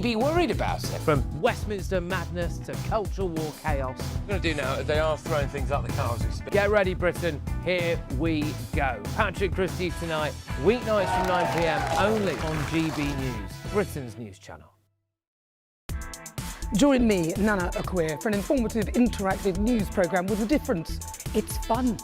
Be worried about it. From Westminster madness to cultural war chaos. What we're going to do now, they are throwing things up the car as we speak. Get ready, Britain. Here we go. Patrick Christie tonight, weeknights from 9 p.m. only on GB News, Britain's news channel. Join me, Nana Akweer, for an informative, interactive news programme with a difference. It's fun.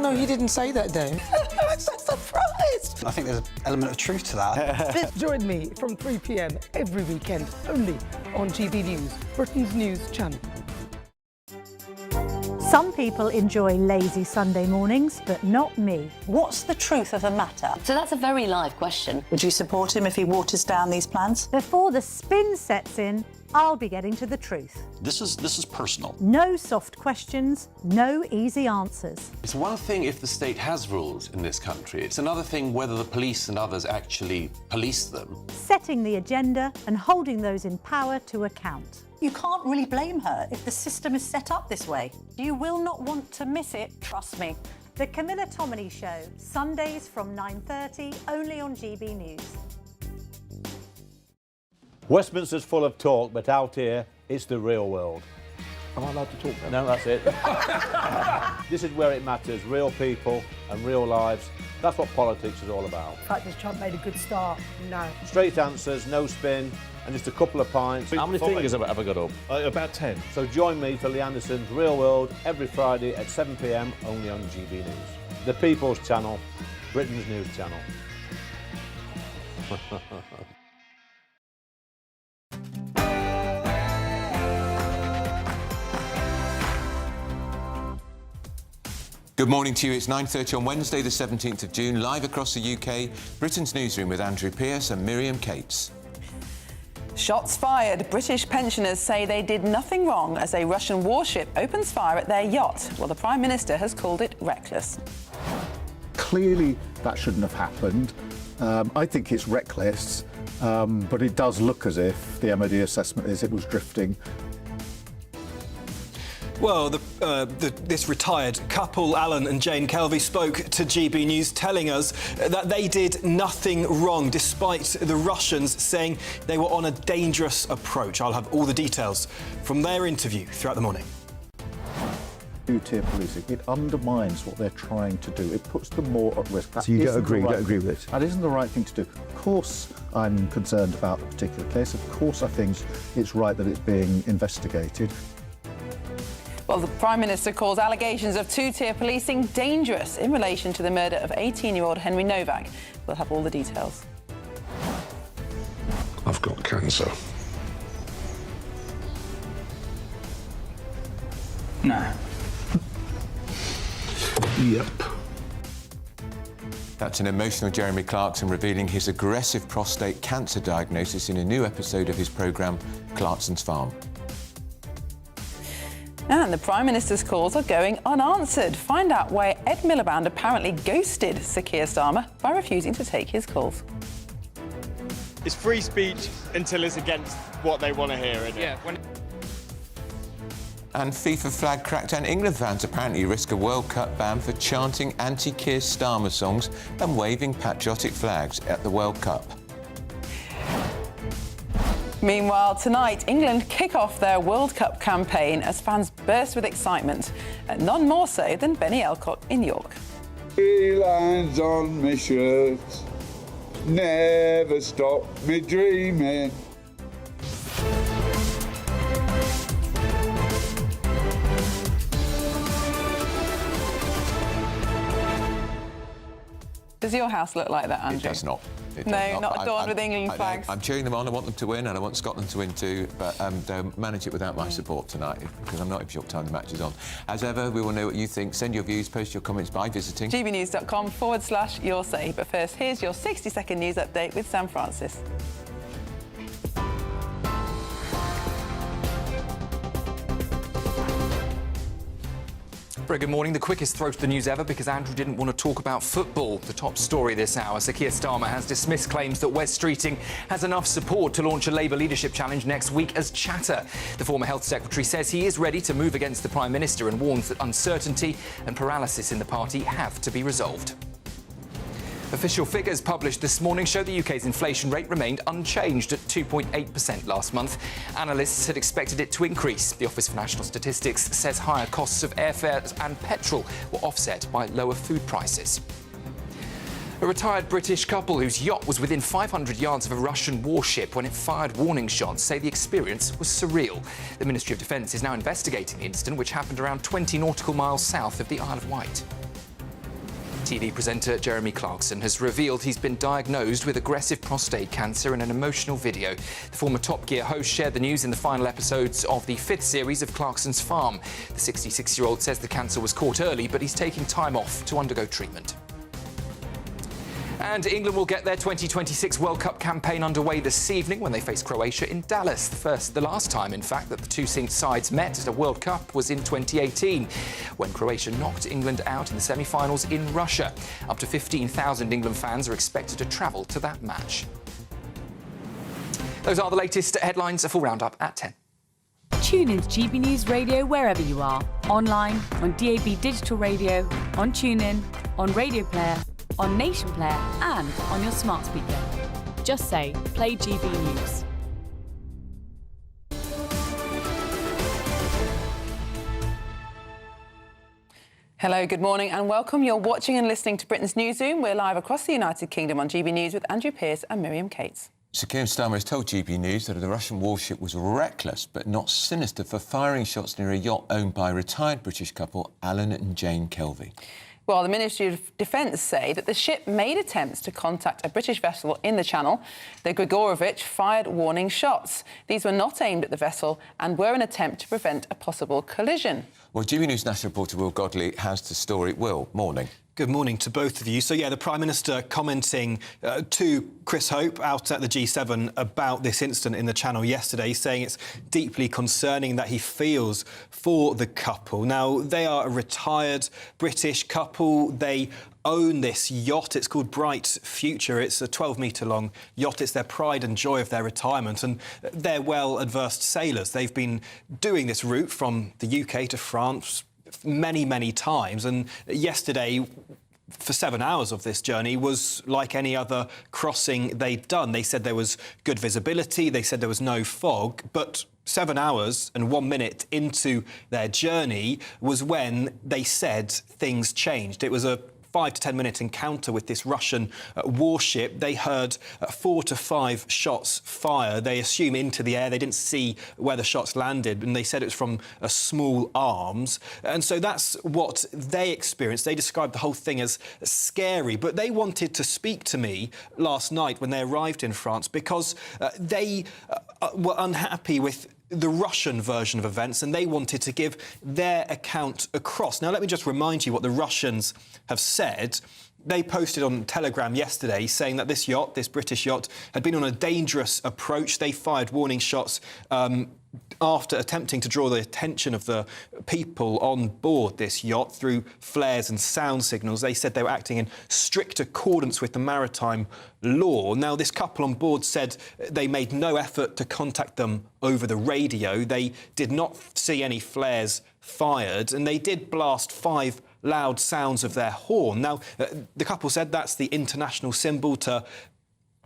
No, he didn't say that, Dave. I'm so surprised. I think there's an element of truth to that. Join me from 3 p.m. every weekend, only on GB News, Britain's news channel. Some people enjoy lazy Sunday mornings, but not me. What's the truth of the matter? So that's a very live question. Would you support him if he waters down these plans? Before the spin sets in, I'll be getting to the truth. This is personal. No soft questions, no easy answers. It's one thing if the state has rules in this country. It's another thing whether the police and others actually police them. Setting the agenda and holding those in power to account. You can't really blame her if the system is set up this way. You will not want to miss it, trust me. The Camilla Tominey Show, Sundays from 9:30, only on GB News. Westminster's full of talk, but out here, it's the real world. Am I allowed to talk now? No, that's it. This is where it matters, real people and real lives. That's what politics is all about. In fact, has Trump made a good start? No. Straight answers, no spin, and just a couple of pints. How many fingers have I got up? About 10. So join me for Lee Anderson's Real World every Friday at 7 p.m. only on GB News. The People's Channel, Britain's news channel. Good morning to you. It's 9:30 on Wednesday, the 17th of June, live across the UK. Britain's Newsroom with Andrew Pearce and Miriam Cates. Shots fired. British pensioners say they did nothing wrong as a Russian warship opens fire at their yacht. Well, the Prime Minister has called it reckless. Clearly, that shouldn't have happened. I think it's reckless, but it does look as if the MOD assessment is it was drifting. Well, this retired couple, Alan and Jane Kelvey, spoke to GB News telling us that they did nothing wrong, despite the Russians saying they were on a dangerous approach. I'll have all the details from their interview throughout the morning. Two-tier policing, it undermines what they're trying to do. It puts them more at risk. So you don't agree with it? That isn't the right thing to do. Of course, I'm concerned about the particular case. Of course, I think it's right that it's being investigated. Well, the Prime Minister calls allegations of two-tier policing dangerous in relation to the murder of 18-year-old Henry Novak. We'll have all the details. I've got cancer. No. Yep. That's an emotional Jeremy Clarkson revealing his aggressive prostate cancer diagnosis in a new episode of his programme, Clarkson's Farm. And the Prime Minister's calls are going unanswered. Find out why Ed Miliband apparently ghosted Sir Keir Starmer by refusing to take his calls. It's free speech until it's against what they want to hear, isn't it? Yeah. And FIFA flag crackdown. England fans apparently risk a World Cup ban for chanting anti-Keir Starmer songs and waving patriotic flags at the World Cup. Meanwhile, tonight, England kick off their World Cup campaign as fans burst with excitement, none more so than Benny Alcott in York. Lines on my shirts, never stop me dreaming. Does your house look like that, Andrew? It does not. No, not adorned with England flags. I'm cheering them on. I want them to win, and I want Scotland to win too. But they'll manage it without my support tonight because I'm not even sure what time the match is on. As ever, we will know what you think. Send your views, post your comments by visiting gbnews.com/your say. But first, here's your 60-second news update with Sam Francis. Very good morning. The quickest throw to the news ever because Andrew didn't want to talk about football. The top story this hour. Sir Keir Starmer has dismissed claims that West Streeting has enough support to launch a Labour leadership challenge next week as chatter. The former Health Secretary says he is ready to move against the Prime Minister and warns that uncertainty and paralysis in the party have to be resolved. Official figures published this morning show the UK's inflation rate remained unchanged at 2.8% last month. Analysts had expected it to increase. The Office for National Statistics says higher costs of airfares and petrol were offset by lower food prices. A retired British couple whose yacht was within 500 yards of a Russian warship when it fired warning shots say the experience was surreal. The Ministry of Defence is now investigating the incident, which happened around 20 nautical miles south of the Isle of Wight. TV presenter Jeremy Clarkson has revealed he's been diagnosed with aggressive prostate cancer in an emotional video. The former Top Gear host shared the news in the final episodes of the 5th series of Clarkson's Farm. The 66-year-old says the cancer was caught early, but he's taking time off to undergo treatment. And England will get their 2026 World Cup campaign underway this evening when they face Croatia in Dallas. The last time, in fact, that the two sides met at a World Cup was in 2018, when Croatia knocked England out in the semi-finals in Russia. Up to 15,000 England fans are expected to travel to that match. Those are the latest headlines. A full roundup at 10. Tune in to GB News Radio wherever you are. Online, on DAB digital radio, on TuneIn, on Radio Player, on Nation Player and on your smart speaker. Just say, play GB News. Hello, good morning and welcome. You're watching and listening to Britain's Newsroom. We're live across the United Kingdom on GB News with Andrew Pearce and Miriam Cates. Sir Keir Starmer has told GB News that the Russian warship was reckless but not sinister for firing shots near a yacht owned by retired British couple Alan and Jane Kelvy. Well, the Ministry of Defence say that the ship made attempts to contact a British vessel in the Channel. The Grigorovich fired warning shots. These were not aimed at the vessel and were an attempt to prevent a possible collision. Well, GB News national reporter Will Godley has the story. Will, morning. Good morning to both of you. So, yeah, the Prime Minister commenting to Chris Hope out at the G7 about this incident in the Channel yesterday, saying it's deeply concerning that he feels for the couple. Now, they are a retired British couple. They own this yacht. It's called Bright Future. It's a 12-metre-long yacht. It's their pride and joy of their retirement, and they're well-adversed sailors. They've been doing this route from the UK to France many, many times, and yesterday, for 7 hours of this journey, was like any other crossing they'd done. They said there was good visibility, they said there was no fog, but 7 hours and 1 minute into their journey was when they said things changed. It was a 5 to 10 minute encounter with this Russian warship. They heard 4 to 5 shots fire. They assume into the air. They didn't see where the shots landed, and they said it was from a small arms. And so that's what they experienced. They described the whole thing as scary, but they wanted to speak to me last night when they arrived in France because they were unhappy with the Russian version of events, and they wanted to give their account across. Now, let me just remind you what the Russians have said. They posted on Telegram yesterday saying that this yacht, this British yacht, had been on a dangerous approach. They fired warning shots after attempting to draw the attention of the people on board this yacht through flares and sound signals. They said they were acting in strict accordance with the maritime law. Now, this couple on board said they made no effort to contact them over the radio. They did not see any flares fired, and they did blast 5 loud sounds of their horn. Now, the couple said that's the international symbol to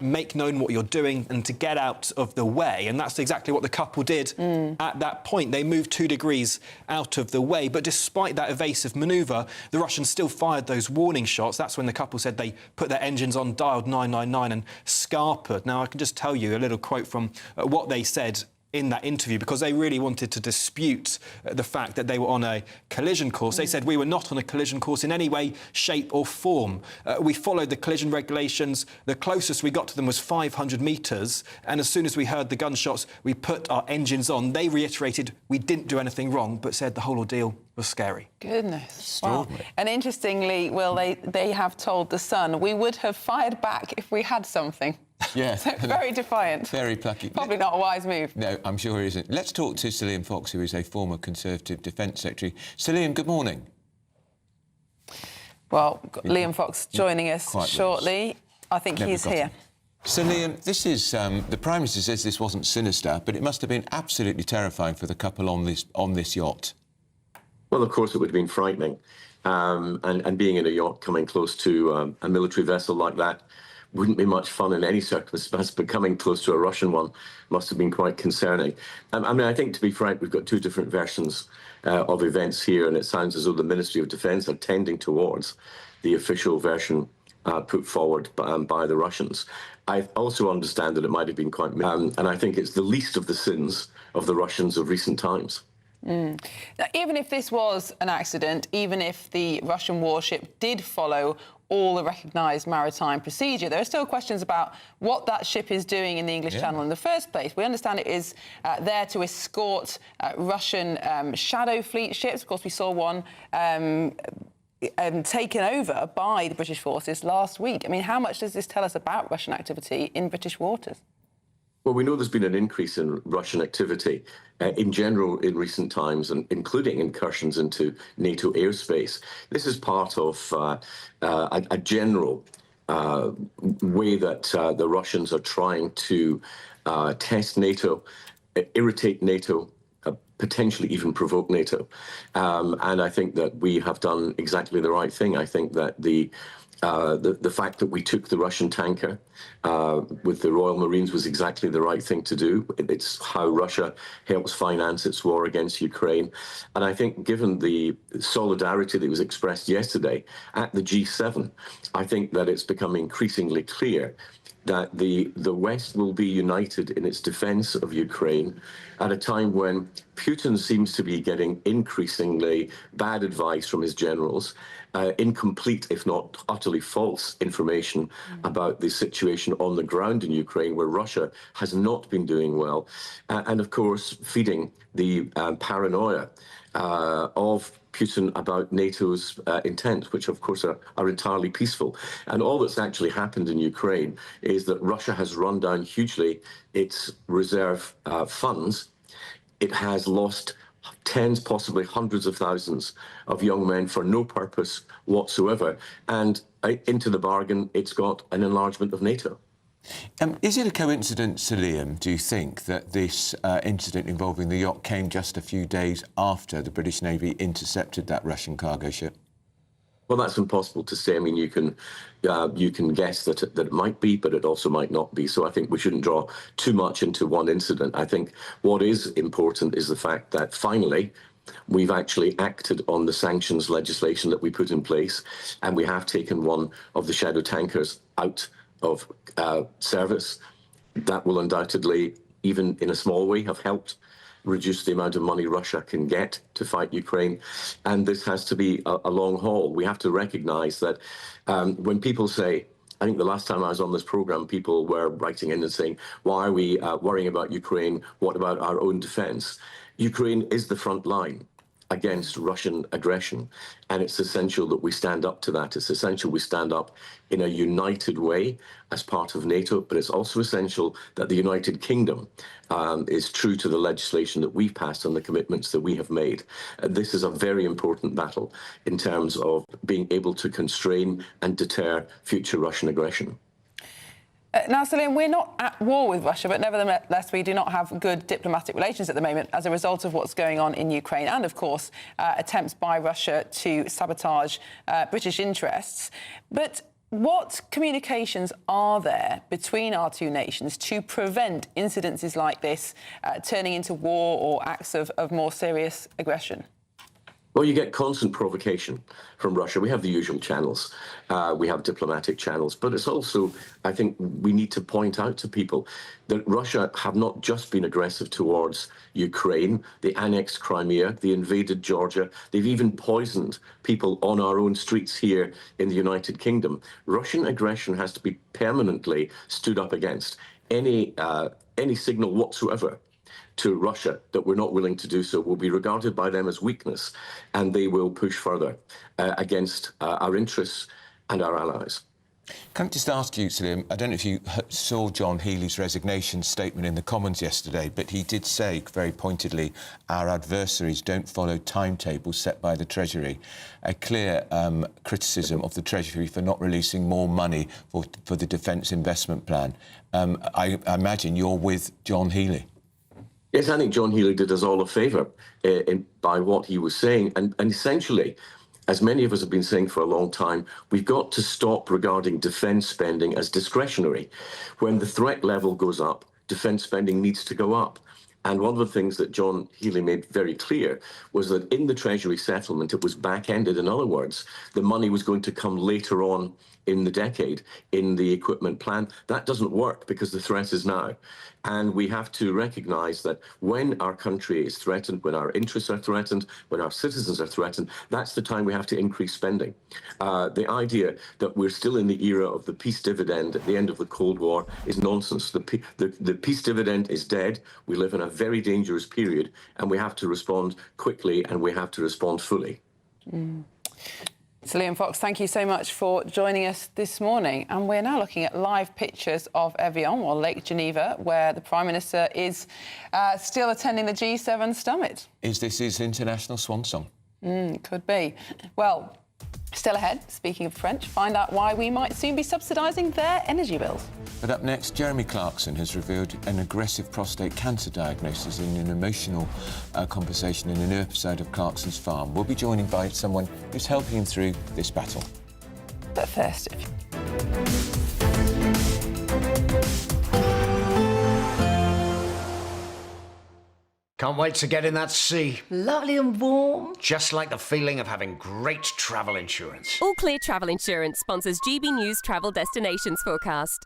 make known what you're doing and to get out of the way. And that's exactly what the couple did at that point. They moved 2 degrees out of the way. But despite that evasive manoeuvre, the Russians still fired those warning shots. That's when the couple said they put their engines on, dialed 999 and scarpered. Now, I can just tell you a little quote from what they said in that interview, because they really wanted to dispute the fact that they were on a collision course. They said, we were not on a collision course in any way, shape or form. We followed the collision regulations. The closest we got to them was 500 metres, and as soon as we heard the gunshots, we put our engines on. They reiterated we didn't do anything wrong, but said the whole ordeal was scary. Goodness. Wow. And interestingly, Will, they have told The Sun, we would have fired back if we had something. Yeah. So very defiant. Very plucky. Probably not a wise move. No, I'm sure he isn't. Let's talk to Sir Liam Fox, who is a former Conservative Defence Secretary. Sir Liam, good morning. Well, Liam Fox joining us shortly. I think he's here. Sir Liam, this is the Prime Minister says this wasn't sinister, but it must have been absolutely terrifying for the couple on this yacht. Well, of course, it would have been frightening. and being in a yacht coming close to a military vessel like that wouldn't be much fun in any circumstance, but coming close to a Russian one must have been quite concerning. I mean, I think, to be frank, we've got two different versions of events here, and it sounds as though the Ministry of Defence are tending towards the official version put forward by the Russians. I also understand that it might have been quite, and I think it's the least of the sins of the Russians of recent times. Now, even if this was an accident, even if the Russian warship did follow all the recognised maritime procedure, there are still questions about what that ship is doing in the English Channel in the first place. We understand it is there to escort Russian shadow fleet ships. Of course, we saw one taken over by the British forces last week. I mean, how much does this tell us about Russian activity in British waters? Well, we know there's been an increase in Russian activity in general in recent times, and including incursions into NATO airspace. This is part of a general way that the Russians are trying to test NATO, irritate NATO, potentially even provoke NATO. And I think that we have done exactly the right thing. I think that the fact that we took the Russian tanker with the Royal Marines was exactly the right thing to do. It's how Russia helps finance its war against Ukraine. And I think, given the solidarity that was expressed yesterday at the G7, I think that it's become increasingly clear that the West will be united in its defense of Ukraine at a time when Putin seems to be getting increasingly bad advice from his generals, incomplete, if not utterly false, information about the situation on the ground in Ukraine, where Russia has not been doing well, and of course feeding the paranoia of Putin about NATO's intent, which of course are entirely peaceful. And all that's actually happened in Ukraine is that Russia has run down hugely its reserve funds. It has lost tens, possibly hundreds of thousands of young men for no purpose whatsoever. And into the bargain, it's got an enlargement of NATO. Is it a coincidence, Liam, do you think, that this incident involving the yacht came just a few days after the British Navy intercepted that Russian cargo ship? Well, that's impossible to say. I mean, you can guess that it might be, but it also might not be. So I think we shouldn't draw too much into one incident. I think what is important is the fact that finally we've actually acted on the sanctions legislation that we put in place, and we have taken one of the shadow tankers out of service. That will undoubtedly, even in a small way, have helped reduce the amount of money Russia can get to fight Ukraine. And this has to be a long haul. We have to recognize that when people say, I think the last time I was on this program, people were writing in and saying, why are we worrying about Ukraine? What about our own defense? Ukraine is the front line against Russian aggression, and it's essential that we stand up to that. It's essential we stand up in a united way as part of NATO, but it's also essential that the United Kingdom is true to the legislation that we've passed and the commitments that we have made. This is a very important battle in terms of being able to constrain and deter future Russian aggression. Now, Liam, we're not at war with Russia, but nevertheless, we do not have good diplomatic relations at the moment as a result of what's going on in Ukraine and, of course, attempts by Russia to sabotage British interests. But what communications are there between our two nations to prevent incidences like this turning into war or acts of more serious aggression? Well, you get constant provocation from Russia. We have the usual channels. We have diplomatic channels. But it's also, I think, we need to point out to people that Russia have not just been aggressive towards Ukraine, they annexed Crimea, they invaded Georgia. They've even poisoned people on our own streets here in the United Kingdom. Russian aggression has to be permanently stood up against. Any signal whatsoever to Russia that we're not willing to do so will be regarded by them as weakness, and they will push further against our interests and our allies. Can I just ask you, Liam, I don't know if you saw John Healey's resignation statement in the Commons yesterday, but he did say very pointedly, our adversaries don't follow timetables set by the Treasury. A clear criticism of the Treasury for not releasing more money for the Defence Investment Plan. I imagine you're with John Healey. Yes, I think John Healey did us all a favour by what he was saying. And essentially, as many of us have been saying for a long time, we've got to stop regarding defence spending as discretionary. When the threat level goes up, defence spending needs to go up. And one of the things that John Healey made very clear was that in the Treasury settlement, it was back-ended. In other words, the money was going to come later on in the decade in the equipment plan. That doesn't work because the threat is now. And we have to recognise that when our country is threatened, when our interests are threatened, when our citizens are threatened, that's the time we have to increase spending. The idea that we're still in the era of the peace dividend at the end of the Cold War is nonsense. The peace dividend is dead. We live in a very dangerous period, and we have to respond quickly, and we have to respond fully. So Liam Fox, thank you so much for joining us this morning. And we're now looking at live pictures of Evian, or Lake Geneva, where the Prime Minister is still attending the G7 summit. Is this his international swan song? Could be. Well, still ahead, speaking of French, find out why we might soon be subsidising their energy bills. But up next, Jeremy Clarkson has revealed an aggressive prostate cancer diagnosis in an emotional conversation in an episode of Clarkson's Farm. We'll be joined by someone who's helping him through this battle. But first... Can't wait to get in that sea. Lovely and warm. Just like the feeling of having great travel insurance. All Clear Travel Insurance sponsors GB News Travel Destinations Forecast.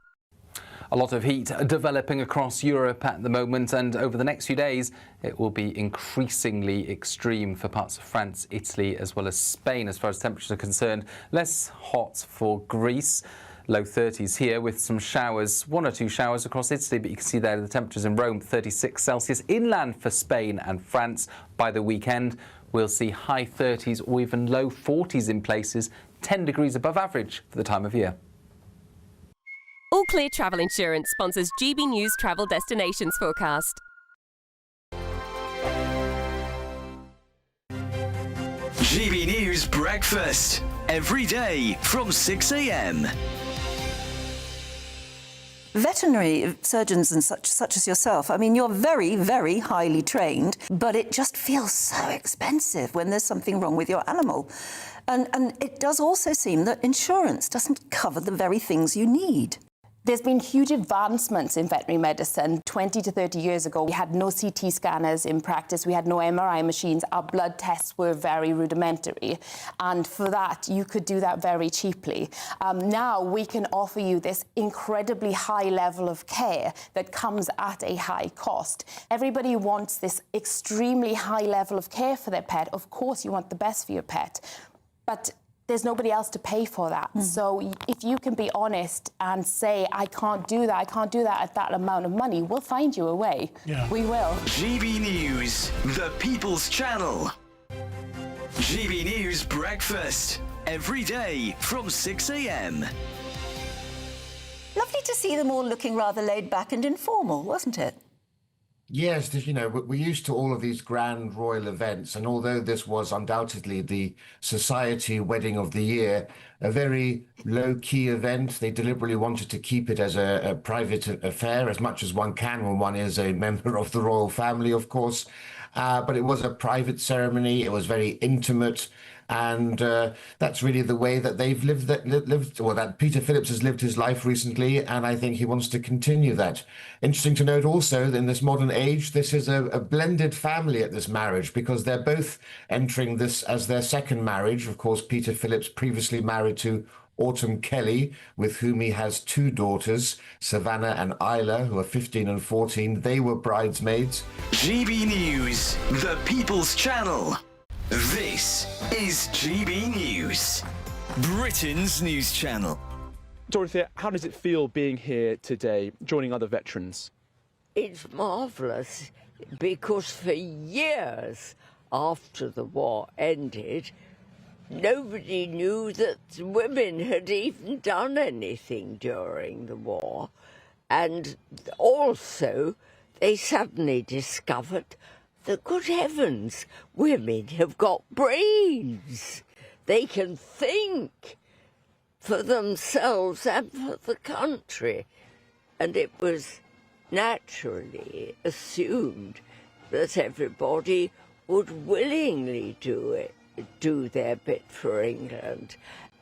A lot of heat developing across Europe at the moment, and over the next few days it will be increasingly extreme for parts of France, Italy as well as Spain as far as temperatures are concerned. Less hot for Greece. Low 30s here with some showers, one or two showers across Italy, but you can see there the temperatures in Rome, 36 Celsius. Inland for Spain and France. By the weekend, we'll see high 30s or even low 40s in places, 10 degrees above average for the time of year. All Clear Travel Insurance sponsors GB News Travel Destinations Forecast. GB News Breakfast, every day from 6 a.m. Veterinary surgeons and such as yourself, I mean, you're very, very highly trained, but it just feels so expensive when there's something wrong with your animal. And it does also seem that insurance doesn't cover the very things you need. There's been huge advancements in veterinary medicine. 20 to 30 years ago, we had no CT scanners in practice. We had no MRI machines. Our blood tests were very rudimentary. And for that, you could do that very cheaply. Now we can offer you this incredibly high level of care that comes at a high cost. Everybody wants this extremely high level of care for their pet. Of course, you want the best for your pet. But there's nobody else to pay for that. So if you can be honest and say, I can't do that at that amount of money, we'll find you a way. Yeah. We will. GB News, the People's Channel. GB News Breakfast, every day from 6 a.m. Lovely to see them all looking rather laid back and informal, wasn't it? Yes, you know, we're used to all of these grand royal events, and although this was undoubtedly the society wedding of the year, a very low-key event, they deliberately wanted to keep it as a private affair as much as one can when one is a member of the royal family, of course. But it was a private ceremony, it was very intimate, and that's really the way that they've lived, that Peter Phillips has lived his life recently, and I think he wants to continue that. Interesting to note also that in this modern age, this is a blended family at this marriage, because they're both entering this as their second marriage. Of course, Peter Phillips previously married to Autumn Kelly, with whom he has two daughters, Savannah and Isla, who are 15 and 14. They were bridesmaids. GB News, the People's Channel. This is GB News, Britain's news channel. Dorothea, how does it feel being here today, joining other veterans? It's marvellous, because for years after the war ended, nobody knew that women had even done anything during the war. And also, they suddenly discovered that, good heavens, women have got brains. They can think for themselves and for the country. And it was naturally assumed that everybody would willingly do it. do their bit for England.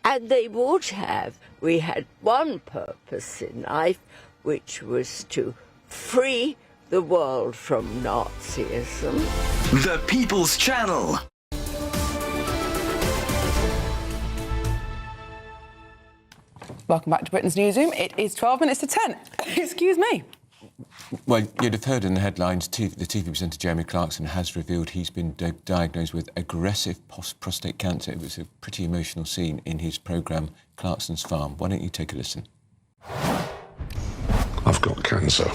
And they would have. We had one purpose in life, which was to free the world from Nazism. The People's Channel. Welcome back to Britain's Newsroom. It is 12 minutes to 10. Excuse me. Well, you'd have heard in the headlines, the TV presenter Jeremy Clarkson has revealed he's been diagnosed with aggressive prostate cancer. It was a pretty emotional scene in his programme, Clarkson's Farm. Why don't you take a listen? I've got cancer.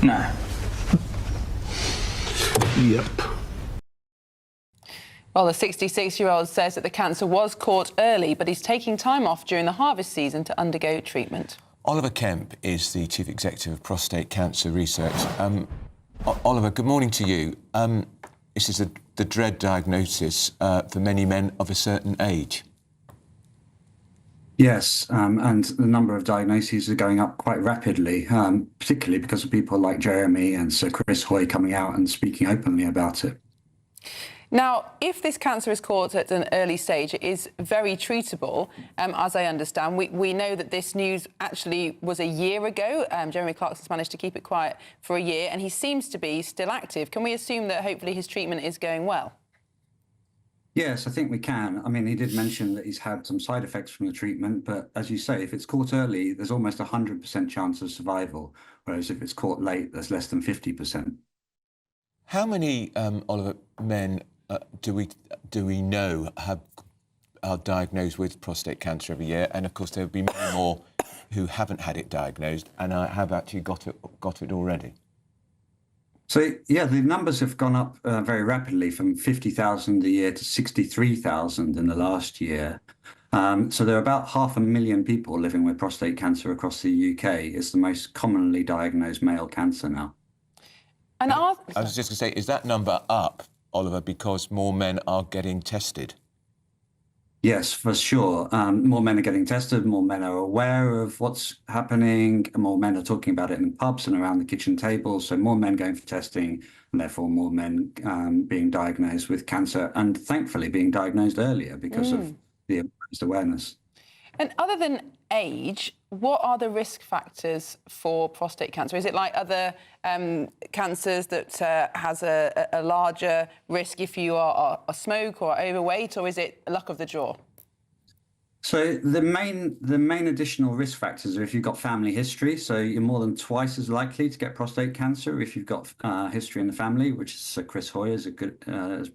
No. Yep. Well, the 66-year-old says that the cancer was caught early, but he's taking time off during the harvest season to undergo treatment. Oliver Kemp is the Chief Executive of Prostate Cancer Research. Oliver, good morning to you. This is the dread diagnosis for many men of a certain age. Yes, and the number of diagnoses are going up quite rapidly, particularly because of people like Jeremy and Sir Chris Hoy coming out and speaking openly about it. Now, if this cancer is caught at an early stage, it is very treatable, as I understand. We know that this news actually was a year ago. Jeremy Clarkson's managed to keep it quiet for a year, and he seems to be still active. Can we assume that hopefully his treatment is going well? Yes, I think we can. I mean, he did mention that he's had some side effects from the treatment, but as you say, if it's caught early, there's almost 100% chance of survival, whereas if it's caught late, there's less than 50%. How many, Oliver, men do we know are diagnosed with prostate cancer every year? And of course, there would be many more who haven't had it diagnosed and have actually got it already. So, yeah, the numbers have gone up very rapidly from 50,000 a year to 63,000 in the last year. So there are about 500,000 people living with prostate cancer across the UK. It's the most commonly diagnosed male cancer now. And I was just going to say, is that number up, Oliver, because more men are getting tested? Yes, for sure. More men are getting tested, more men are aware of what's happening, and more men are talking about it in pubs and around the kitchen table. So more men going for testing, and therefore more men being diagnosed with cancer, and thankfully being diagnosed earlier because of the increased awareness. And other than age, what are the risk factors for prostate cancer? Is it like other cancers that has a larger risk if you are a smoke or overweight, or is it luck of the draw? So the main additional risk factors are if you've got family history. So you're more than twice as likely to get prostate cancer if you've got history in the family, which is Sir Chris Hoy is a good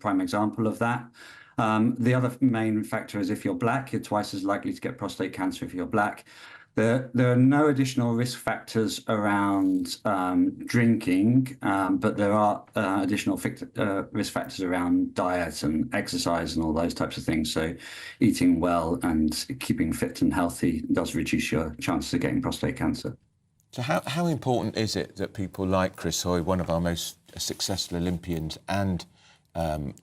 prime example of that. The other main factor is if you're black, you're twice as likely to get prostate cancer if you're black. There are no additional risk factors around drinking, but there are additional risk factors around diet and exercise and all those types of things. So eating well and keeping fit and healthy does reduce your chances of getting prostate cancer. So how important is it that people like Chris Hoy, one of our most successful Olympians, and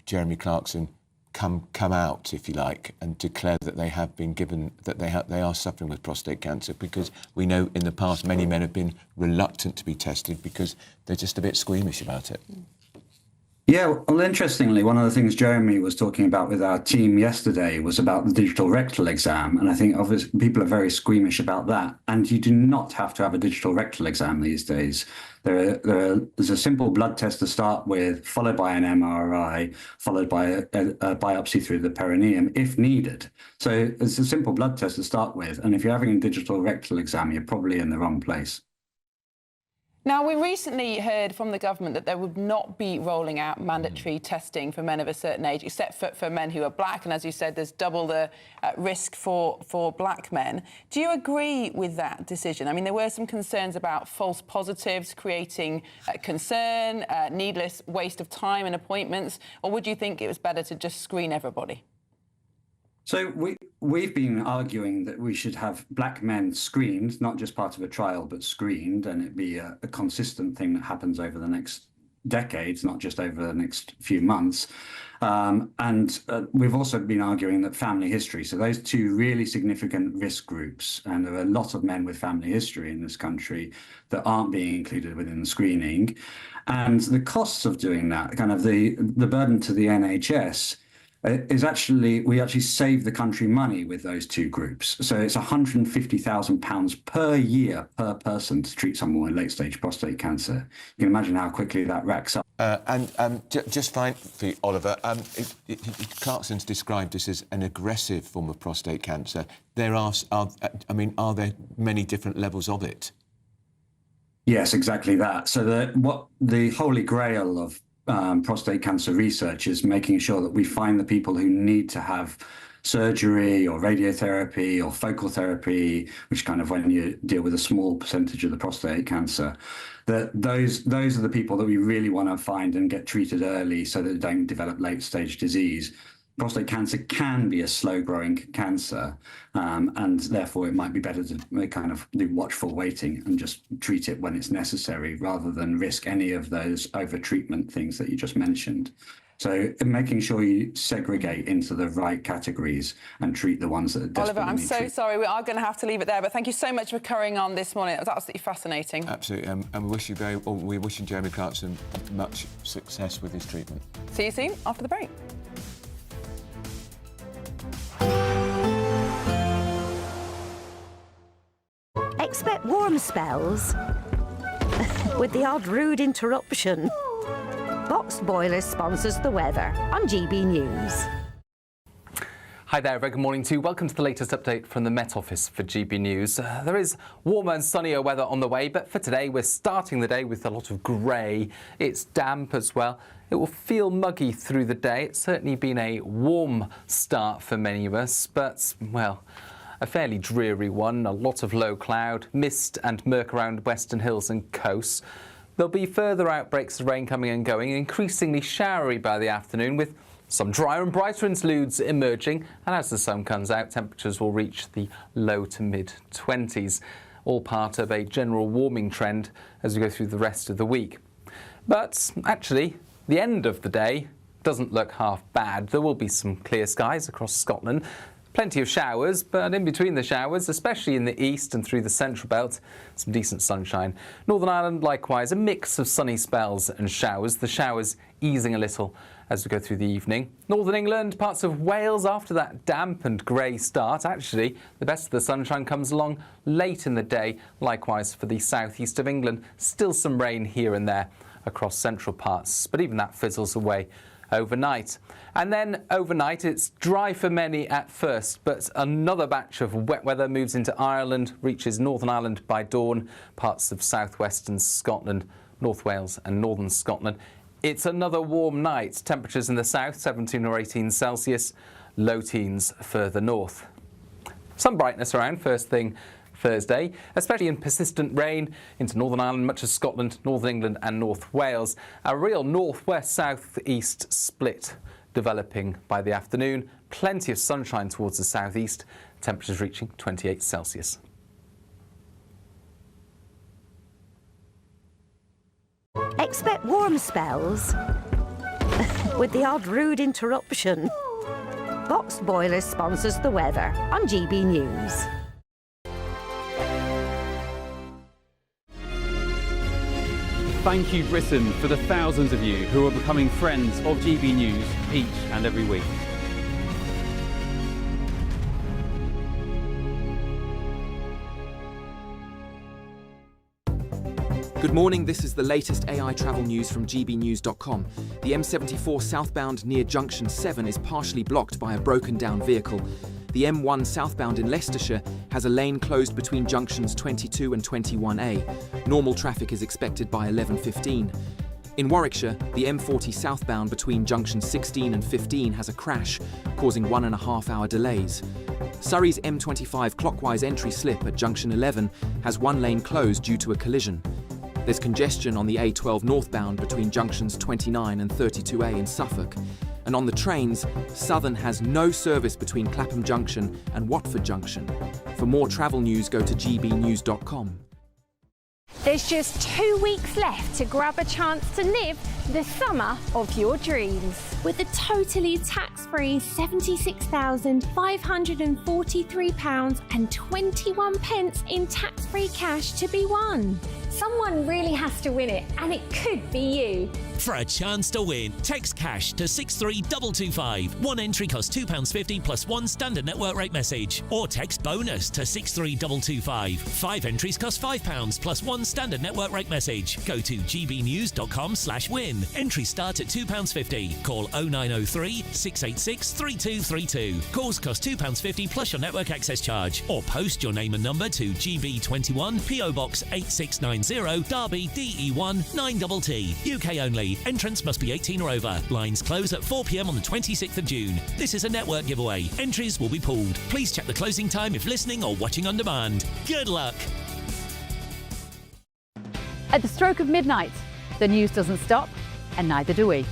Jeremy Clarkson come out, if you like, and declare that they have been given, that they are suffering with prostate cancer? Because we know in the past many men have been reluctant to be tested because they're just a bit squeamish about it. Yeah, well, interestingly, one of the things Jeremy was talking about with our team yesterday was about the digital rectal exam. And I think obviously people are very squeamish about that. And you do not have to have a digital rectal exam these days. There's a simple blood test to start with, followed by an MRI, followed by a biopsy through the perineum if needed. So it's a simple blood test to start with. And if you're having a digital rectal exam, you're probably in the wrong place. Now, we recently heard from the government that they would not be rolling out mandatory testing for men of a certain age, except for men who are black. And as you said, there's double the risk for black men. Do you agree with that decision? I mean, there were some concerns about false positives, creating concern, needless waste of time and appointments. Or would you think it was better to just screen everybody? So we've been arguing that we should have black men screened, not just part of a trial, but screened, and it be a consistent thing that happens over the next decades, not just over the next few months. And we've also been arguing that family history, so those two really significant risk groups, and there are a lot of men with family history in this country that aren't being included within the screening. And the costs of doing that, kind of the burden to the NHS, is we actually save the country money with those two groups. So it's £150,000 per year per person to treat someone with late-stage prostate cancer. You can imagine how quickly that racks up. Just fine for you, Oliver. Clarkson's described this as an aggressive form of prostate cancer. Are there many different levels of it? Yes, exactly that. So the holy grail of prostate cancer research is making sure that we find the people who need to have surgery or radiotherapy or focal therapy, which kind of when you deal with a small percentage of the prostate cancer, that those are the people that we really want to find and get treated early so that they don't develop late stage disease. Prostate cancer can be a slow-growing cancer, and therefore it might be better to kind of do watchful waiting and just treat it when it's necessary rather than risk any of those over-treatment things that you just mentioned. So making sure you segregate into the right categories and treat the ones that are desperately Oliver, I'm so sorry. We are going to have to leave it there, but thank you so much for carrying on this morning. It was absolutely fascinating. Absolutely, and we're wishing Jeremy Clarkson much success with his treatment. See you soon after the break. Expect warm spells with the odd rude interruption. Box Boilers sponsors the weather on GB News. Hi there, very good morning to you. Welcome to the latest update from the Met Office for GB News. There is warmer and sunnier weather on the way, but for today we're starting the day with a lot of grey. It's damp as well. It will feel muggy through the day. It's certainly been a warm start for many of us, but, well, a fairly dreary one. A lot of low cloud, mist and murk around western hills and coasts. There'll be further outbreaks of rain coming and going, increasingly showery by the afternoon, with some drier and brighter interludes emerging. And as the sun comes out, temperatures will reach the low to mid-20s, all part of a general warming trend as we go through the rest of the week. But actually, the end of the day doesn't look half bad. There will be some clear skies across Scotland. Plenty of showers, but in between the showers, especially in the east and through the central belt, some decent sunshine. Northern Ireland, likewise, a mix of sunny spells and showers, the showers easing a little as we go through the evening. Northern England, parts of Wales, after that damp and grey start, actually, the best of the sunshine comes along late in the day. Likewise for the southeast of England, still some rain here and there across central parts, but even that fizzles away overnight. And then overnight it's dry for many at first, but another batch of wet weather moves into Ireland, reaches Northern Ireland by dawn, parts of southwestern Scotland, North Wales and northern Scotland. It's another warm night. Temperatures in the south 17 or 18 Celsius, low teens further north. Some brightness around first thing Thursday, especially in persistent rain into Northern Ireland, much of Scotland, Northern England and North Wales. A real northwest-southeast split developing by the afternoon. Plenty of sunshine towards the southeast, temperatures reaching 28 Celsius. Expect warm spells with the odd rude interruption. Box Boilers sponsors the weather on GB News. Thank you, Britain, for the thousands of you who are becoming friends of GB News each and every week. Good morning, this is the latest AI travel news from gbnews.com. The M74 southbound near Junction 7 is partially blocked by a broken down vehicle. The M1 southbound in Leicestershire has a lane closed between junctions 22 and 21A. Normal traffic is expected by 11:15. In Warwickshire, the M40 southbound between junctions 16 and 15 has a crash, causing 1.5-hour delays. Surrey's M25 clockwise entry slip at junction 11 has one lane closed due to a collision. There's congestion on the A12 northbound between junctions 29 and 32A in Suffolk. And on the trains, Southern has no service between Clapham Junction and Watford Junction. For more travel news, go to gbnews.com. There's just 2 weeks left to grab a chance to live the summer of your dreams. With a totally tax-free £76,543.21 in tax-free cash to be won. Someone really has to win it, and it could be you. For a chance to win, text cash to 63225. One entry costs £2.50 plus one standard network rate message. Or text bonus to 63225. 5 entries cost £5 plus one standard network rate message. Go to gbnews.com/win. Entries start at £2.50. Call 0903 686 3232. Calls cost £2.50 plus your network access charge. Or post your name and number to GB21 PO Box 8690 Derby DE1 9TT. UK only. Entrance must be 18 or over. Lines close at 4 p.m. on the 26th of June. This is a network giveaway. Entries will be pooled. Please check the closing time if listening or watching on demand. Good luck. At the stroke of midnight, the news doesn't stop, and neither do we.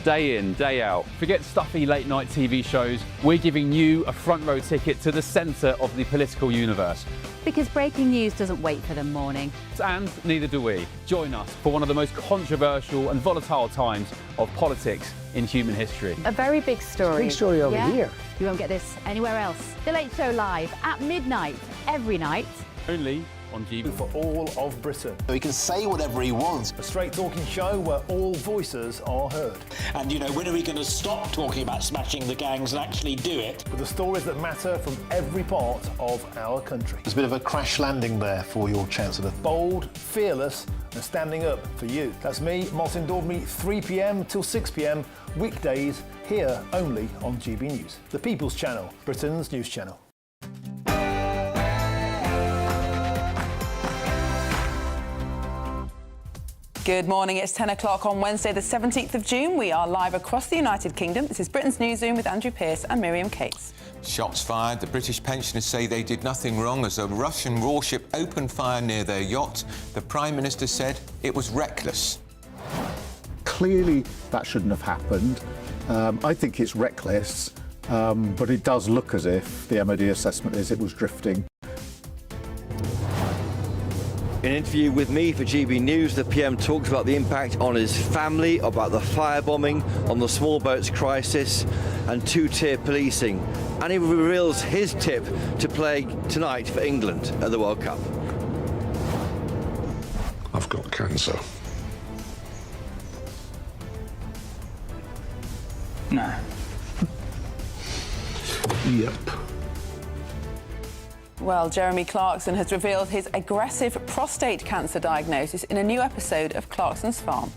Day in, day out. Forget stuffy late night TV shows. We're giving you a front row ticket to the centre of the political universe. Because breaking news doesn't wait for the morning. And neither do we. Join us for one of the most controversial and volatile times of politics in human history. A very big story. Big story over here. You won't get this anywhere else. The Late Show live at midnight, every night. Only on GB. For all of Britain. He can say whatever he wants. A straight talking show where all voices are heard. And, you know, when are we going to stop talking about smashing the gangs and actually do it? With the stories that matter from every part of our country. There's a bit of a crash landing there for your Chancellor. Bold, fearless and standing up for you. That's me, Martin Daubney, 3 p.m. till 6 p.m. weekdays here only on GB News. The People's Channel, Britain's news channel. Good morning, it's 10 o'clock on Wednesday the 17th of June. We are live across the United Kingdom. This is Britain's Newsroom with Andrew Pearce and Miriam Cates. Shots fired. The British pensioners say they did nothing wrong as a Russian warship opened fire near their yacht. The Prime Minister said it was reckless. Clearly, that shouldn't have happened. I think it's reckless, but it does look as if the MOD assessment is it was drifting. In an interview with me for GB News, the PM talks about the impact on his family, about the firebombing, on the small boats crisis and two-tier policing. And he reveals his tip to play tonight for England at the World Cup. I've got cancer. No. Yep. Well, Jeremy Clarkson has revealed his aggressive prostate cancer diagnosis in a new episode of Clarkson's Farm.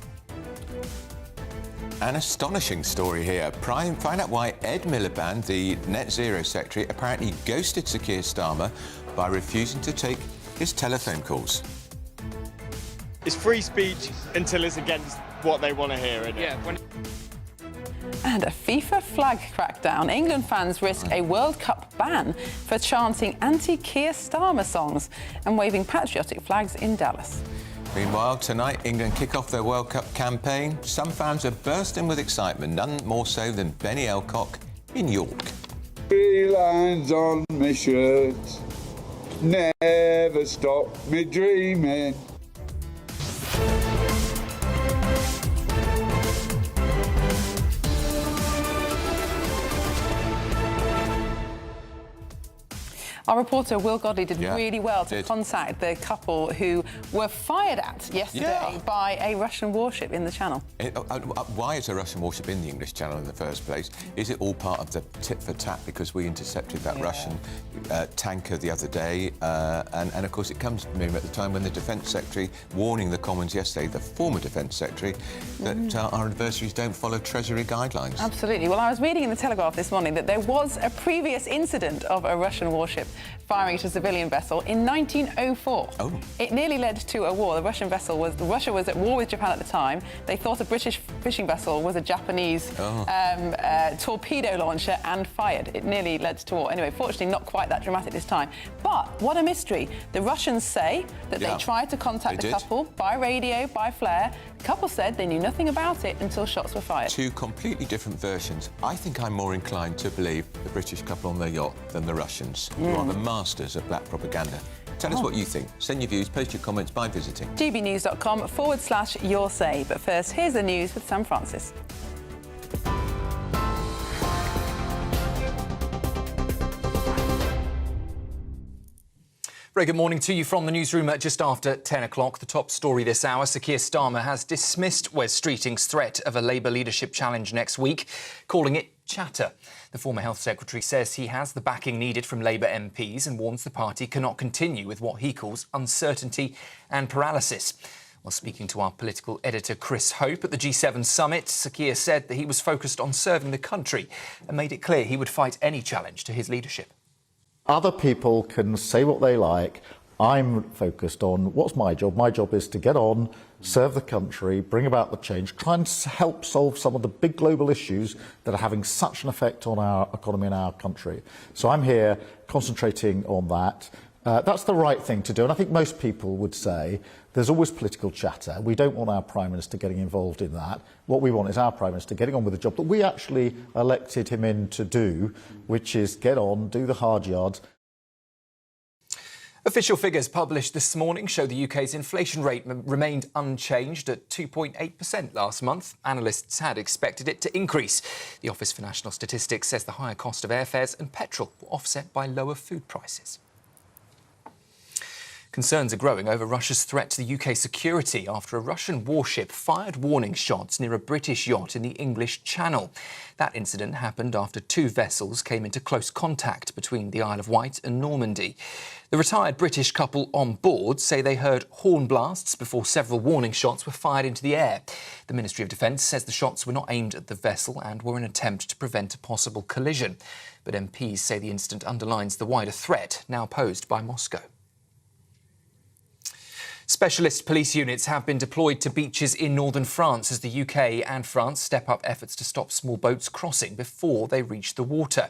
An astonishing story here. Find out why Ed Miliband, the Net Zero Secretary, apparently ghosted Sir Keir Starmer by refusing to take his telephone calls. It's free speech until it's against what they want to hear, isn't it? Yeah. And a FIFA flag crackdown. England fans risk a World Cup ban for chanting anti-Keir Starmer songs and waving patriotic flags in Dallas. Meanwhile, tonight, England kick off their World Cup campaign. Some fans are bursting with excitement, none more so than Benny Elcock in York. 3 lines on my shirt, never stop me dreaming. Our reporter Will Godley did really well to contact the couple who were fired at yesterday by a Russian warship in the Channel. Why is a Russian warship in the English Channel in the first place? Is it all part of the tit for tat because we intercepted that Russian tanker the other day? And of course it comes at the time when the Defence Secretary warning the Commons yesterday, the former Defence Secretary, that our adversaries don't follow Treasury guidelines. Absolutely. Well, I was reading in the Telegraph this morning that there was a previous incident of a Russian warship firing at a civilian vessel in 1904. Oh. It nearly led to a war. Russia was at war with Japan at the time. They thought a British fishing vessel was a Japanese torpedo launcher and fired. It nearly led to war. Anyway, fortunately, not quite that dramatic this time. But what a mystery. The Russians say that they tried to contact the couple by radio, by flare. The couple said they knew nothing about it until shots were fired. Two completely different versions. I think I'm more inclined to believe the British couple on their yacht than the Russians, who are the masters of black propaganda. Tell us what you think. Send your views, post your comments by visiting gbnews.com/your say. But first, here's the news with Sam Francis. Very good morning to you from the newsroom at just after 10 o'clock. The top story this hour, Sir Keir Starmer has dismissed Wes Streeting's threat of a Labour leadership challenge next week, calling it chatter. The former Health Secretary says he has the backing needed from Labour MPs and warns the party cannot continue with what he calls uncertainty and paralysis. While speaking to our political editor Chris Hope at the G7 summit, Sir Keir said that he was focused on serving the country and made it clear he would fight any challenge to his leadership. Other people can say what they like. I'm focused on what's my job. My job is to get on, serve the country, bring about the change, try and help solve some of the big global issues that are having such an effect on our economy and our country. So I'm here concentrating on that. That's the right thing to do. And I think most people would say there's always political chatter. We don't want our Prime Minister getting involved in that. What we want is our Prime Minister getting on with the job that we actually elected him in to do, which is get on, do the hard yards. Official figures published this morning show the UK's inflation rate remained unchanged at 2.8% last month. Analysts had expected it to increase. The Office for National Statistics says the higher cost of airfares and petrol were offset by lower food prices. Concerns are growing over Russia's threat to the UK security after a Russian warship fired warning shots near a British yacht in the English Channel. That incident happened after two vessels came into close contact between the Isle of Wight and Normandy. The retired British couple on board say they heard horn blasts before several warning shots were fired into the air. The Ministry of Defence says the shots were not aimed at the vessel and were an attempt to prevent a possible collision. But MPs say the incident underlines the wider threat now posed by Moscow. Specialist police units have been deployed to beaches in northern France as the UK and France step up efforts to stop small boats crossing before they reach the water.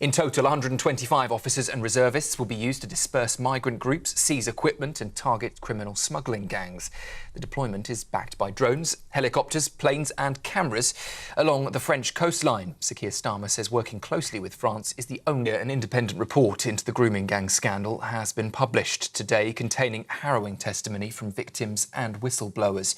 In total, 125 officers and reservists will be used to disperse migrant groups, seize equipment and target criminal smuggling gangs. The deployment is backed by drones, helicopters, planes and cameras along the French coastline. Sir Keir Starmer says working closely with France is the only. An independent report into the grooming gang scandal has been published today, containing harrowing testimony from victims and whistleblowers.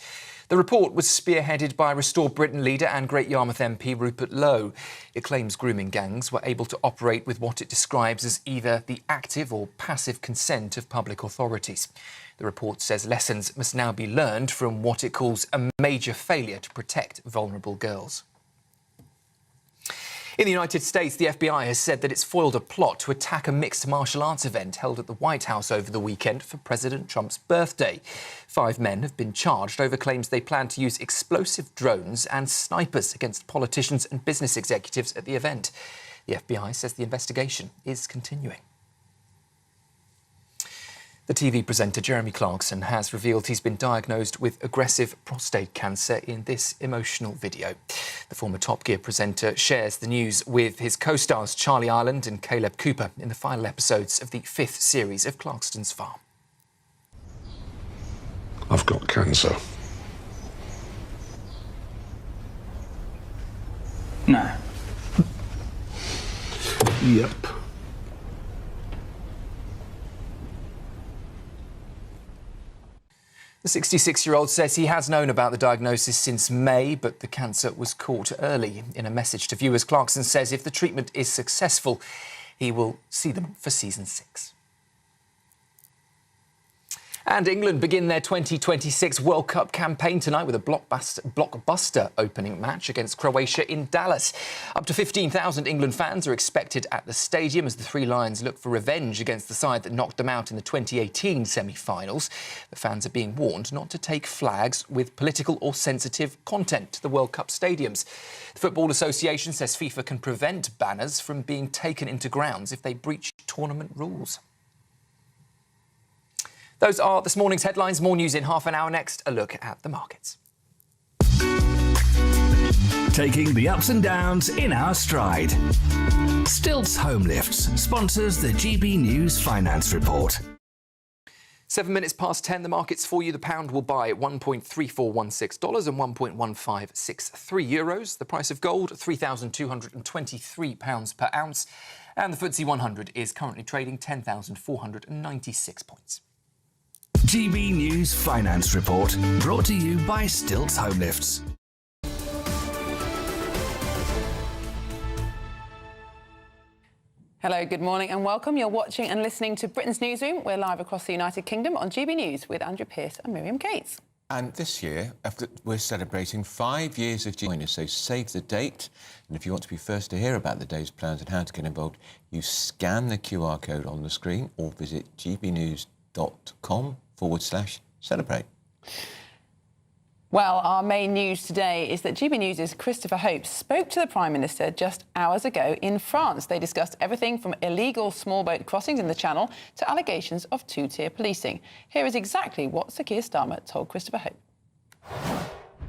The report was spearheaded by Restore Britain leader and Great Yarmouth MP Rupert Lowe. It claims grooming gangs were able to operate with what it describes as either the active or passive consent of public authorities. The report says lessons must now be learned from what it calls a major failure to protect vulnerable girls. In the United States, the FBI has said that it's foiled a plot to attack a mixed martial arts event held at the White House over the weekend for President Trump's birthday. 5 men have been charged over claims they plan to use explosive drones and snipers against politicians and business executives at the event. The FBI says the investigation is continuing. The TV presenter Jeremy Clarkson has revealed he's been diagnosed with aggressive prostate cancer in this emotional video. The former Top Gear presenter shares the news with his co-stars Charlie Ireland and Caleb Cooper in the final episodes of the 5th series of Clarkston's Farm. I've got cancer. No. Yep. The 66-year-old says he has known about the diagnosis since May, but the cancer was caught early. In a message to viewers, Clarkson says if the treatment is successful, he will see them for season 6. And England begin their 2026 World Cup campaign tonight with a blockbuster opening match against Croatia in Dallas. Up to 15,000 England fans are expected at the stadium as the Three Lions look for revenge against the side that knocked them out in the 2018 semi-finals. The fans are being warned not to take flags with political or sensitive content to the World Cup stadiums. The Football Association says FIFA can prevent banners from being taken into grounds if they breach tournament rules. Those are this morning's headlines. More news in half an hour. Next, a look at the markets. Taking the ups and downs in our stride. Stilts Home Lifts sponsors the GB News Finance Report. 7 minutes past 10, the markets for you. The pound will buy $1.3416 and €1.1563. The price of gold, £3,223 per ounce. And the FTSE 100 is currently trading 10,496 points. GB News Finance Report, brought to you by Stilts Home Lifts. Hello, good morning and welcome. You're watching and listening to Britain's Newsroom. We're live across the United Kingdom on GB News with Andrew Pearce and Miriam Cates. And this year, we're celebrating 5 years of GBNews, so save the date. And if you want to be first to hear about the day's plans and how to get involved, you scan the QR code on the screen or visit gbnews.com/celebrate. Well, our main news today is that GB News' Christopher Hope spoke to the Prime Minister just hours ago in France. They discussed everything from illegal small boat crossings in the Channel to allegations of two-tier policing. Here is exactly what Sir Keir Starmer told Christopher Hope.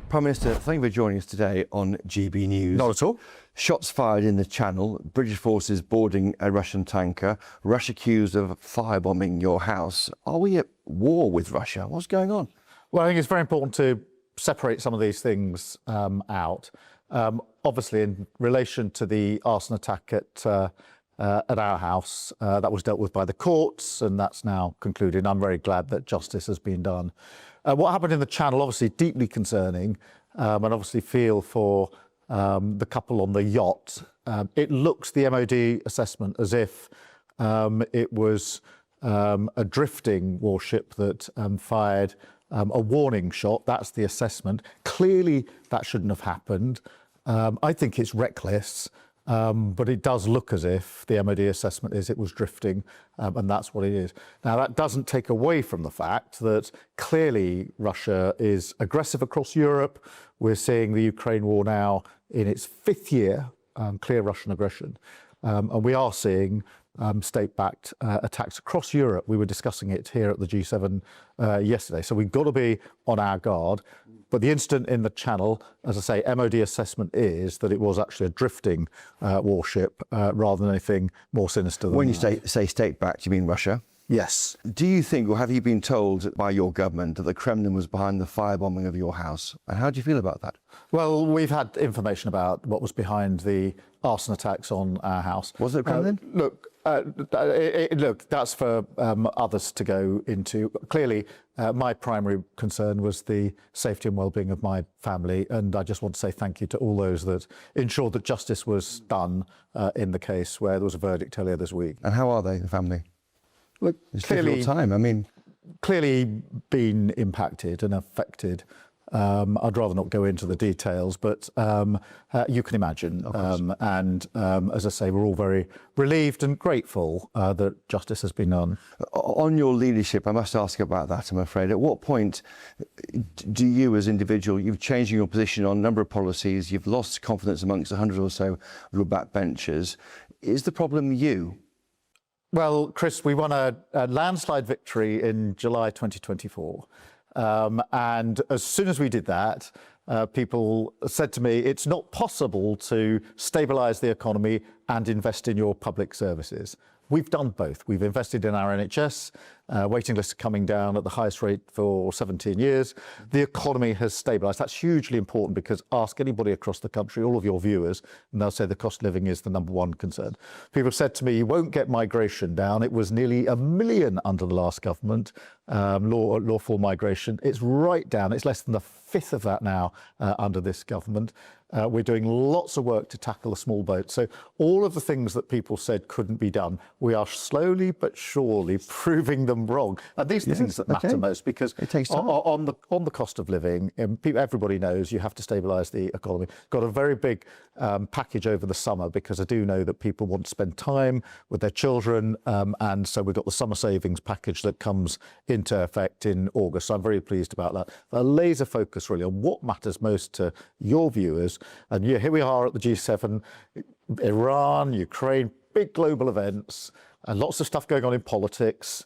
Prime Minister, thank you for joining us today on GB News. Not at all. Shots fired in the Channel, British forces boarding a Russian tanker, Russia accused of firebombing your house. Are we at war with Russia? What's going on? Well, I think it's very important to separate some of these things out. Obviously, in relation to the arson attack at our house, that was dealt with by the courts, and that's now concluded. I'm very glad that justice has been done. What happened in the Channel, obviously deeply concerning, and obviously feel for the couple on the yacht. It looks, the MOD assessment, as if it was a drifting warship that fired a warning shot. That's the assessment. Clearly, that shouldn't have happened. I think it's reckless, but it does look as if the MOD assessment is it was drifting, and that's what it is. Now, that doesn't take away from the fact that clearly Russia is aggressive across Europe. We're seeing the Ukraine war now in its 5th year, clear Russian aggression, and we are seeing state-backed attacks across Europe. We were discussing it here at the G7 yesterday. So we've got to be on our guard. But the incident in the Channel, as I say, MOD assessment is that it was actually a drifting warship rather than anything more sinister than that. When you say state-backed, you mean Russia? Yes. Do you think, or have you been told by your government that the Kremlin was behind the firebombing of your house? And how do you feel about that? Well, we've had information about what was behind the arson attacks on our house. Was it Kremlin? Look, that's for others to go into. Clearly, my primary concern was the safety and well-being of my family, and I just want to say thank you to all those that ensured that justice was done in the case where there was a verdict earlier this week. And how are they, the family? Look, it's clearly time. I mean, clearly been impacted and affected. I'd rather not go into the details, but you can imagine. As I say, we're all very relieved and grateful that justice has been done. On your leadership, I must ask about that, I'm afraid. At what point do you as individual, you've changed your position on a number of policies, you've lost confidence amongst 100 or so of your backbenchers. Is the problem you? Well, Chris, we won a landslide victory in July 2024. And as soon as we did that, people said to me, it's not possible to stabilise the economy and invest in your public services. We've done both. We've invested in our NHS, waiting lists are coming down at the highest rate for 17 years. The economy has stabilised. That's hugely important because ask anybody across the country, all of your viewers, and they'll say the cost of living is the #1 concern. People said to me, you won't get migration down. It was nearly 1 million under the last government, lawful migration. It's right down. It's less than a fifth of that now under this government. We're doing lots of work to tackle the small boats. So all of the things that people said couldn't be done, we are slowly but surely proving them wrong. And these are the things that matter most, because it takes time. On the cost of living, everybody knows you have to stabilise the economy. Got a very big package over the summer, because I do know that people want to spend time with their children, and so we've got the summer savings package that comes into effect in August. So I'm very pleased about that. A laser focus really on what matters most to your viewers. And here we are at the G7, Iran, Ukraine, big global events, and lots of stuff going on in politics.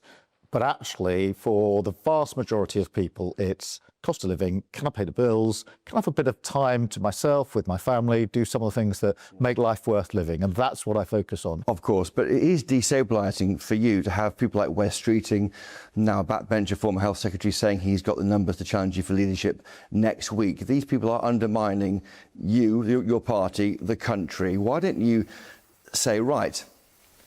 But actually, for the vast majority of people, it's cost of living. Can I pay the bills? Can I have a bit of time to myself, with my family, do some of the things that make life worth living? And that's what I focus on. Of course, but it is destabilising for you to have people like Wes Streeting, now a backbencher, former health secretary, saying he's got the numbers to challenge you for leadership next week. These people are undermining you, your party, the country. Why don't you say, right,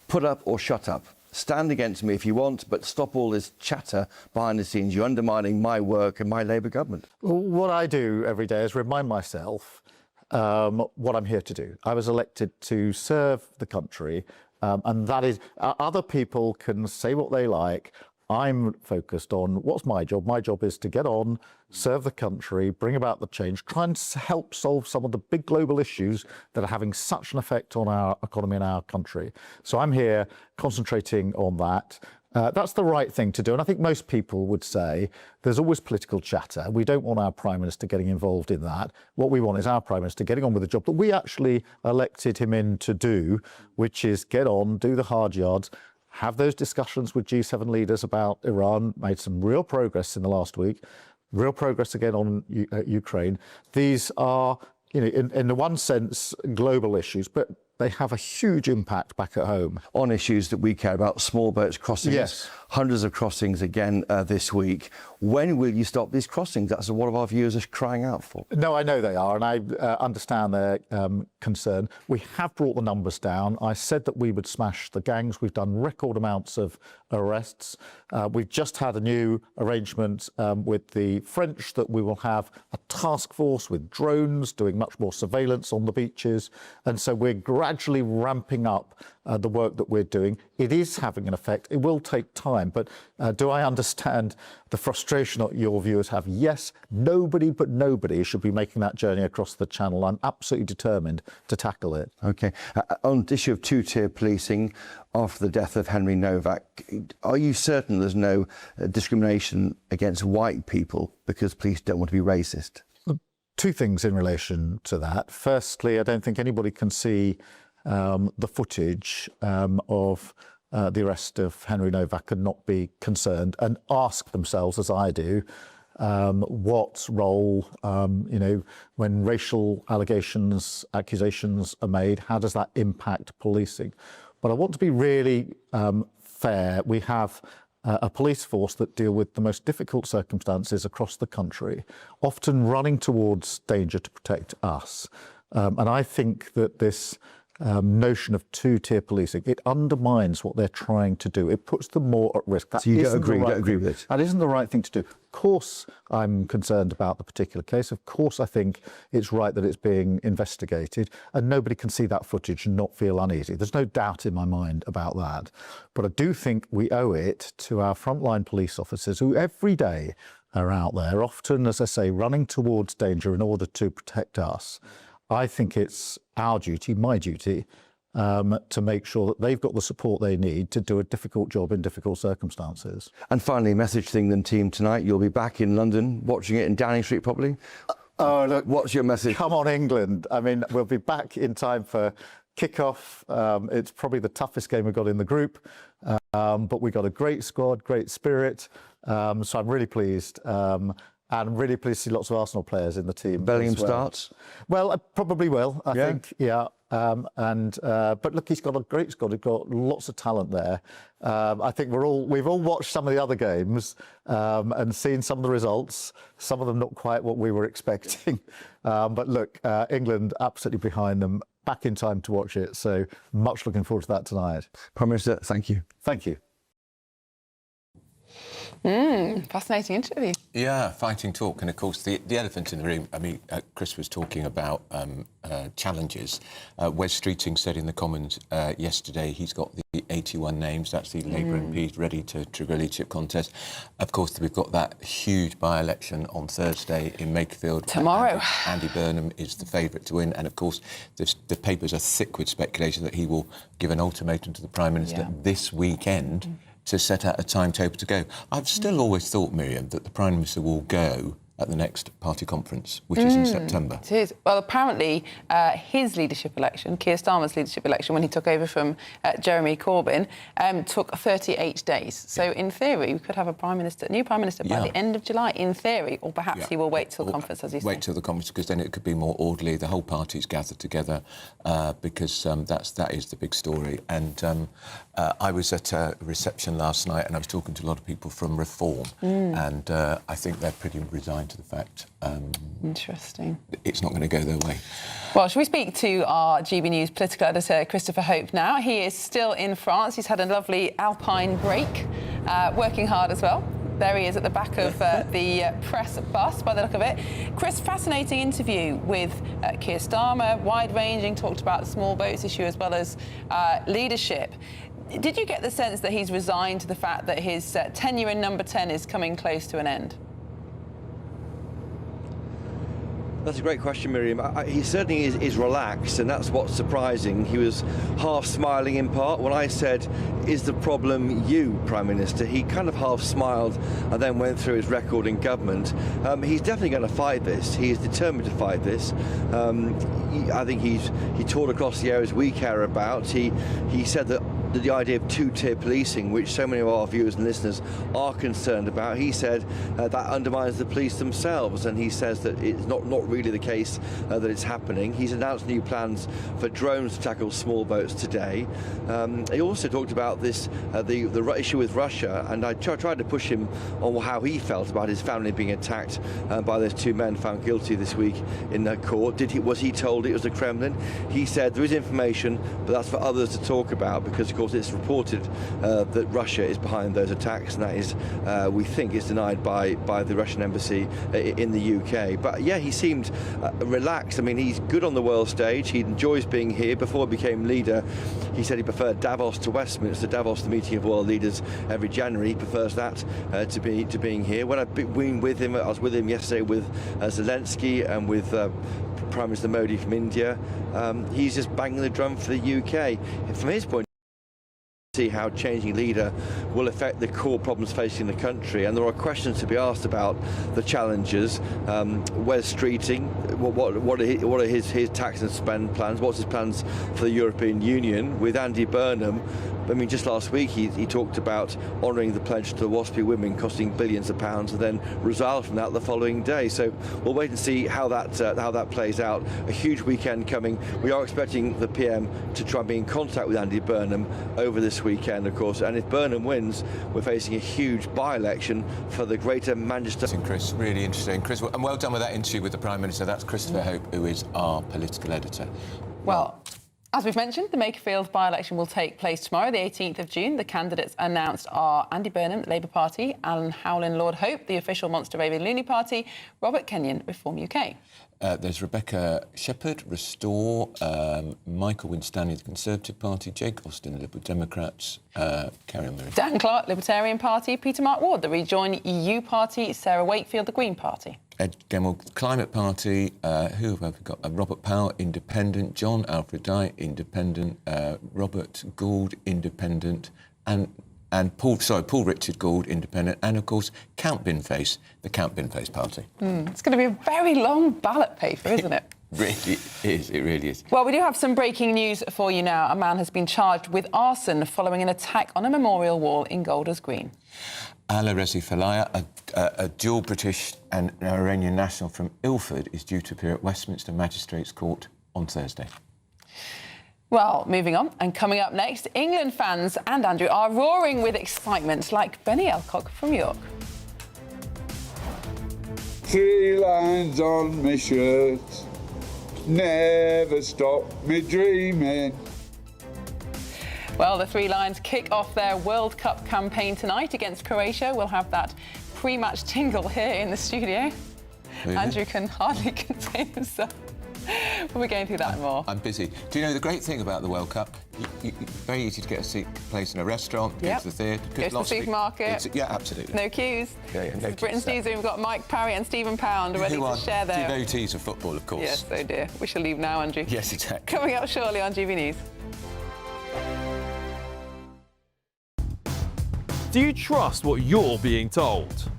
Put up or shut up. Stand against me if you want, but stop all this chatter behind the scenes. You're undermining my work and my Labour government. Well, what I do every day is remind myself what I'm here to do. I was elected to serve the country, and that is, other people can say what they like. I'm focused on what's my job. My job is to get on, serve the country, bring about the change, try and help solve some of the big global issues that are having such an effect on our economy and our country. So I'm here concentrating on that. That's the right thing to do. And I think most people would say there's always political chatter. We don't want our Prime Minister getting involved in that. What we want is our Prime Minister getting on with the job that we actually elected him in to do, which is get on, do the hard yards, have those discussions with G7 leaders about Iran, made some real progress in the last week, real progress again on Ukraine. These are, in the one sense, global issues, but they have a huge impact back at home. On issues that we care about, small boats crossings. Yes. Hundreds of crossings again this week. When will you stop these crossings? That's what our viewers are crying out for. No, I know they are, and I understand their concern. We have brought the numbers down. I said that we would smash the gangs. We've done record amounts of arrests. We've just had a new arrangement with the French that we will have a task force with drones doing much more surveillance on the beaches. And so we're gradually ramping up the work that we're doing. It is having an effect. It will take time, but do I understand the frustration that your viewers have? Yes, nobody but nobody should be making that journey across the Channel. I'm absolutely determined to tackle it. OK. On the issue of two-tier policing, after the death of Henry Novak, are you certain there's no discrimination against white people because police don't want to be racist? Two things in relation to that. Firstly, I don't think anybody can see the footage of the arrest of Henry Novak and not be concerned and ask themselves, as I do, what role, when racial accusations are made, how does that impact policing? But I want to be really fair. We have a police force that deal with the most difficult circumstances across the country, often running towards danger to protect us. And I think that this notion of two-tier policing, it undermines what they're trying to do. It puts them more at risk. So you don't agree with it? That isn't the right thing to do. Of course, I'm concerned about the particular case. Of course, I think it's right that it's being investigated, and nobody can see that footage and not feel uneasy. There's no doubt in my mind about that. But I do think we owe it to our frontline police officers who every day are out there, often, as I say, running towards danger in order to protect us. I think it's our duty, my duty, to make sure that they've got the support they need to do a difficult job in difficult circumstances. And finally, message to the England team tonight. You'll be back in London, watching it in Downing Street, probably. Oh, look. What's your message? Come on, England. I mean, we'll be back in time for kick-off. It's probably the toughest game we've got in the group, but we've got a great squad, great spirit. So I'm really pleased. And I'm really pleased to see lots of Arsenal players in the team. Bellingham starts? Well, I probably will, I think, yeah. But look, he's got a great squad. He's got lots of talent there. I think we've all watched some of the other games and seen some of the results. Some of them not quite what we were expecting. But look, England absolutely behind them, back in time to watch it. So much looking forward to that tonight. Prime Minister, thank you. Thank you. Fascinating interview. Yeah, fighting talk. And of course, the elephant in the room, I mean, Chris was talking about challenges. Wes Streeting said in the Commons yesterday he's got the 81 names. That's the Labour MPs ready to trigger a leadership contest. Of course, we've got that huge by-election on Thursday in Makerfield. Tomorrow. Andy Burnham is the favourite to win. And of course, the papers are thick with speculation that he will give an ultimatum to the Prime Minister this weekend to set out a timetable to go. I've still always thought, Miriam, that the Prime Minister will go at the next party conference, which is in September. It is. Well, apparently, his leadership election, Keir Starmer's leadership election, when he took over from Jeremy Corbyn, took 38 days. So, in theory, we could have a new Prime Minister by the end of July, in theory, or perhaps he will wait till the conference, as you say. Wait till the conference, because then it could be more orderly. The whole party's gathered together, because that is the big story. And I was at a reception last night, and I was talking to a lot of people from Reform, and I think they're pretty resigned blind to the fact. Interesting. It's not going to go their way. Well, shall we speak to our GB News political editor, Christopher Hope, now? He is still in France. He's had a lovely alpine break, working hard as well. There he is at the back of the press bus, by the look of it. Chris, fascinating interview with Keir Starmer, wide-ranging, talked about the small boats issue as well as leadership. Did you get the sense that he's resigned to the fact that his tenure in number 10 is coming close to an end? That's a great question, Miriam. He certainly is relaxed, and that's what's surprising. He was half smiling in part. When I said, is the problem you, Prime Minister? He kind of half smiled and then went through his record in government. He's definitely going to fight this. He is determined to fight this. I think he toured across the areas we care about. He said that the idea of two-tier policing, which so many of our viewers and listeners are concerned about, he said that undermines the police themselves, and he says that it's not really the case that it's happening. He's announced new plans for drones to tackle small boats today. He also talked about this the issue with Russia, and I tried to push him on how he felt about his family being attacked by those two men found guilty this week in court. Was he told it was the Kremlin? He said there is information, but that's for others to talk about, because of course it's reported that Russia is behind those attacks, and that is, we think, is denied by the Russian embassy in the UK. But yeah, he seemed relaxed. I mean, he's good on the world stage. He enjoys being here. Before he became leader, he said he preferred Davos to Westminster. Davos, the meeting of world leaders every January. He prefers that to being here. When I've been with him, I was with him yesterday with Zelensky and with Prime Minister Modi from India. He's just banging the drum for the UK. From his point, see how changing leader will affect the core problems facing the country, and there are questions to be asked about the challenges. Where's Streeting? What are his tax and spend plans? What's his plans for the European Union? With Andy Burnham, I mean, just last week he talked about honouring the pledge to the WASPy women, costing billions of pounds, and then resiled from that the following day. So we'll wait and see how that plays out. A huge weekend coming. We are expecting the PM to try and be in contact with Andy Burnham over this weekend, of course. And if Burnham wins, we're facing a huge by-election for the Greater Manchester. Chris, really interesting. Chris, and well done with that interview with the Prime Minister. That's Christopher Hope, who is our political editor. Well, as we've mentioned, the Makerfield by-election will take place tomorrow, the 18th of June. The candidates announced are Andy Burnham, Labour Party, Alan Howlin, Lord Hope, the official Monster Raving Looney Party, Robert Kenyon, Reform UK. There's Rebecca Shepherd, Restore, Michael Winstanley, the Conservative Party, Jake Austin, Liberal Democrats, carry on, Mary. Dan Clark, Libertarian Party, Peter Mark Ward, the Rejoin EU Party, Sarah Wakefield, the Green Party. Ed Gemmell, Climate Party, who have we got? Robert Powell, Independent, John Alfred Dye, Independent, Robert Gould, Independent, and Paul Richard Gould, Independent, and of course Count Binface, the Count Binface Party. It's going to be a very long ballot paper, isn't it? It really is. Well, we do have some breaking news for you now. A man has been charged with arson following an attack on a memorial wall in Golders Green. Ala Rezi Falaya, a dual British and Iranian national from Ilford, is due to appear at Westminster Magistrates Court on Thursday. Well, moving on, and coming up next, England fans and Andrew are roaring with excitement, like Benny Elcock from York. 3 lines on my shirt, never stop me dreaming. Well, the Three Lions kick off their World Cup campaign tonight against Croatia. We'll have that pre-match tingle here in the studio. Really? Andrew can hardly contain himself. We'll be going through that and more. I'm busy. Do you know the great thing about the World Cup? Very easy to get a place in a restaurant, go to the theatre, go to the supermarket. Yeah, absolutely. No queues. Yeah, no queues. Britain's Newsroom, we've got Mike Parry and Stephen Pound ready to share their devotees of football, of course. Yes, oh dear. We shall leave now, Andrew. Yes, exactly. Coming up shortly on GB News. Do you trust what you're being told?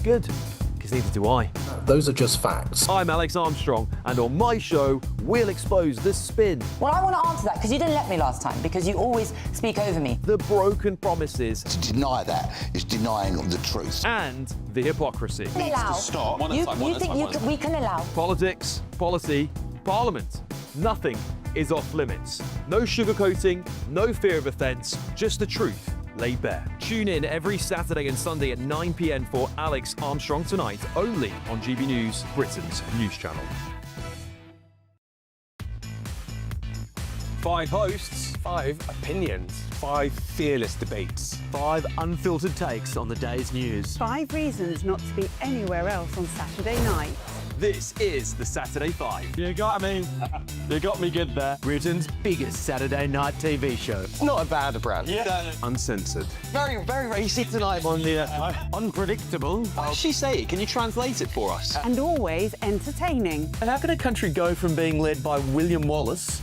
Good, because neither do I. Those are just facts. I'm Alex Armstrong, and on my show, we'll expose the spin. Well, I want to answer that, because you didn't let me last time, because you always speak over me. The broken promises. To deny that is denying the truth. And the hypocrisy. Stop. You think we can allow? Politics, policy, parliament. Nothing is off limits. No sugarcoating, no fear of offence, just the truth. laid bare. Tune in every Saturday and Sunday at 9 p.m. for Alex Armstrong Tonight, only on GB News, Britain's news channel. 5 hosts, 5 opinions, 5 fearless debates, 5 unfiltered takes on the day's news. 5 reasons not to be anywhere else on Saturday night. This is the Saturday 5. You got me good there. Britain's biggest Saturday night TV show. It's not a bad brand. Yeah. Uncensored. Very, very racy tonight on the unpredictable. What does she say? Can you translate it for us? And always entertaining. How can a country go from being led by William Wallace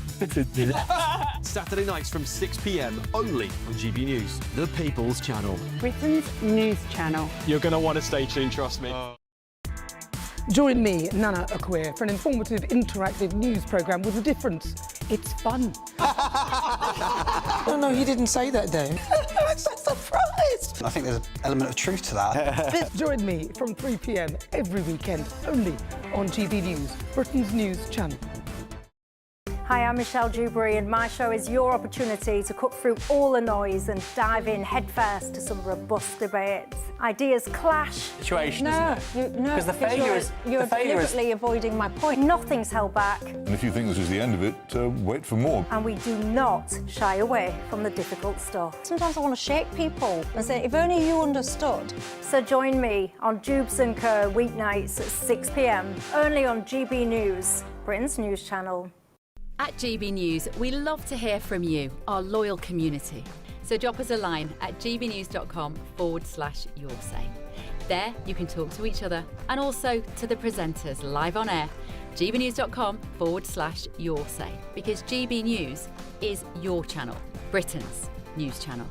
Saturday nights from 6 p.m. only on GB News, the People's Channel. Britain's news channel. You're going to want to stay tuned, trust me. Join me, Nana Akwe, for an informative, interactive news programme with a difference. It's fun. No, he didn't say that, Dave. I'm so surprised. I think there's an element of truth to that. Join me from 3 p.m. every weekend, only on GB News, Britain's news channel. Hi, I'm Michelle Dewberry, and my show is your opportunity to cut through all the noise and dive in headfirst to some robust debates. Ideas clash. Situation, No, isn't it? no, 'Cause the because failure is- you're the failure is- deliberately avoiding my point. Nothing's held back, And if you think this is the end of it, wait for more. and we do not shy away from the difficult stuff. Sometimes I want to shake people and say, if only you understood. So join me on Jubes and Co weeknights at 6 p.m. only on GB News, Britain's news channel. At GB News, we love to hear from you, our loyal community. So drop us a line at gbnews.com/yoursay. There you can talk to each other and also to the presenters live on air. gbnews.com/yoursay, because GB News is your channel, Britain's news channel.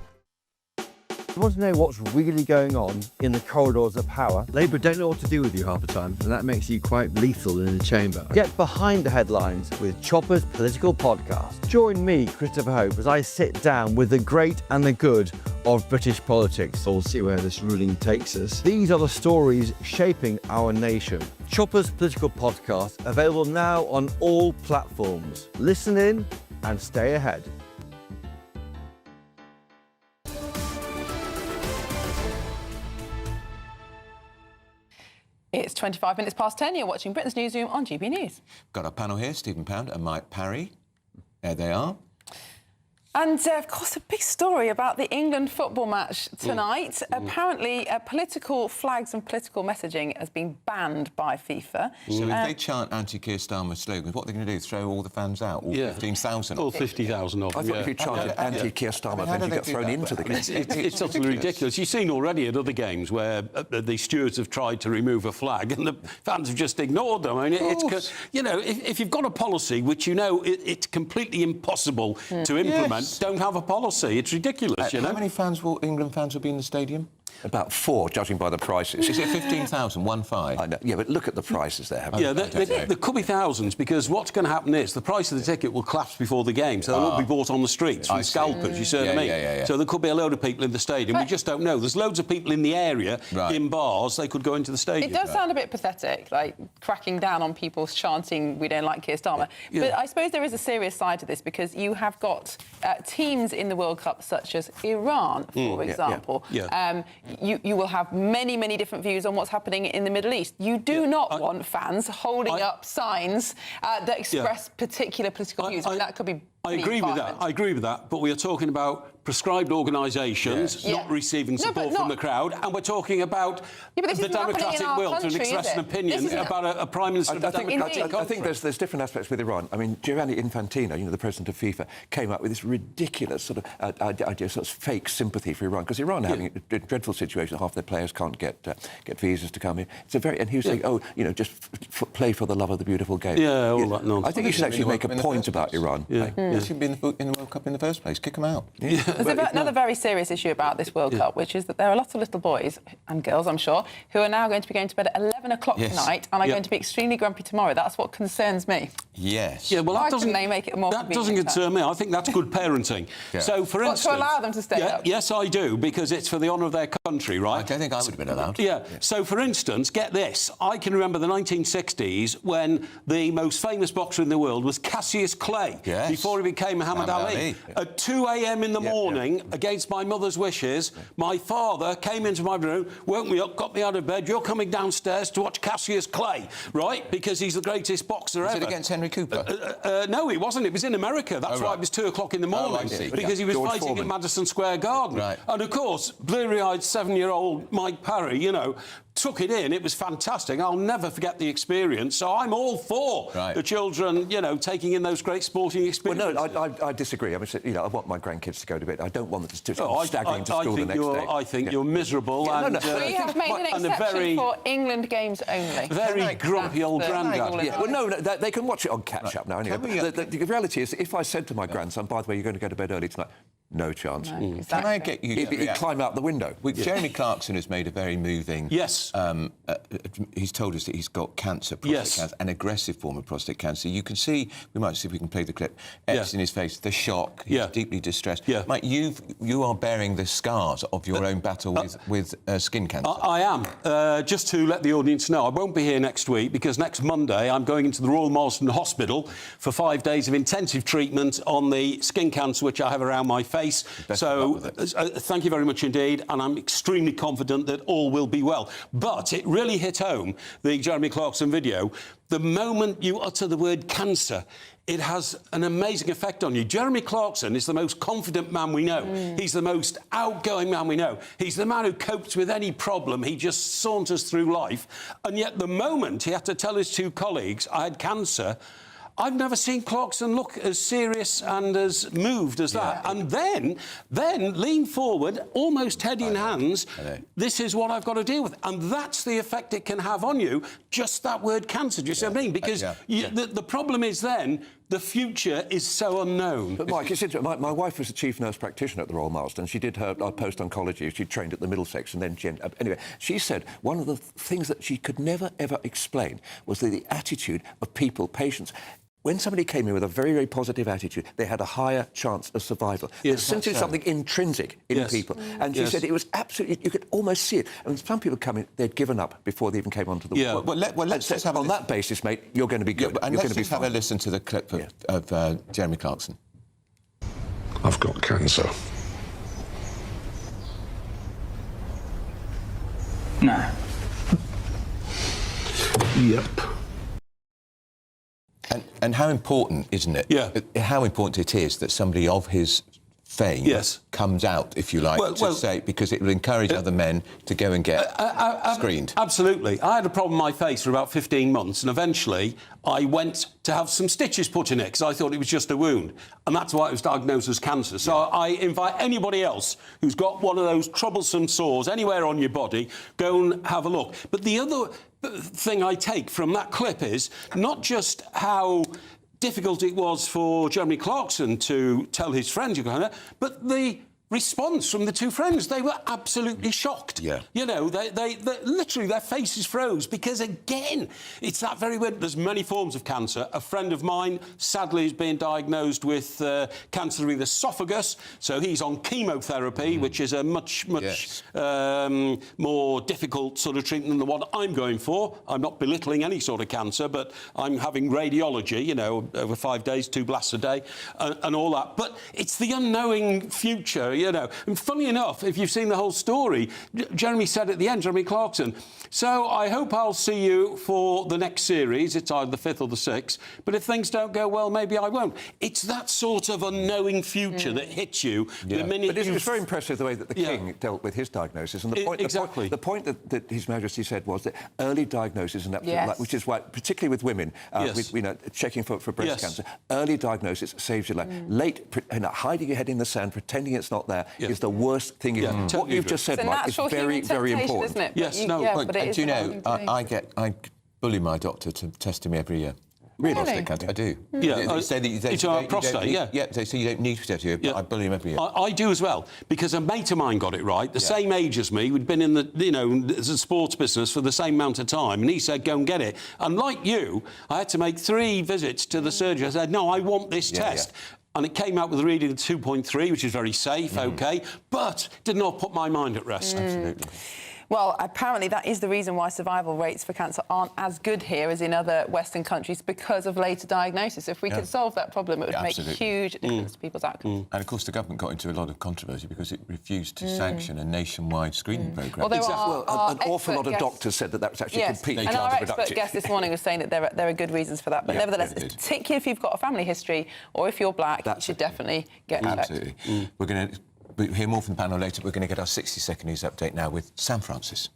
You want to know what's really going on in the corridors of power? Labour don't know what to do with you half the time, and that makes you quite lethal in the chamber. Get behind the headlines with Chopper's Political Podcast. Join me, Christopher Hope, as I sit down with the great and the good of British politics. We'll see where this ruling takes us. These are the stories shaping our nation. Chopper's Political Podcast, available now on all platforms. Listen in and stay ahead. It's 25 minutes past 10. You're watching Britain's Newsroom on GB News. Got our panel here, Stephen Pound and Mike Parry. There they are. And, of course, a big story about the England football match tonight. Apparently, political flags and political messaging has been banned by FIFA. So if they chant anti-Keir Starmer slogans, what are they going to do? Throw all the fans out? All 15,000? All 50,000 of them, I thought if you chanted anti-Keir Starmer, then you get thrown into the game. It's utterly ridiculous. You've seen already at other games where the stewards have tried to remove a flag and the fans have just ignored them. I mean, it's, you know, if you've got a policy which you know it's completely impossible to implement, don't have a policy. It's ridiculous, you know. How many England fans will be in the stadium? About 4, judging by the prices. Is it 15,000, 1-5? I know, yeah, but look at the prices there. Yeah, there could be thousands, because what's going to happen is the price of the ticket will collapse before the game, so they won't be bought on the streets from scalpers, you see what I mean? Yeah. So there could be a load of people in the stadium. We just don't know. There's loads of people in the area, in bars, they could go into the stadium. It does sound a bit pathetic, like cracking down on people chanting, we don't like Keir Starmer. Yeah. But I suppose there is a serious side to this, because you have got teams in the World Cup, such as Iran, for example. You will have many different views on what's happening in the Middle East. You do not want fans holding up signs that express particular political views. I mean, that could be I agree with that. I agree with that. But we are talking about prescribed organisations not receiving support from the crowd, and we're talking about the democratic will to express an opinion about a prime minister of a democratic country. I think there's different aspects with Iran. I mean, Giovanni Infantino, you know, the president of FIFA, came up with this ridiculous sort of idea, sort of fake sympathy for Iran, because Iran are having a dreadful situation. Half their players can't get visas to come in. It's a very, and he was saying, oh, you know, just play for the love of the beautiful game. Yeah, all that nonsense. I think he should actually make a point about Iran. They should be in the World Cup in the first place. Kick them out. There's another very serious issue about this World Cup, which is that there are a lot of little boys and girls, I'm sure, who are now going to be going to bed at 11 11 o'clock tonight, and I'm going to be extremely grumpy tomorrow. That's what concerns me. Yes. Yeah, well, Why couldn't they make it more that doesn't concern me. I think that's good parenting. So, for instance... to allow them to stay up? Yes, I do, because it's for the honour of their country, right? I don't think I would have been allowed. Yeah. So, for instance, get this. I can remember the 1960s when the most famous boxer in the world was Cassius Clay, before he became Muhammad Ali. At 2 a.m. in the morning, against my mother's wishes, my father came into my room, woke me up, got me out of bed. You're coming downstairs to watch Cassius Clay, right? Because he's the greatest boxer ever. Was it against Henry Cooper? No, it wasn't. It was in America. That's why it was 2 o'clock in the morning. Because he was fighting at Madison Square Garden. Right. And, of course, bleary-eyed 7-year-old Mike Parry, you know, took it in. It was fantastic. I'll never forget the experience. So I'm all for the children, you know, taking in those great sporting experiences. Well, no, I disagree. I mean, you know, I want my grandkids to go to bed. I don't want them to staggering to school the next day. I think you're miserable. Yeah, and, We have made an exception for England games only. Very grumpy old grandad. Yeah. Well, no, they can watch it on catch-up now. Anyway. The reality is, if I said to my grandson, by the way, you're going to go to bed early tonight, no chance. No, exactly. Can I get you to He'd climb out the window. Jeremy Clarkson has made a very moving... Yes. He's told us that he's got cancer, prostate cancer, an aggressive form of prostate cancer. You can see, we might see if we can play the clip, X in his face, the shock, he's deeply distressed. Mike, you are bearing the scars of your own battle with skin cancer. I am. Just to let the audience know, I won't be here next week because next Monday I'm going into the Royal Marsden Hospital for 5 days of intensive treatment on the skin cancer which I have around my face. So thank you very much indeed, and I'm extremely confident that all will be well. But it really hit home, the Jeremy Clarkson video. The moment you utter the word cancer, it has an amazing effect on you. Jeremy Clarkson is the most confident man we know. He's the most outgoing man we know. He's the man who copes with any problem. He just saunters through life. And yet the moment he had to tell his 2 colleagues, I had cancer, I've never seen Clarkson look as serious and as moved as that. And then lean forward, almost head in hands, this is what I've got to deal with. And that's the effect it can have on you, just that word cancer. Do you see what I mean? Because the problem is then, the future is so unknown. But, Mike, it's interesting. My wife was a chief nurse practitioner at the Royal Marsden. She did her post-oncology. She trained at the Middlesex and then... Anyway, she said one of the things that she could never, ever explain was the attitude of people, patients. When somebody came in with a very, very positive attitude, they had a higher chance of survival. There's essentially something intrinsic in people. And she said it was absolutely... You could almost see it. And some people come in, they'd given up before they even came onto the ward. Well, let's just have on that basis, mate, you're going to be good. And let's just have a listen to the clip of Jeremy Clarkson. I've got cancer. No. Yep. And how important, isn't it? How important it is that somebody of his fame comes out, if you like, to say, because it will encourage other men to go and get screened. Absolutely. I had a problem in my face for about 15 months, and eventually I went to have some stitches put in it because I thought it was just a wound, and that's why it was diagnosed as cancer. So I invite anybody else who's got one of those troublesome sores anywhere on your body, go and have a look. But the other thing I take from that clip is not just how difficult it was for Jeremy Clarkson to tell his friends, but the response from the 2 friends. They were absolutely shocked. You know, they literally, their faces froze because, again, it's that very word. There's many forms of cancer. A friend of mine, sadly, is being diagnosed with cancer of the esophagus, so he's on chemotherapy, which is a much more difficult sort of treatment than the one I'm going for. I'm not belittling any sort of cancer, but I'm having radiology, you know, over 5 days, 2 blasts a day, and all that. But it's the unknowing future, you know. And funny enough, if you've seen the whole story, Jeremy said at the end, Jeremy Clarkson, so I hope I'll see you for the next series. It's either the 5th or the 6th. But if things don't go well, maybe I won't. It's that sort of unknowing future that hits you the minute. But it's very impressive the way that the King dealt with his diagnosis. And the point that His Majesty said was that early diagnosis, and which is why, particularly with women, with, you know, checking for breast cancer, early diagnosis saves your life. Late, hiding your head in the sand, pretending it's not there, is the worst thing you can do. What you've just said, Mike, is very, very important. Yes, no, do you know, I bully my doctor to test me every year. Really? Prostate cancer, I do. Yeah, They say that it's our prostate, yeah. Yeah, they say you don't need to, but I believe every year. I do as well, because a mate of mine got it right, the same age as me, we'd been in the sports business for the same amount of time, and he said, go and get it. And like you, I had to make 3 visits to the surgeon. I said, no, I want this test. And it came out with a reading of 2.3, which is very safe, OK, but did not put my mind at rest. Absolutely. Well, apparently that is the reason why survival rates for cancer aren't as good here as in other Western countries, because of later diagnosis. If we could solve that problem, it would make a huge difference to people's outcomes. And, of course, the government got into a lot of controversy because it refused to sanction a nationwide screening programme. Well, an awful lot of doctors said that was actually completely counterproductive. And our expert guest this morning was saying that there are good reasons for that. But nevertheless, particularly if you've got a family history or if you're black, you should definitely get checked. Absolutely. We're going to hear more from the panel later. We're going to get our 60-second news update now with Sam Francis.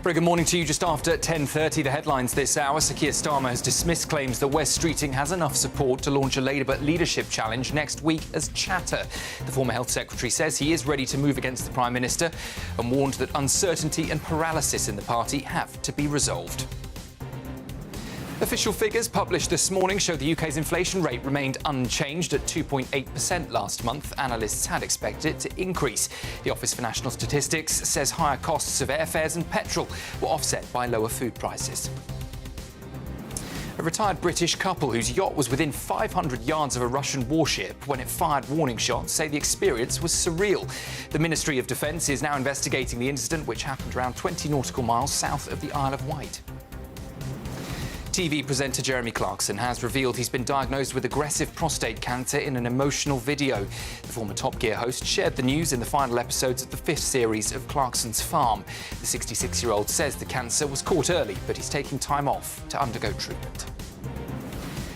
Very good morning to you. Just after 10:30, the headlines this hour. Sir Keir Starmer has dismissed claims that Wes Streeting has enough support to launch a Labour leadership challenge next week as chatter. The former Health Secretary says he is ready to move against the Prime Minister and warned that uncertainty and paralysis in the party have to be resolved. Official figures published this morning show the UK's inflation rate remained unchanged at 2.8% last month. Analysts had expected it to increase. The Office for National Statistics says higher costs of airfares and petrol were offset by lower food prices. A retired British couple whose yacht was within 500 yards of a Russian warship when it fired warning shots say the experience was surreal. The Ministry of Defence is now investigating the incident, which happened around 20 nautical miles south of the Isle of Wight. TV presenter Jeremy Clarkson has revealed he's been diagnosed with aggressive prostate cancer in an emotional video. The former Top Gear host shared the news in the final episodes of the 5th series of Clarkson's Farm. The 66-year-old says the cancer was caught early, but he's taking time off to undergo treatment.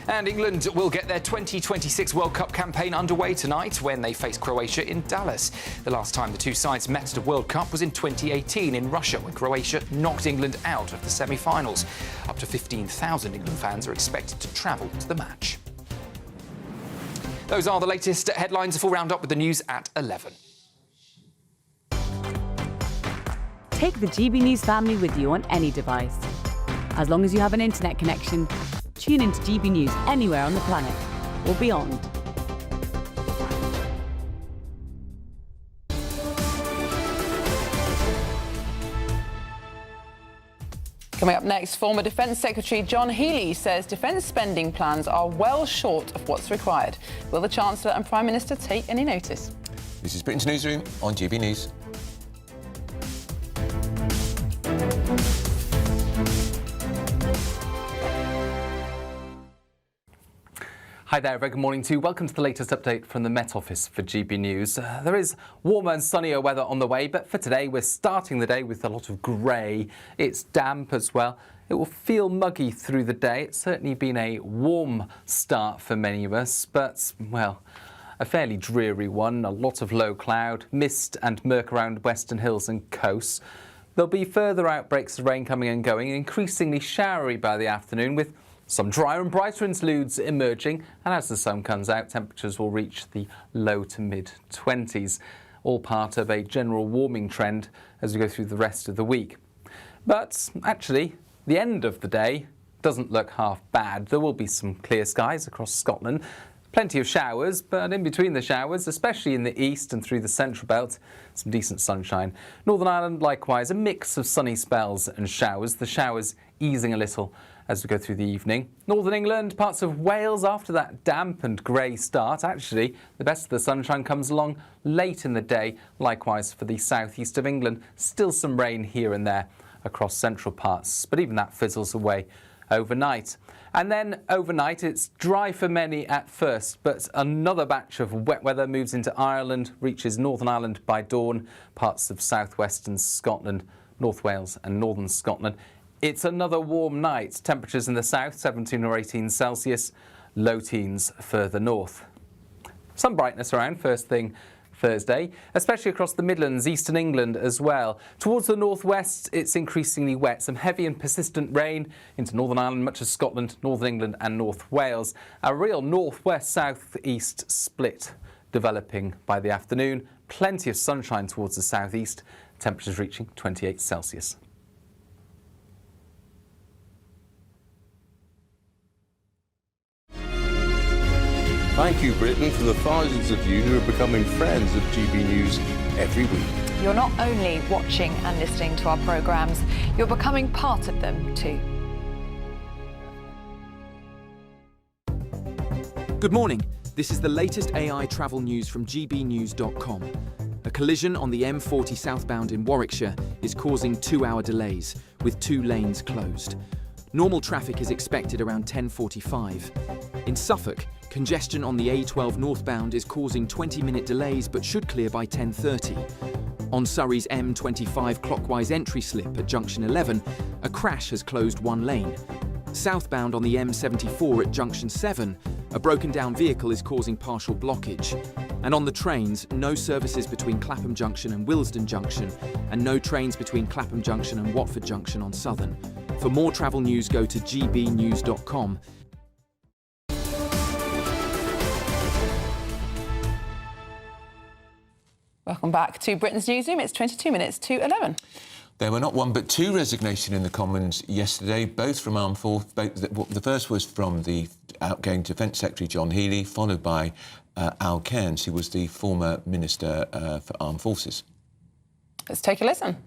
And England will get their 2026 World Cup campaign underway tonight when they face Croatia in Dallas. The last time the two sides met at a World Cup was in 2018 in Russia, when Croatia knocked England out of the semi-finals. Up to 15,000 England fans are expected to travel to the match. Those are the latest headlines. A full roundup with the news at 11. Take the GB News family with you on any device. As long as you have an internet connection, tune into GB News anywhere on the planet or beyond. Coming up next, former Defence Secretary John Healey says defence spending plans are well short of what's required. Will the Chancellor and Prime Minister take any notice? This is Britain's Newsroom on GB News. Hi there, very good morning to you. Welcome to the latest update from the Met Office for GB News. There is warmer and sunnier weather on the way, but for today we're starting the day with a lot of grey. It's damp as well. It will feel muggy through the day. It's certainly been a warm start for many of us, but, well, a fairly dreary one. A lot of low cloud, mist and murk around western hills and coasts. There'll be further outbreaks of rain coming and going, increasingly showery by the afternoon, with some drier and brighter interludes emerging, and as the sun comes out, temperatures will reach the low to mid-20s, all part of a general warming trend as we go through the rest of the week. But actually, the end of the day doesn't look half bad. There will be some clear skies across Scotland, plenty of showers, but in between the showers, especially in the east and through the central belt, some decent sunshine. Northern Ireland, likewise, a mix of sunny spells and showers, the showers easing a little as we go through the evening. Northern England, parts of Wales, after that damp and grey start, actually, the best of the sunshine comes along late in the day. Likewise for the southeast of England, still some rain here and there across central parts, but even that fizzles away overnight. And then overnight, it's dry for many at first, but another batch of wet weather moves into Ireland, reaches Northern Ireland by dawn, parts of southwestern Scotland, North Wales and northern Scotland. It's another warm night. Temperatures in the south, 17 or 18 Celsius, low teens further north. Some brightness around first thing Thursday, especially across the Midlands, eastern England as well. Towards the northwest, it's increasingly wet. Some heavy and persistent rain into Northern Ireland, much of Scotland, Northern England and North Wales. A real northwest-southeast split developing by the afternoon. Plenty of sunshine towards the southeast. temperatures reaching 28 Celsius. Thank you, Britain, for the thousands of you who are becoming friends of GB News every week. You're not only watching and listening to our programmes, you're becoming part of them too. Good morning. This is the latest AI travel news from GBNews.com. A collision on the M40 southbound in Warwickshire is causing 2-hour delays, with 2 lanes closed. Normal traffic is expected around 10:45. In Suffolk, congestion on the A12 northbound is causing 20-minute delays but should clear by 10:30. On Surrey's M25 clockwise entry slip at junction 11, a crash has closed 1 lane. Southbound on the M74 at junction 7, a broken-down vehicle is causing partial blockage. And on the trains, no services between Clapham Junction and Willesden Junction, and no trains between Clapham Junction and Watford Junction on Southern. For more travel news, go to gbnews.com. Welcome back to Britain's Newsroom. It's 22 minutes to 11. There were not one but 2 resignations in the Commons yesterday, both from armed forces. The first was from the outgoing Defence Secretary John Healey, followed by Al Cairns, who was the former Minister for Armed Forces. Let's take a listen.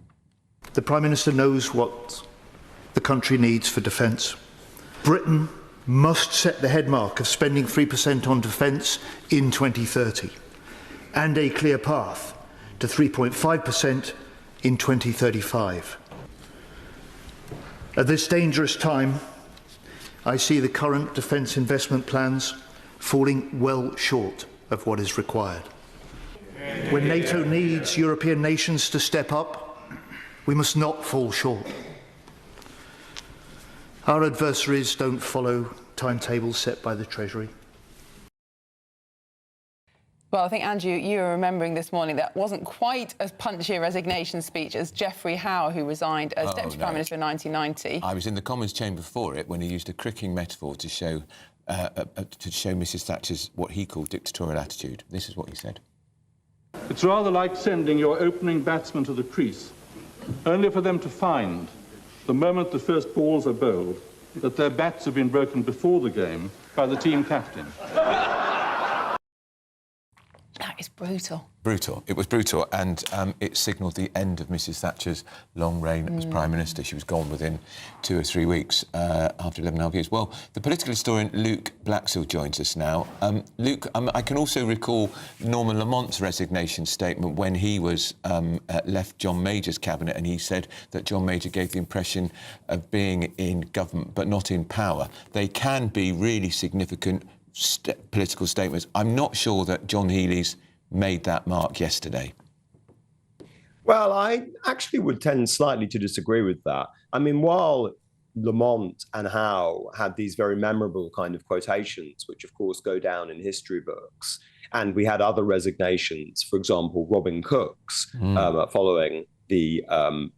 The Prime Minister knows what the country needs for defence. Britain must set the headmark of spending 3% on defence in 2030 and a clear path to 3.5% in 2035. At this dangerous time, I see the current defence investment plans falling well short of what is required. When NATO needs European nations to step up, we must not fall short. Our adversaries don't follow timetables set by the Treasury. Well, I think, Andrew, you were remembering this morning that wasn't quite as punchy a resignation speech as Geoffrey Howe, who resigned as Deputy Prime Minister in 1990. I was in the Commons chamber for it when he used a cricking metaphor to show Mrs Thatcher's what he called dictatorial attitude. This is what he said. It's rather like sending your opening batsman to the crease, only for them to find, the moment the first balls are bowled, that their bats have been broken before the game by the team captain. That is brutal. Brutal. It was brutal, and it signalled the end of Mrs Thatcher's long reign as Prime Minister. She was gone within 2 or 3 weeks after 11.5 years. Well, the political historian Luke Blacksell joins us now. Luke, I can also recall Norman Lamont's resignation statement when he was left John Major's cabinet, and he said that John Major gave the impression of being in government but not in power. They can be really significant political statements. I'm not sure that John Healey's made that mark yesterday. Well, I actually would tend slightly to disagree with that. I mean, while Lamont and Howe had these very memorable kind of quotations, which of course go down in history books, and we had other resignations, for example, Robin Cook's following the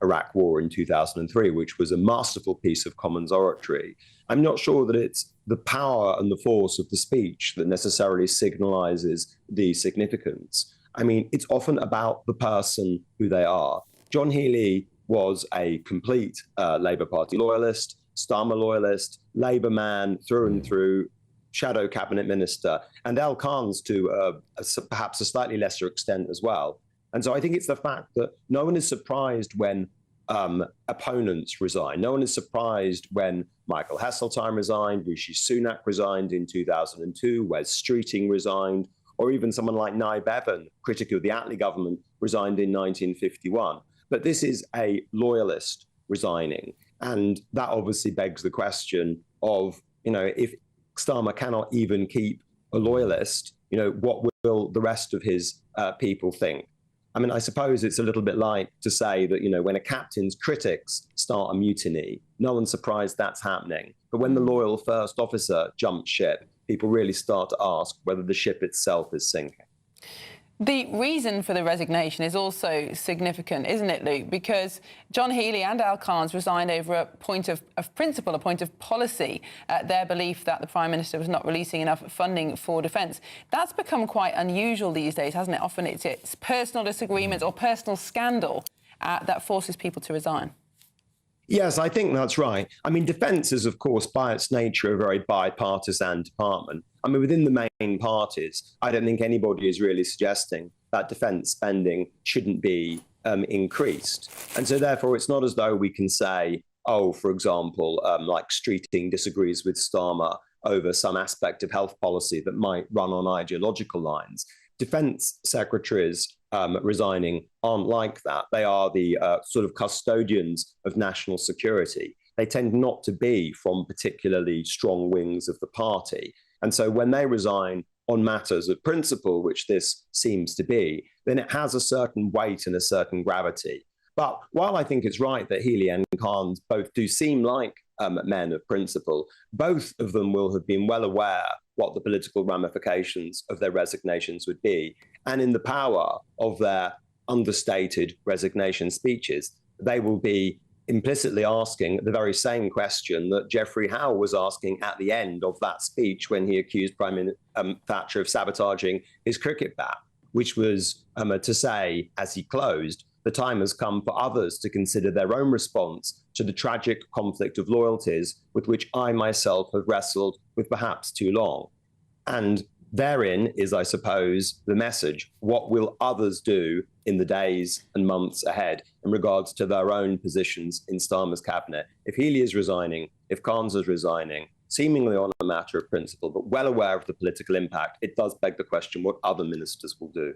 Iraq War in 2003, which was a masterful piece of Commons oratory. I'm not sure that it's the power and the force of the speech that necessarily signalises the significance. I mean, it's often about the person who they are. John Healey was a complete Labour Party loyalist, Starmer loyalist, Labour man through and through, shadow cabinet minister, and Al Cairns to perhaps a slightly lesser extent as well. And so I think it's the fact that no one is surprised when opponents resign. No one is surprised when Michael Heseltine resigned, Rishi Sunak resigned in 2002, Wes Streeting resigned, or even someone like Nye Bevan, critic of the Attlee government, resigned in 1951. But this is a loyalist resigning. And that obviously begs the question of, if Starmer cannot even keep a loyalist, what will the rest of his people think? I mean, I suppose it's a little bit like to say that, when a captain's critics start a mutiny, no one's surprised that's happening. But when the loyal first officer jumps ship, people really start to ask whether the ship itself is sinking. The reason for the resignation is also significant, isn't it, Luke? Because John Healey and Al Cairns resigned over a point of principle, a point of policy, their belief that the Prime Minister was not releasing enough funding for defence. That's become quite unusual these days, hasn't it? Often it's personal disagreements or personal scandal. that forces people to resign. Yes, I think that's right. I mean, defence is, of course, by its nature, a very bipartisan department. I mean, within the main parties, I don't think anybody is really suggesting that defence spending shouldn't be increased. And so, therefore, it's not as though we can say, oh, for example, like Streeting disagrees with Starmer over some aspect of health policy that might run on ideological lines. Defence secretaries resigning aren't like that. They are the sort of custodians of national security. They tend not to be from particularly strong wings of the party. And so when they resign on matters of principle, which this seems to be, then it has a certain weight and a certain gravity. But while I think it's right that Healey and Carnes both do seem like men of principle, both of them will have been well aware what the political ramifications of their resignations would be. And in the power of their understated resignation speeches, they will be implicitly asking the very same question that Geoffrey Howe was asking at the end of that speech when he accused Prime Minister Thatcher of sabotaging his cricket bat, which was to say, as he closed, the time has come for others to consider their own response to the tragic conflict of loyalties with which I myself have wrestled with perhaps too long. And therein is, I suppose, the message. What will others do in the days and months ahead in regards to their own positions in Starmer's cabinet? If Healey is resigning, if Carnes is resigning, seemingly on a matter of principle, but well aware of the political impact, it does beg the question what other ministers will do.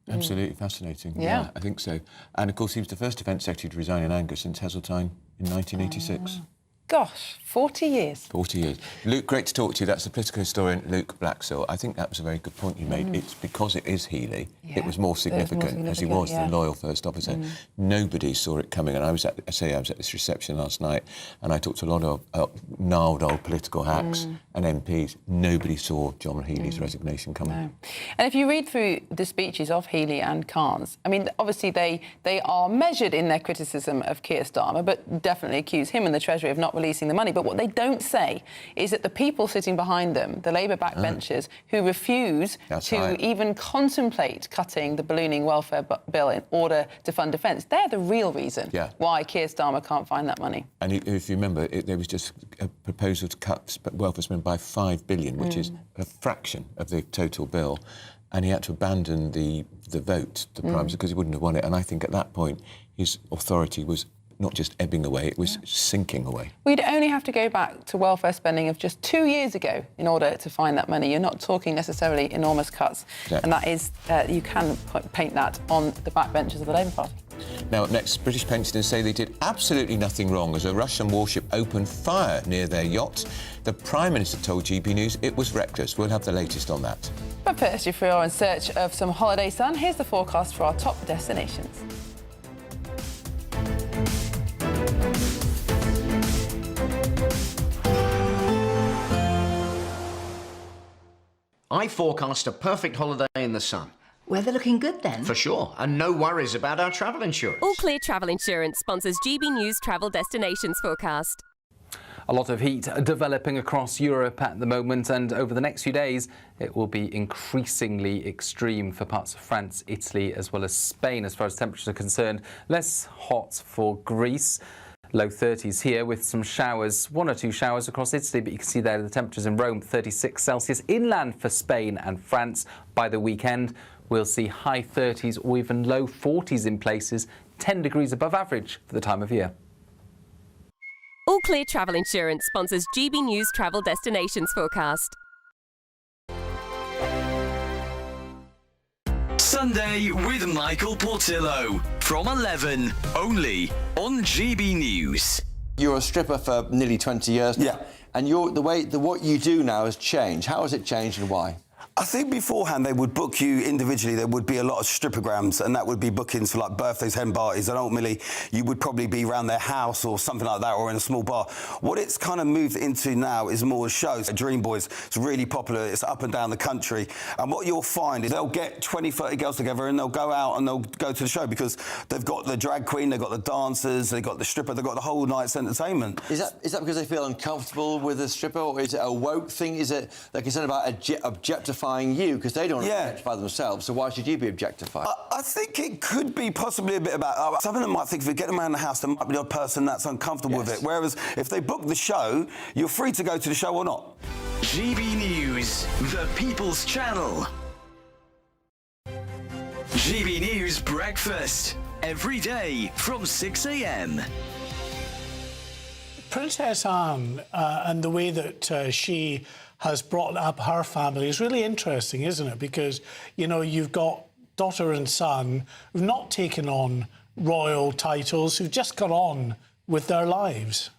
Absolutely fascinating. Yeah. I think so. And of course, he was the first Defence Secretary to resign in anger since Heseltine in 1986. Gosh, 40 years. 40 years. Luke, great to talk to you. That's the political historian Luke Blacksall. I think that was a very good point you made. It's because it is Healey. Yeah, it was more significant, as he was the loyal first officer. Nobody saw it coming. And I was at this reception last night, and I talked to a lot of gnarled old political hacks and MPs. Nobody saw John Healey's resignation coming. No. And if you read through the speeches of Healey and Carnes, I mean, obviously they are measured in their criticism of Keir Starmer, but definitely accuse him and the Treasury of not releasing the money. But what they don't say is that the people sitting behind them, the Labour backbenchers, who refuse to even contemplate cutting the ballooning welfare bill in order to fund defence, they're the real reason why Keir Starmer can't find that money. And if you remember, there was just a proposal to cut welfare spending by $5 billion, which is a fraction of the total bill. And he had to abandon the vote, the Prime Minister, because he wouldn't have won it. And I think at that point, his authority was not just ebbing away, it was sinking away. We'd only have to go back to welfare spending of just 2 years ago in order to find that money. You're not talking necessarily enormous cuts. And that is, you can paint that on the backbenchers of the Labour Party. Now, up next, British pensioners say they did absolutely nothing wrong as a Russian warship opened fire near their yacht. The Prime Minister told GB News it was reckless. We'll have the latest on that. But first, if we are in search of some holiday sun, here's the forecast for our top destinations. I forecast a perfect holiday in the sun. Weather looking good then? For sure, and no worries about our travel insurance. All Clear Travel Insurance sponsors GB News Travel Destinations forecast. A lot of heat developing across Europe at the moment, and over the next few days it will be increasingly extreme for parts of France, Italy as well as Spain as far as temperatures are concerned. Less hot for Greece. Low 30s here with some showers, 1 or 2 showers across Italy, but you can see there the temperatures in Rome, 36 Celsius. Inland for Spain and France. By the weekend, we'll see high 30s or even low 40s in places, 10 degrees above average for the time of year. All Clear Travel Insurance sponsors GB News Travel Destinations forecast. Sunday with Michael Portillo from 11, only on GB News. You're a stripper for nearly 20 years now. Yeah. And what you do now has changed. How has it changed and why? I think beforehand they would book you individually. There would be a lot of stripograms, and that would be bookings for like birthdays, hen parties, and ultimately you would probably be around their house or something like that, or in a small bar. What it's kind of moved into now is more shows. Dream Boys, it's really popular. It's up and down the country. And what you'll find is they'll get 20, 30 girls together and they'll go out and they'll go to the show because they've got the drag queen, they've got the dancers, they've got the stripper, they've got the whole night's entertainment. Is that because they feel uncomfortable with the stripper, or is it a woke thing? Is it they're concerned about objectifying objectifying you because they don't want to objectify themselves. So why should you be objectified? I think it could be possibly a bit about some of them might think if you get them around the house, there might be a person that's uncomfortable with it. Whereas if they book the show, you're free to go to the show or not. GB News, the People's Channel. GB News Breakfast, every day from 6 a.m. Princess Anne and the way that she has brought up her family is really interesting, isn't it? Because, you know, you've got daughter and son who've not taken on royal titles, who've just got on with their lives.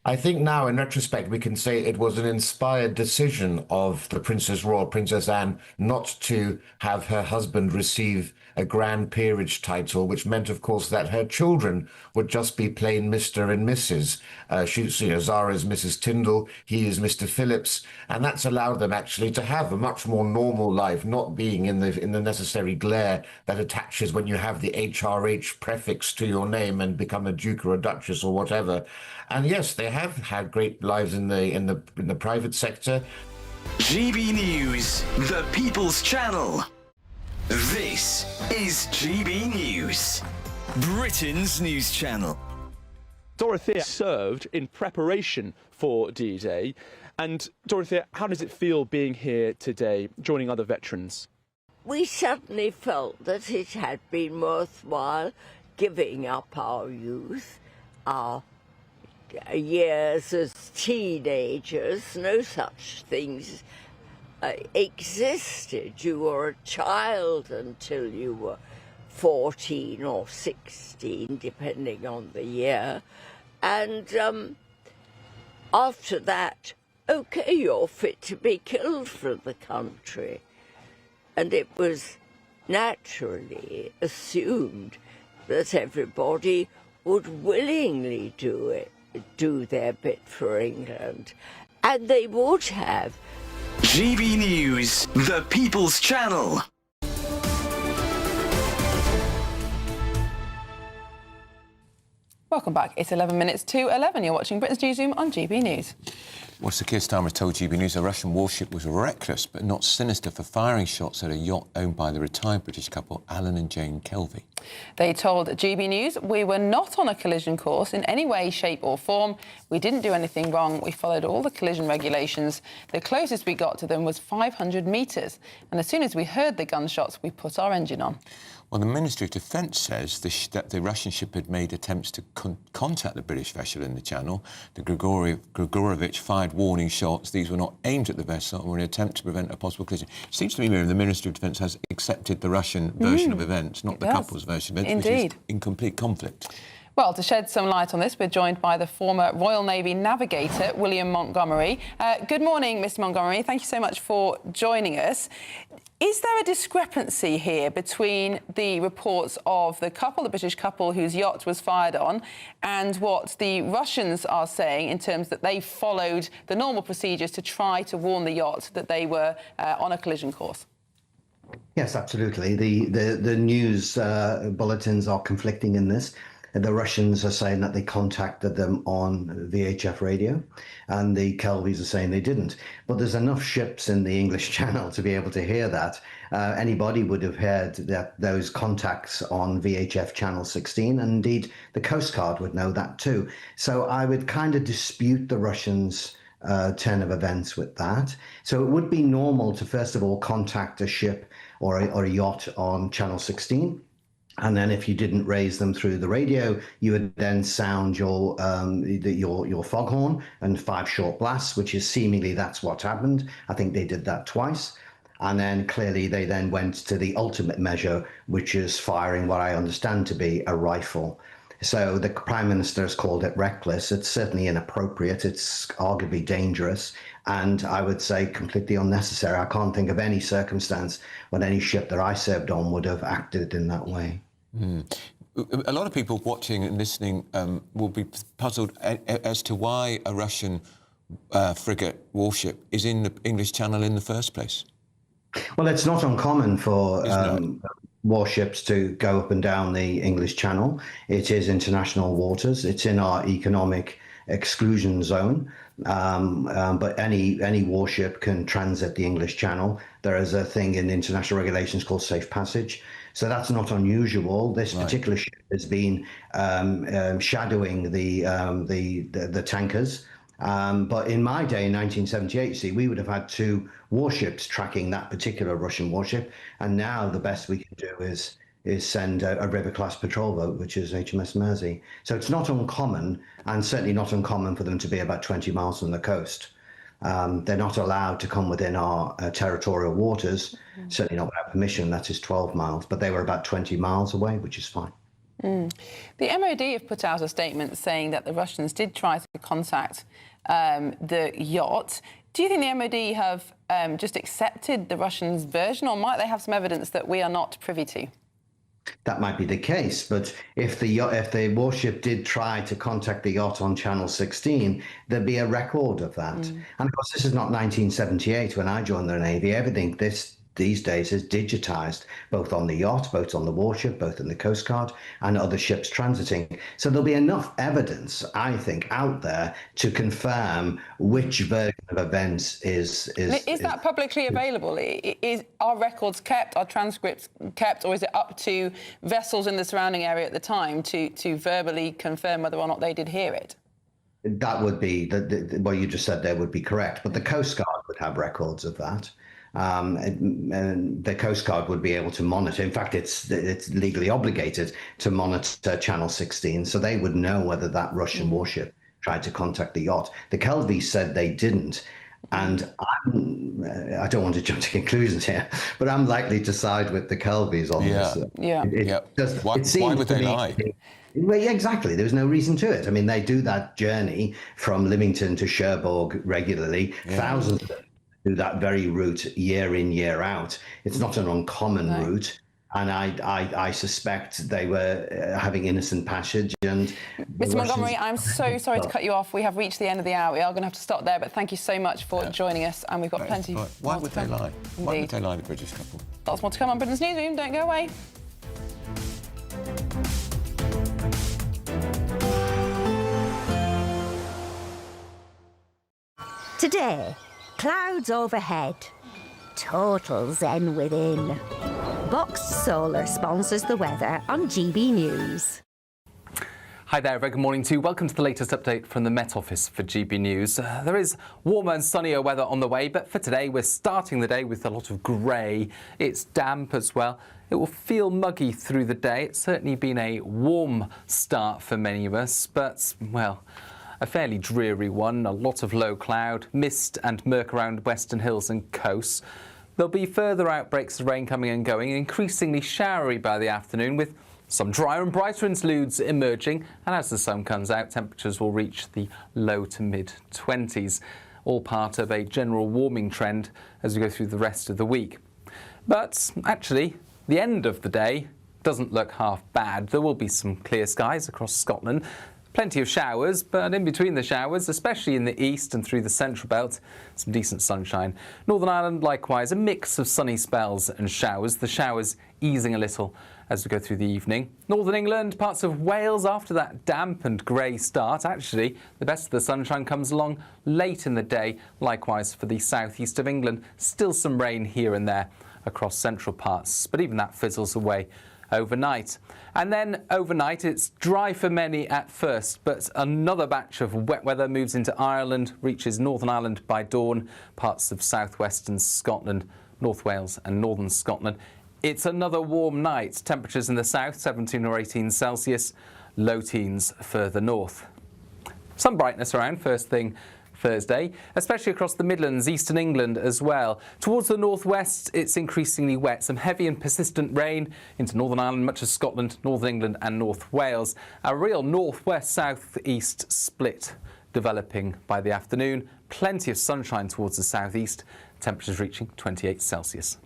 I think now, in retrospect, we can say it was an inspired decision of the Princess Royal, Princess Anne, not to have her husband receive a grand peerage title, which meant, of course, that her children would just be plain Mr. and Mrs. Zara is Mrs. Tyndall, he is Mr. Phillips, and that's allowed them actually to have a much more normal life, not being in the necessary glare that attaches when you have the HRH prefix to your name and become a duke or a duchess or whatever. And yes, they have had great lives in the private sector. GB News, the People's Channel. This is GB News, Britain's news channel. Dorothea served in preparation for D-Day. And Dorothea, how does it feel being here today, joining other veterans? We certainly felt that it had been worthwhile giving up our youth, our years as teenagers. No such things existed. You were a child until you were 14 or 16, depending on the year. And after that, okay, you're fit to be killed for the country. And it was naturally assumed that everybody would willingly do their bit for England. And they would have. GB News, the People's Channel. Welcome back. It's 11 minutes to 11. You're watching Britain's Newsroom on GB News. Well, Sir Keir Starmer told GB News a Russian warship was reckless but not sinister for firing shots at a yacht owned by the retired British couple Alan and Jane Kelvey. They told GB News, "We were not on a collision course in any way, shape or form. We didn't do anything wrong. We followed all the collision regulations. The closest we got to them was 500 metres. And as soon as we heard the gunshots, we put our engine on." Well, the Ministry of Defence says that the Russian ship had made attempts to contact the British vessel in the Channel. The Grigorovich fired warning shots. These were not aimed at the vessel and were an attempt to prevent a possible collision. It seems to me, Miriam, the Ministry of Defence has accepted the Russian version of events, not the couple's version of events, which is in complete conflict. Well, to shed some light on this, we're joined by the former Royal Navy navigator, William Montgomery. Good morning, Mr. Montgomery. Thank you so much for joining us. Is there a discrepancy here between the reports of the couple, the British couple whose yacht was fired on, and what the Russians are saying in terms that they followed the normal procedures to try to warn the yacht that they were on a collision course? Yes, absolutely. The news bulletins are conflicting in this. The Russians are saying that they contacted them on VHF radio, and the Kelvys are saying they didn't. But there's enough ships in the English Channel to be able to hear that. Anybody would have heard those contacts on VHF Channel 16, and indeed the Coast Guard would know that too. So I would kind of dispute the Russians' turn of events with that. So it would be normal to first of all contact a ship or a yacht on Channel 16. And then if you didn't raise them through the radio, you would then sound your foghorn and 5 short blasts, which is seemingly that's what happened. I think they did that twice. And then clearly they then went to the ultimate measure, which is firing what I understand to be a rifle. So the Prime Minister has called it reckless. It's certainly inappropriate. It's arguably dangerous. And I would say completely unnecessary. I can't think of any circumstance when any ship that I served on would have acted in that way. A lot of people watching and listening will be puzzled as to why a Russian frigate warship is in the English Channel in the first place. Well, it's not uncommon for warships to go up and down the English Channel. It is international waters. It's in our economic exclusion zone. But any warship can transit the English Channel. There is a thing in international regulations called safe passage. So that's not unusual. This particular ship has been shadowing the tankers. But in my day, in 1978, see, we would have had 2 warships tracking that particular Russian warship. And now the best we can do is send a river-class patrol boat, which is HMS Mersey. So it's not uncommon, and certainly not uncommon for them to be about 20 miles from the coast. They're not allowed to come within our territorial waters, certainly not without permission. That is 12 miles, but they were about 20 miles away, which is fine. The MOD have put out a statement saying that the Russians did try to contact the yacht. Do you think the MOD have just accepted the Russians' version, or might they have some evidence that we are not privy to? That might be the case, but if the warship did try to contact the yacht on Channel 16, there'd be a record of that. And of course, this is not 1978 when I joined the Navy. Everything these days is digitized, both on the yacht, both on the warship, both in the Coast Guard and other ships transiting. So there'll be enough evidence, I think, out there to confirm which version of events is that publicly available? Are records kept, are transcripts kept, or is it up to vessels in the surrounding area at the time to verbally confirm whether or not they did hear it? That would be, what you just said there would be correct, but the Coast Guard would have records of that. And the Coast Guard would be able to monitor. In fact, it's legally obligated to monitor Channel 16, so they would know whether that Russian warship tried to contact the yacht. The Kelvys said they didn't, and I don't want to jump to conclusions here, but I'm likely to side with the Kelvys on this. Why would they lie? Well, yeah, exactly. There's no reason to it. I mean, they do that journey from Lymington to Cherbourg regularly. Thousands of them do that very route year in, year out. It's not an uncommon route. And I suspect they were having innocent passage. And Mr. Montgomery, I'm so sorry to cut you off. We have reached the end of the hour. We are going to have to stop there, but thank you so much for joining us. And we've got plenty. Why would they lie? Why would they lie, the British couple? Lots more to come on Britain's Newsroom. Don't go away. Today, clouds overhead, total zen within. Boxed Solar sponsors the weather on GB News. Hi there, very good morning to you. Welcome to the latest update from the Met Office for GB News. There is warmer and sunnier weather on the way, but for today we're starting the day with a lot of grey. It's damp as well. It will feel muggy through the day. It's certainly been a warm start for many of us, but, well, a fairly dreary one. A lot of low cloud, mist and murk around western hills and coasts. There'll be further outbreaks of rain coming and going, increasingly showery by the afternoon, with some drier and brighter interludes emerging. And as the sun comes out, temperatures will reach the low to mid-20s, all part of a general warming trend as we go through the rest of the week. But actually, the end of the day doesn't look half bad. There will be some clear skies across Scotland. Plenty of showers, but in between the showers, especially in the east and through the central belt, some decent sunshine. Northern Ireland, likewise, a mix of sunny spells and showers, the showers easing a little as we go through the evening. Northern England, parts of Wales, after that damp and grey start, actually, the best of the sunshine comes along late in the day. Likewise for the southeast of England, still some rain here and there across central parts, but even that fizzles away overnight. And then overnight it's dry for many at first, but another batch of wet weather moves into Ireland, reaches Northern Ireland by dawn, parts of southwestern Scotland, North Wales and northern Scotland. It's another warm night. Temperatures in the south 17 or 18 Celsius, low teens further north. Some brightness around first thing Thursday, especially across the Midlands, eastern England as well. Towards the northwest, it's increasingly wet. Some heavy and persistent rain into Northern Ireland, much of Scotland, Northern England and North Wales. A real northwest-southeast split developing by the afternoon. Plenty of sunshine towards the southeast. Temperatures reaching 28 Celsius.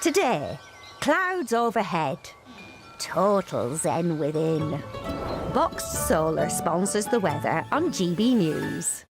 Today, clouds overhead, total zen within. Boxed Solar sponsors the weather on GB News.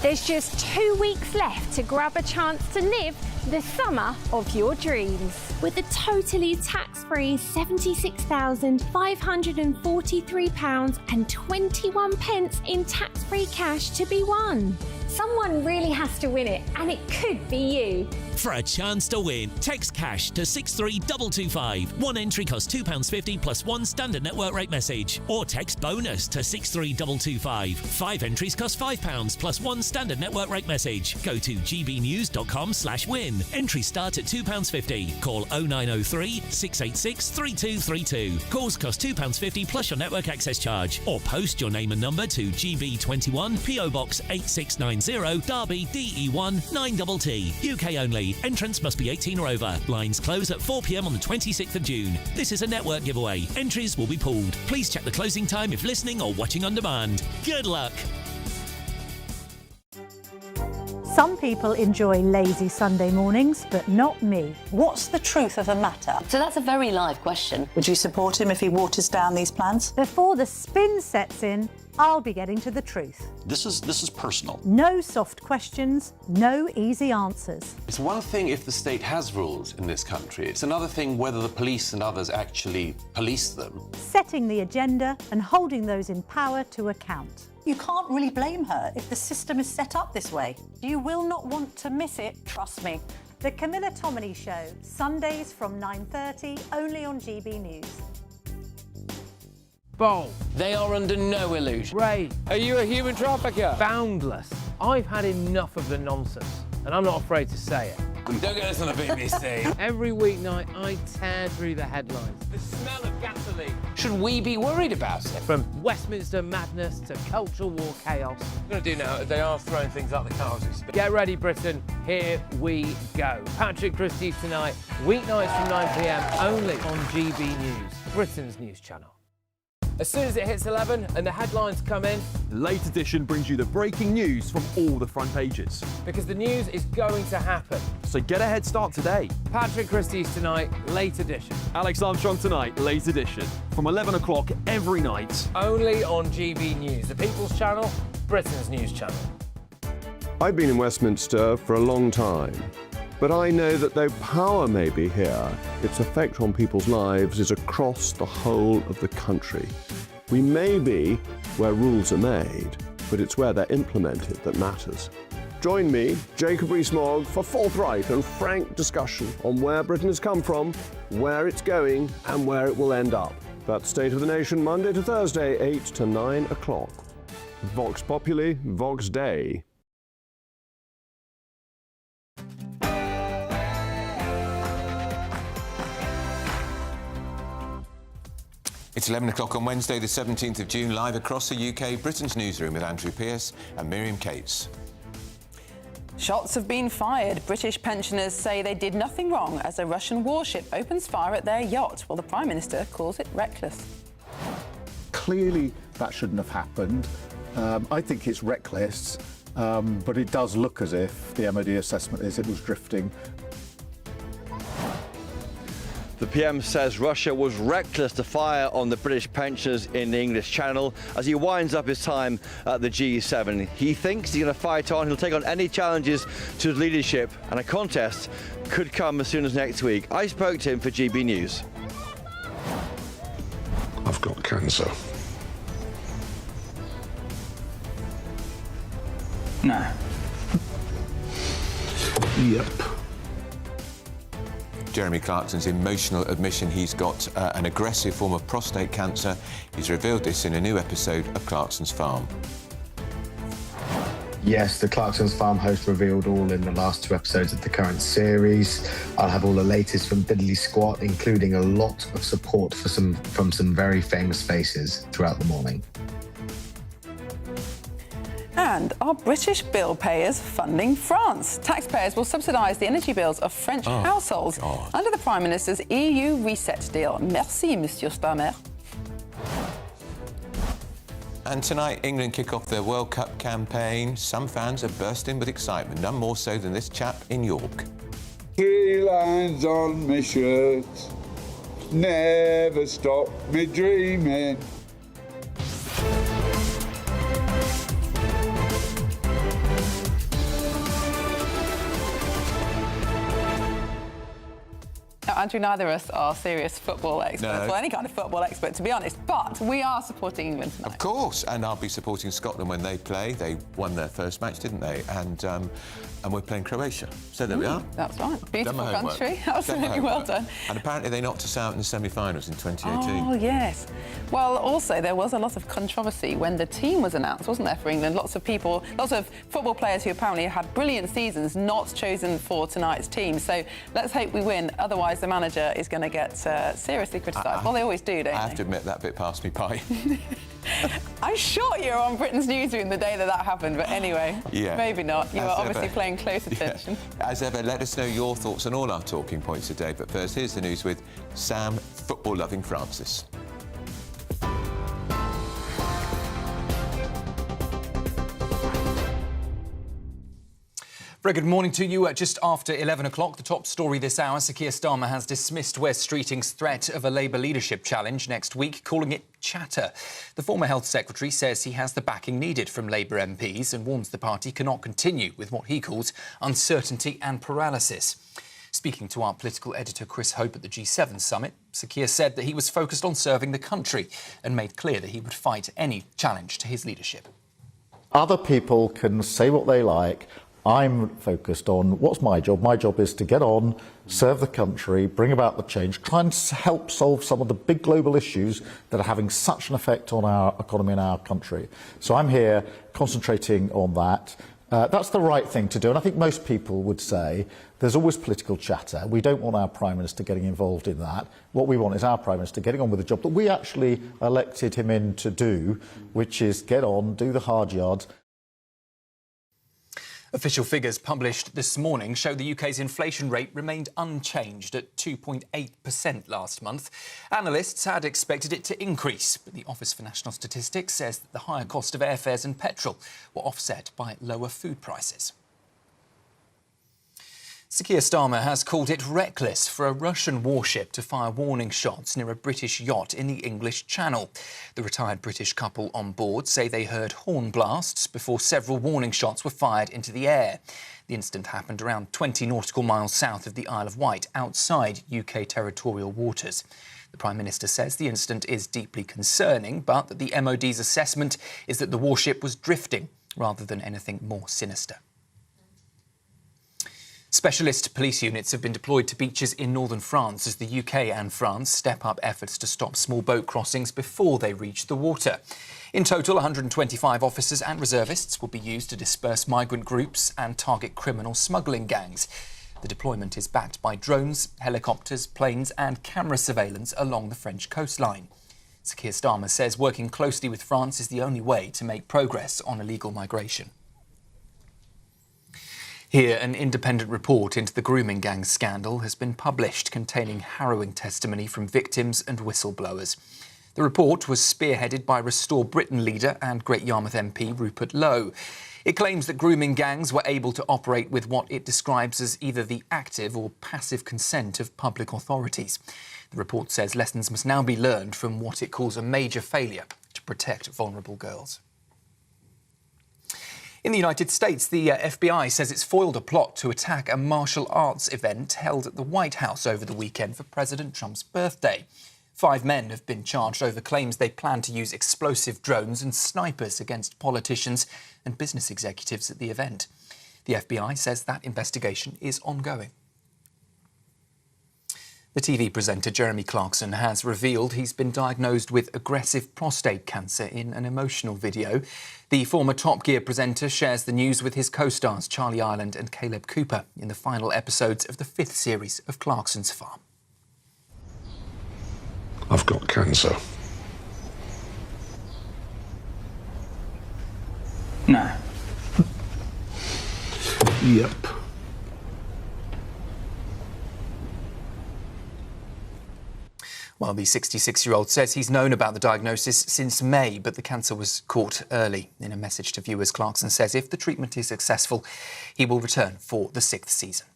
There's just 2 weeks left to grab a chance to live the summer of your dreams. With a totally tax-free £76,543.21 in tax-free cash to be won. Someone really has to win it, and it could be you. For a chance to win, text cash to 63225. One entry costs £2.50 plus one standard network rate message. Or text bonus to 63225. 5 entries cost £5 plus one standard network rate message. Go to gbnews.com/win. Entries start at £2.50. Call 0903 686 3232. Calls cost £2.50 plus your network access charge. Or post your name and number to GB21 PO Box 8690 Derby DE1 9TT. UK only. Entrance must be 18 or over. Lines close at 4 p.m. on the 26th of June. This is a network giveaway. Entries will be pooled. Please check the closing time if listening or watching on demand. Good luck. Some people enjoy lazy Sunday mornings, but not me. What's the truth of the matter? So that's a very live question. Would you support him if he waters down these plans? Before the spin sets in, I'll be getting to the truth. This is personal. No soft questions, no easy answers. It's one thing if the state has rules in this country. It's another thing whether the police and others actually police them. Setting the agenda and holding those in power to account. You can't really blame her if the system is set up this way. You will not want to miss it, trust me. The Camilla Tominey Show, Sundays from 9:30, only on GB News. Bold. They are under no illusion. Ray, are you a human trafficker? Boundless. I've had enough of the nonsense, and I'm not afraid to say it. Don't get us on a BBC. Every weeknight, I tear through the headlines. The smell of gasoline. Should we be worried about it? From Westminster madness to cultural war chaos. What I'm going to do now, they are throwing out the car as we speak. Get ready, Britain. Here we go. Patrick Christie's tonight, weeknights from 9 p.m, only on GB News, Britain's news channel. As soon as it hits 11 and the headlines come in, Late Edition brings you the breaking news from all the front pages. because the news is going to happen. So get a head start today. Patrick Christie's tonight, Late Edition. Alex Armstrong tonight, Late Edition. From 11 o'clock every night. Only on GB News, the People's Channel, Britain's news channel. I've been in Westminster for a long time, but I know that though power may be here, its effect on people's lives is across the whole of the country. We may be where rules are made, but it's where they're implemented that matters. Join me, Jacob Rees-Mogg, for forthright and frank discussion on where Britain has come from, where it's going, and where it will end up. That's State of the Nation, Monday to Thursday, 8 to 9 o'clock. Vox Populi, Vox Dei. It's 11 o'clock on Wednesday, the 17th of June, live across the UK, Britain's Newsroom with Andrew Pearce and Miriam Cates. Shots have been fired. British pensioners say they did nothing wrong as a Russian warship opens fire at their yacht, while the Prime Minister calls it reckless. Clearly, that shouldn't have happened. I think it's reckless, but it does look as if the MOD assessment is it was drifting. The PM says Russia was reckless to fire on the British pensioners in the English Channel as he winds up his time at the G7. He thinks he's going to fight on. He'll take on any challenges to his leadership, and a contest could come as soon as next week. I spoke to him for GB News. I've got cancer. No. Yep. Jeremy Clarkson's emotional admission he's got an aggressive form of prostate cancer. He's revealed this in a new episode of Clarkson's Farm. Yes, the Clarkson's Farm host revealed all in the last 2 episodes of the current series. I'll have all the latest from Diddly Squat, including a lot of support from some very famous faces throughout the morning. And are British bill payers funding France? Taxpayers will subsidise the energy bills of French households under the Prime Minister's EU reset deal. Merci, Monsieur Starmer. And tonight, England kick off their World Cup campaign. Some fans are bursting with excitement, none more so than this chap in York. 3 lines on my shirt, never stop me dreaming. Andrew, neither of us are serious football experts, No. or any kind of football expert, to be honest, but we are supporting England tonight. Of course, and I'll be supporting Scotland when they play. They won their first match, didn't they? And we're playing Croatia. So there we are. That's right. Beautiful Done my homework. country. Absolutely Done my well homework. done. And apparently they knocked us out in the semi-finals in 2018. Oh, yes. Well, also, there was a lot of controversy when the team was announced, wasn't there, for England? Lots of football players who apparently had brilliant seasons not chosen for tonight's team. So let's hope we win. Otherwise, the manager is going to get seriously criticised. Well, they always do, don't they? I have to admit, that bit passed me by. I'm sure you were on Britain's Newsroom the day that happened, but anyway, yeah. Maybe not. You were obviously paying close attention. Yeah. As ever, let us know your thoughts on all our talking points today. But first, here's the news with Sam, football-loving Francis. Very good morning to you. Just after 11 o'clock, the top story this hour, Sir Keir Starmer has dismissed Wes Streeting's threat of a Labour leadership challenge next week, calling it chatter. The former Health Secretary says he has the backing needed from Labour MPs and warns the party cannot continue with what he calls uncertainty and paralysis. Speaking to our political editor Chris Hope at the G7 summit, Sir Keir said that he was focused on serving the country and made clear that he would fight any challenge to his leadership. Other people can say what they like. I'm focused on what's my job. My job is to get on, serve the country, bring about the change, try and help solve some of the big global issues that are having such an effect on our economy and our country. So I'm here concentrating on that. That's the right thing to do. And I think most people would say there's always political chatter. We don't want our Prime Minister getting involved in that. What we want is our Prime Minister getting on with the job that we actually elected him in to do, which is get on, do the hard yards. Official figures published this morning show the UK's inflation rate remained unchanged at 2.8% last month. Analysts had expected it to increase, but the Office for National Statistics says that the higher cost of airfares and petrol were offset by lower food prices. Sir Keir Starmer has called it reckless for a Russian warship to fire warning shots near a British yacht in the English Channel. The retired British couple on board say they heard horn blasts before several warning shots were fired into the air. The incident happened around 20 nautical miles south of the Isle of Wight, outside UK territorial waters. The Prime Minister says the incident is deeply concerning, but that the MOD's assessment is that the warship was drifting rather than anything more sinister. Specialist police units have been deployed to beaches in northern France as the UK and France step up efforts to stop small boat crossings before they reach the water. In total, 125 officers and reservists will be used to disperse migrant groups and target criminal smuggling gangs. The deployment is backed by drones, helicopters, planes and camera surveillance along the French coastline. Sir Keir Starmer says working closely with France is the only way to make progress on illegal migration. Here, an independent report into the grooming gang scandal has been published containing harrowing testimony from victims and whistleblowers. The report was spearheaded by Restore Britain leader and Great Yarmouth MP Rupert Lowe. It claims that grooming gangs were able to operate with what it describes as either the active or passive consent of public authorities. The report says lessons must now be learned from what it calls a major failure to protect vulnerable girls. In the United States, the FBI says it's foiled a plot to attack a martial arts event held at the White House over the weekend for President Trump's birthday. 5 men have been charged over claims they plan to use explosive drones and snipers against politicians and business executives at the event. The FBI says that investigation is ongoing. The TV presenter Jeremy Clarkson has revealed he's been diagnosed with aggressive prostate cancer in an emotional video. The former Top Gear presenter shares the news with his co-stars Charlie Ireland and Caleb Cooper in the final episodes of the 5th series of Clarkson's Farm. I've got cancer. No. Yep. Well, the 66-year-old says he's known about the diagnosis since May, but the cancer was caught early. In a message to viewers, Clarkson says if the treatment is successful, he will return for the 6th season.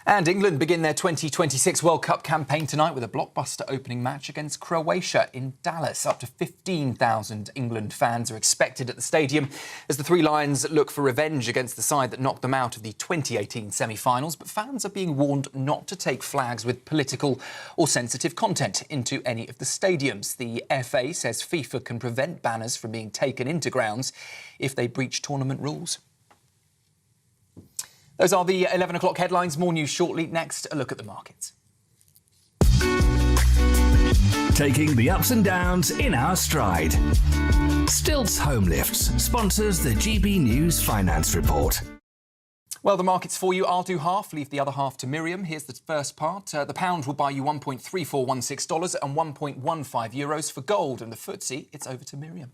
And England begin their 2026 World Cup campaign tonight with a blockbuster opening match against Croatia in Dallas. Up to 15,000 England fans are expected at the stadium as the Three Lions look for revenge against the side that knocked them out of the 2018 semi-finals. But fans are being warned not to take flags with political or sensitive content into any of the stadiums. The FA says FIFA can prevent banners from being taken into grounds if they breach tournament rules. Those are the 11 o'clock headlines. More news shortly. Next, a look at the markets. Taking the ups and downs in our stride. Stilts Home Lifts sponsors the GB News Finance Report. Well, the markets for you. I'll do half, leave the other half to Miriam. Here's the first part. The pound will buy you $1.3416 and 1.15 euros for gold. And the FTSE, it's over to Miriam.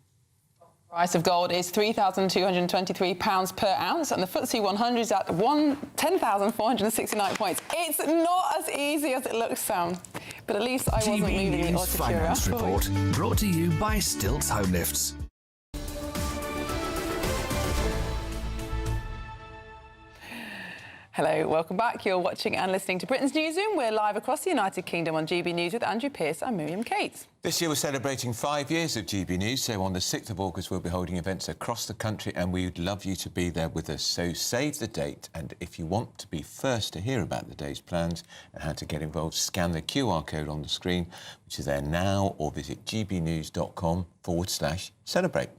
Price of gold is £3,223 per ounce, and the FTSE 100 is at 10,469 points. It's not as easy as it looks, Sam, but at least I wasn't moving the News Finance Report, brought to you by Stilts Home Lifts. Hello, welcome back. You're watching and listening to Britain's Newsroom. We're live across the United Kingdom on GB News with Andrew Pearce and Miriam Cates. This year we're celebrating 5 years of GB News, so on the 6th of August we'll be holding events across the country and we'd love you to be there with us. So save the date, and if you want to be first to hear about the day's plans and how to get involved, scan the QR code on the screen, which is there now, or visit gbnews.com/celebrate.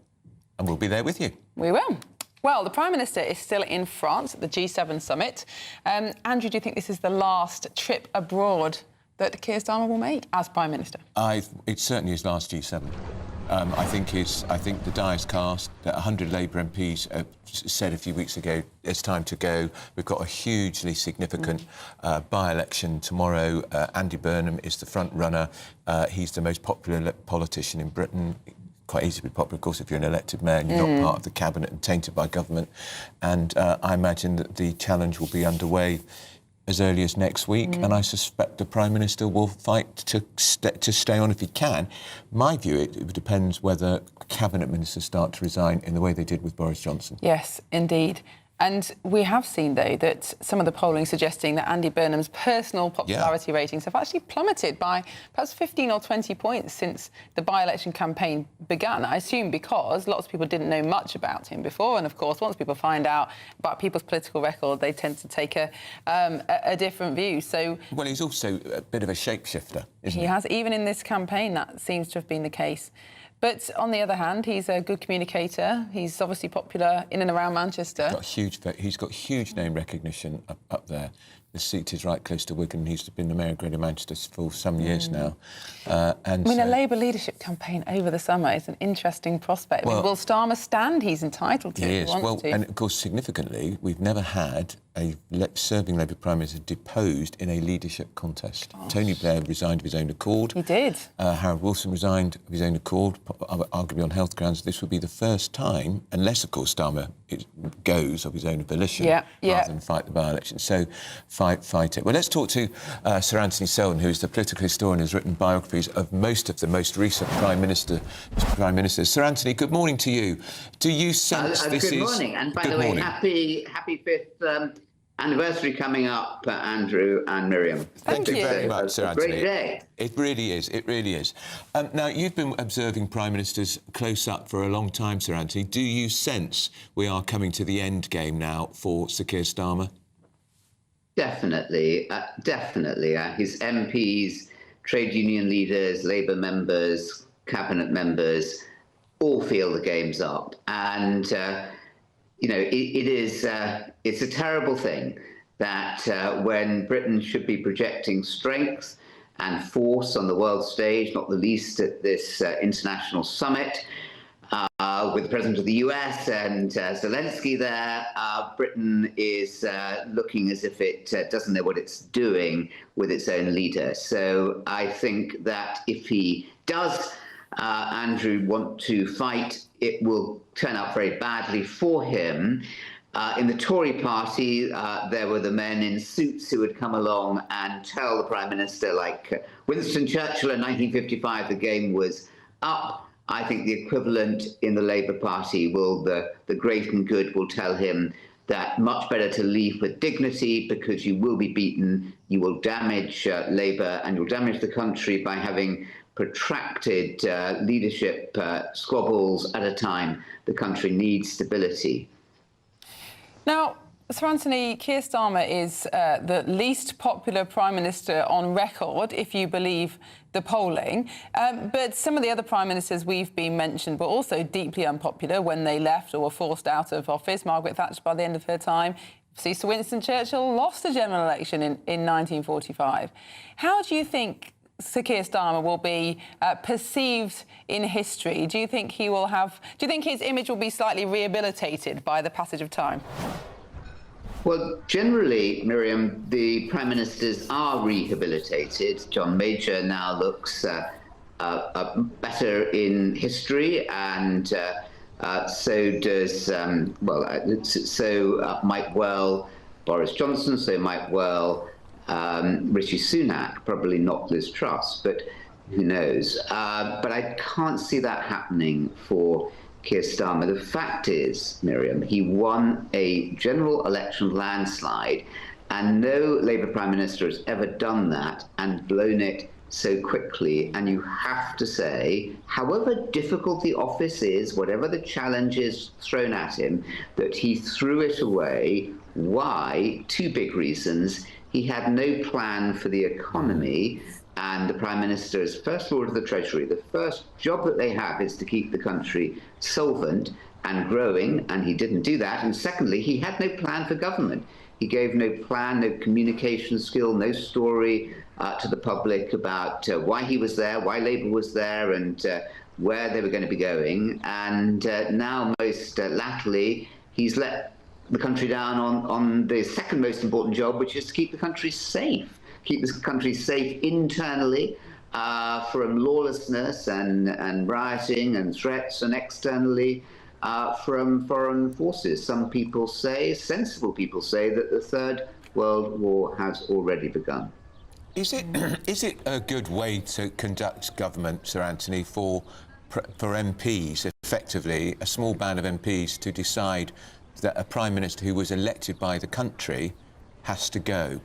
And we'll be there with you. We will. Well, the Prime Minister is still in France at the G7 summit. Andrew, do you think this is the last trip abroad that Keir Starmer will make as Prime Minister? It certainly is last G7. I think the die is cast. 100 Labour MPs said a few weeks ago it's time to go. We've got a hugely significant by-election tomorrow. Andy Burnham is the front runner. He's the most popular politician in Britain. Quite easy to be popular, of course, if you're an elected mayor and you're not part of the cabinet and tainted by government. And I imagine that the challenge will be underway as early as next week, and I suspect the Prime Minister will fight to stay on if he can. My view, it depends whether cabinet ministers start to resign in the way they did with Boris Johnson. Yes, indeed. And we have seen, though, that some of the polling suggesting that Andy Burnham's personal popularity ratings have actually plummeted by perhaps 15 or 20 points since the by-election campaign began. I assume because lots of people didn't know much about him before. And, of course, once people find out about people's political record, they tend to take a different view. So, well, he's also a bit of a shapeshifter, isn't he? He has. Even in this campaign, that seems to have been the case. But on the other hand, he's a good communicator. He's obviously popular in and around Manchester. He's got huge name recognition up there. The seat is right close to Wigan. He's been the Mayor of Greater Manchester for some years now. A Labour leadership campaign over the summer is an interesting prospect. Well, will Starmer stand? He's entitled to. He is. To. And of course, significantly, we've never had a serving Labour Prime Minister deposed in a leadership contest. Gosh. Tony Blair resigned of his own accord. He did. Harold Wilson resigned of his own accord, arguably on health grounds. This would be the first time, unless, of course, Starmer goes of his own volition, rather than fight the by-election. So, fight it. Well, let's talk to Sir Anthony Selden, who is the political historian who's written biographies of most of the most recent Prime Ministers. Sir Anthony, good morning to you. Do you sense this is... Good morning, and by the way, happy 5th anniversary coming up, Andrew and Miriam. Thank you very much, Sir Anthony. Great day. It really is. It really is. Now, you've been observing Prime Ministers close up for a long time, Sir Anthony. Do you sense we are coming to the end game now for Sir Keir Starmer? Definitely. His MPs, trade union leaders, Labour members, cabinet members, all feel the game's up. And, it's a terrible thing that when Britain should be projecting strength and force on the world stage, not the least at this international summit, with the President of the US and Zelensky there, Britain is looking as if it doesn't know what it's doing with its own leader. So I think that if he does, Andrew, want to fight, it will turn out very badly for him. In the Tory party, there were the men in suits who would come along and tell the Prime Minister, like Winston Churchill in 1955, the game was up. I think the equivalent in the Labour Party will, the great and good will tell him that much better to leave with dignity because you will be beaten, you will damage Labour and you'll damage the country by having protracted leadership squabbles at a time the country needs stability. Now, Sir Anthony, Keir Starmer is the least popular Prime Minister on record, if you believe the polling. But some of the other Prime Ministers we've been mentioned were also deeply unpopular when they left or were forced out of office. Margaret Thatcher, by the end of her time, Sir Winston Churchill lost a general election in 1945. How do you think Sir Keir Starmer will be perceived in history? Do you think he will have... Do you think his image will be slightly rehabilitated by the passage of time? Well, generally, Miriam, the Prime Ministers are rehabilitated. John Major now looks better in history, and so does, might well Boris Johnson, so might well Rishi Sunak, probably not Liz Truss, but who knows. But I can't see that happening for Keir Starmer. The fact is, Miriam, he won a general election landslide, and no Labour Prime Minister has ever done that and blown it so quickly. And you have to say, however difficult the office is, whatever the challenges thrown at him, that he threw it away. Why? Two big reasons. He had no plan for the economy, and the Prime Minister is First Lord of the Treasury. The first job that they have is to keep the country solvent and growing, and he didn't do that. And secondly, he had no plan for government. He gave no plan, no communication skill, no story to the public about why he was there, why Labour was there, and where they were going to be going. And now, most latterly, he's let the country down on the second most important job, which is to keep the country safe. Keep this country safe internally from lawlessness and rioting and threats, and externally from foreign forces. Some people say, sensible people say, that the Third World War has already begun. Is it a good way to conduct government, Sir Anthony, for MPs, effectively, a small band of MPs, to decide that a Prime Minister who was elected by the country has to go?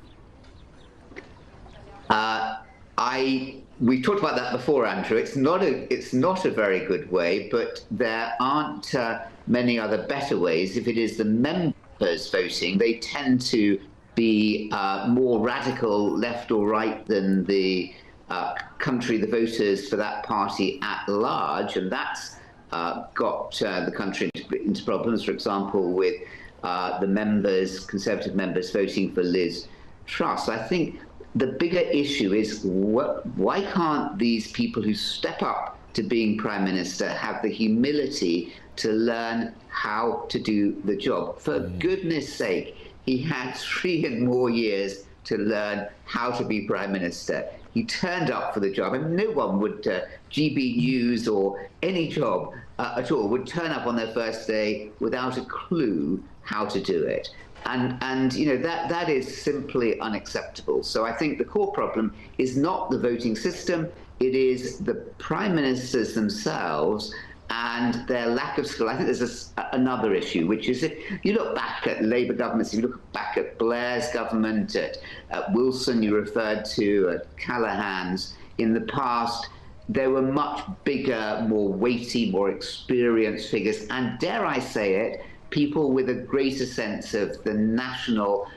We've talked about that before, Andrew. It's not a very good way, but there aren't many other better ways. If it is the members voting, they tend to be more radical left or right than the country, the voters for that party at large, and that's got the country into problems. For example, with the members, Conservative members, voting for Liz Truss. I think the bigger issue is why can't these people who step up to being Prime Minister have the humility to learn how to do the job? For goodness sake, he had 3 and more years to learn how to be Prime Minister. He turned up for the job, and no one would, GBNews or any job at all, would turn up on their first day without a clue how to do it. And you know, that is simply unacceptable. So I think the core problem is not the voting system, it is the Prime Ministers themselves and their lack of skill. I think there's another issue, which is if you look back at Labour governments, if you look back at Blair's government, at Wilson you referred to, at Callaghan's, in the past, there were much bigger, more weighty, more experienced figures, and dare I say it, people with a greater sense of the national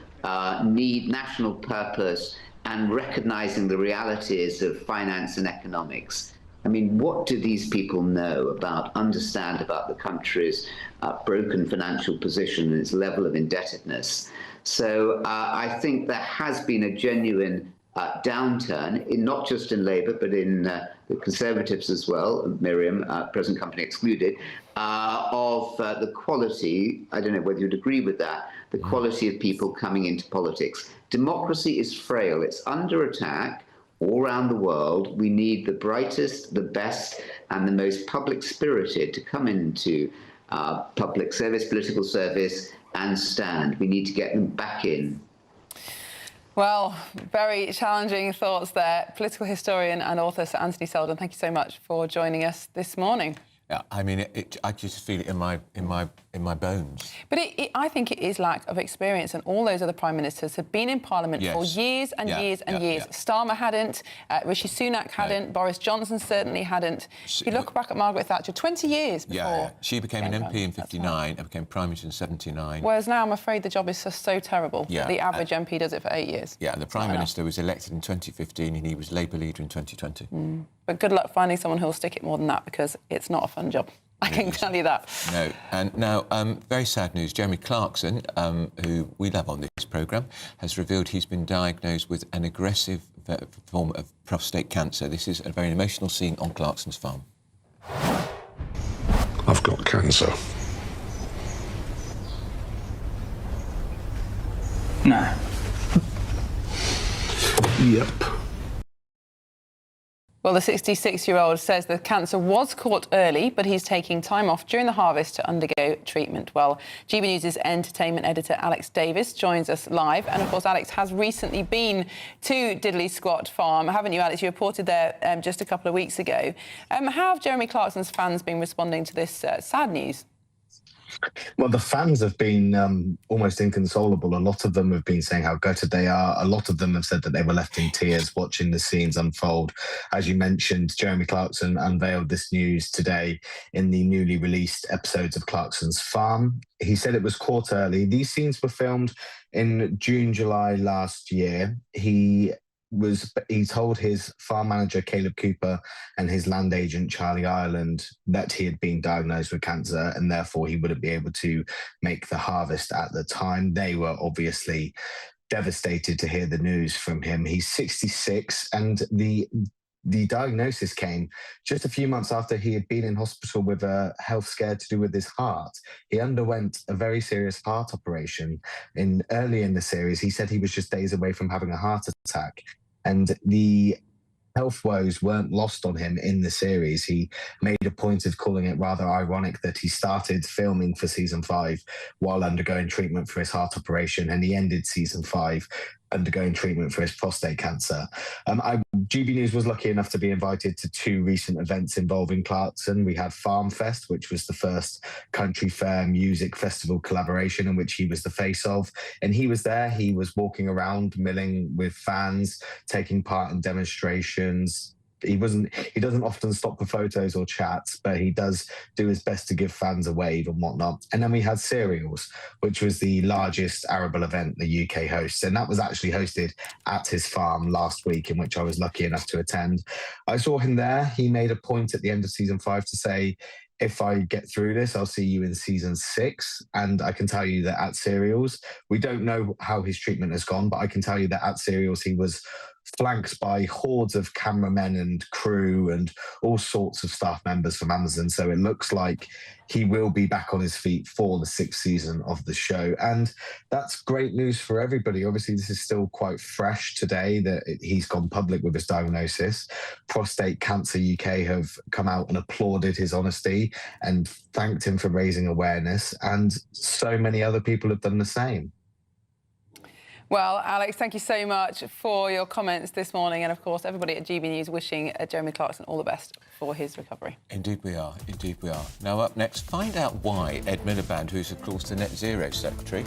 need, national purpose, and recognizing the realities of finance and economics. I mean, what do these people know understand about the country's broken financial position and its level of indebtedness? So I think there has been a genuine downturn, not just in Labour, but in the Conservatives as well, Miriam, present company excluded, of the quality, I don't know whether you'd agree with that, the quality of people coming into politics. Democracy is frail. It's under attack all around the world. We need the brightest, the best, and the most public-spirited to come into public service, political service, and stand. We need to get them back in. Well, very challenging thoughts there. Political historian and author Sir Anthony Seldon, thank you so much for joining us this morning. Yeah, I mean, I just feel it in my bones. But I think it is lack of experience, and all those other prime ministers have been in Parliament for years and years and years. Starmer hadn't, Rishi Sunak hadn't, Boris Johnson certainly hadn't. If you look back at Margaret Thatcher, 20 years before. Yeah. She became an MP in 59 and became Prime Minister in 79. Whereas now I'm afraid the job is just so terrible. Yeah. The average MP does it for 8 years. Yeah, and the Prime Minister was elected in 2015 and he was Labour leader in 2020. But good luck finding someone who'll stick it more than that, because it's not a fun job. I can tell you that. No. And now, very sad news. Jeremy Clarkson, who we love on this programme, has revealed he's been diagnosed with an aggressive form of prostate cancer. This is a very emotional scene on Clarkson's farm. I've got cancer. No. Yep. Well, the 66-year-old says the cancer was caught early, but he's taking time off during the harvest to undergo treatment. Well, GB News' entertainment editor Alex Davis joins us live. And, of course, Alex has recently been to Diddley Squat Farm, haven't you, Alex? You reported there just a couple of weeks ago. How have Jeremy Clarkson's fans been responding to this sad news? Well, the fans have been almost inconsolable. A lot of them have been saying how gutted they are. A lot of them have said that they were left in tears watching the scenes unfold. As you mentioned, Jeremy Clarkson unveiled this news today in the newly released episodes of Clarkson's Farm. He said it was caught early. These scenes were filmed in June, July last year. He told his farm manager Caleb Cooper and his land agent Charlie Ireland that he had been diagnosed with cancer and therefore he wouldn't be able to make the harvest at the time. They were obviously devastated to hear the news from him. He's 66 and the diagnosis came just a few months after he had been in hospital with a health scare to do with his heart. He underwent a very serious heart operation. Early in the series, he said he was just days away from having a heart attack. And the health woes weren't lost on him in the series. He made a point of calling it rather ironic that he started filming for season 5 while undergoing treatment for his heart operation, and he ended season 5 undergoing treatment for his prostate cancer. GB News was lucky enough to be invited to 2 recent events involving Clarkson. We had Farm Fest, which was the first country fair music festival collaboration in which he was the face of. And he was there. He was walking around, milling with fans, taking part in demonstrations. He doesn't often stop for photos or chats, but he does do his best to give fans a wave and whatnot. And then we had Cereals, which was the largest arable event the UK hosts. And that was actually hosted at his farm last week, in which I was lucky enough to attend. I saw him there. He made a point at the end of season 5 to say, if I get through this, I'll see you in season 6. And I can tell you that at Cereals, we don't know how his treatment has gone, but I can tell you that at Cereals, he was flanked by hordes of cameramen and crew and all sorts of staff members from Amazon. So it looks like he will be back on his feet for the 6th season of the show. And that's great news for everybody. Obviously, this is still quite fresh today that he's gone public with his diagnosis. Prostate Cancer UK have come out and applauded his honesty and thanked him for raising awareness. And so many other people have done the same. Well, Alex, thank you so much for your comments this morning. And, of course, everybody at GB News wishing Jeremy Clarkson all the best for his recovery. Indeed we are. Indeed we are. Now, up next, find out why Ed Miliband, who's, of course, the Net Zero Secretary,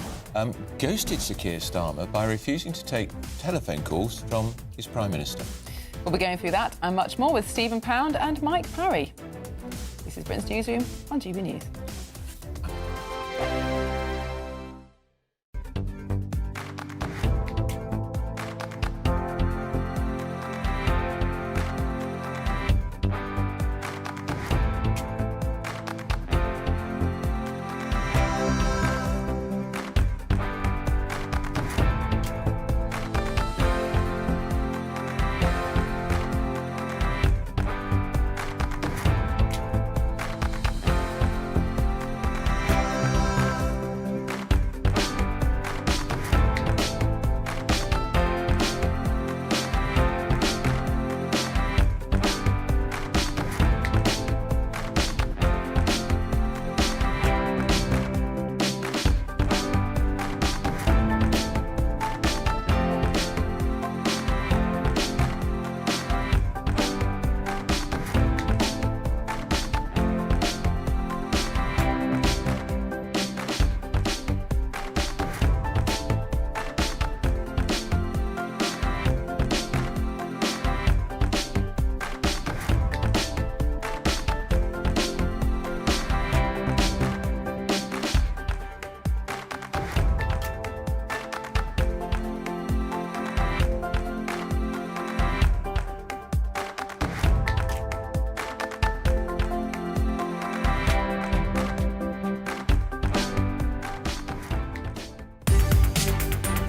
ghosted Sir Keir Starmer by refusing to take telephone calls from his Prime Minister. We'll be going through that and much more with Stephen Pound and Mike Parry. This is Britain's Newsroom on GB News.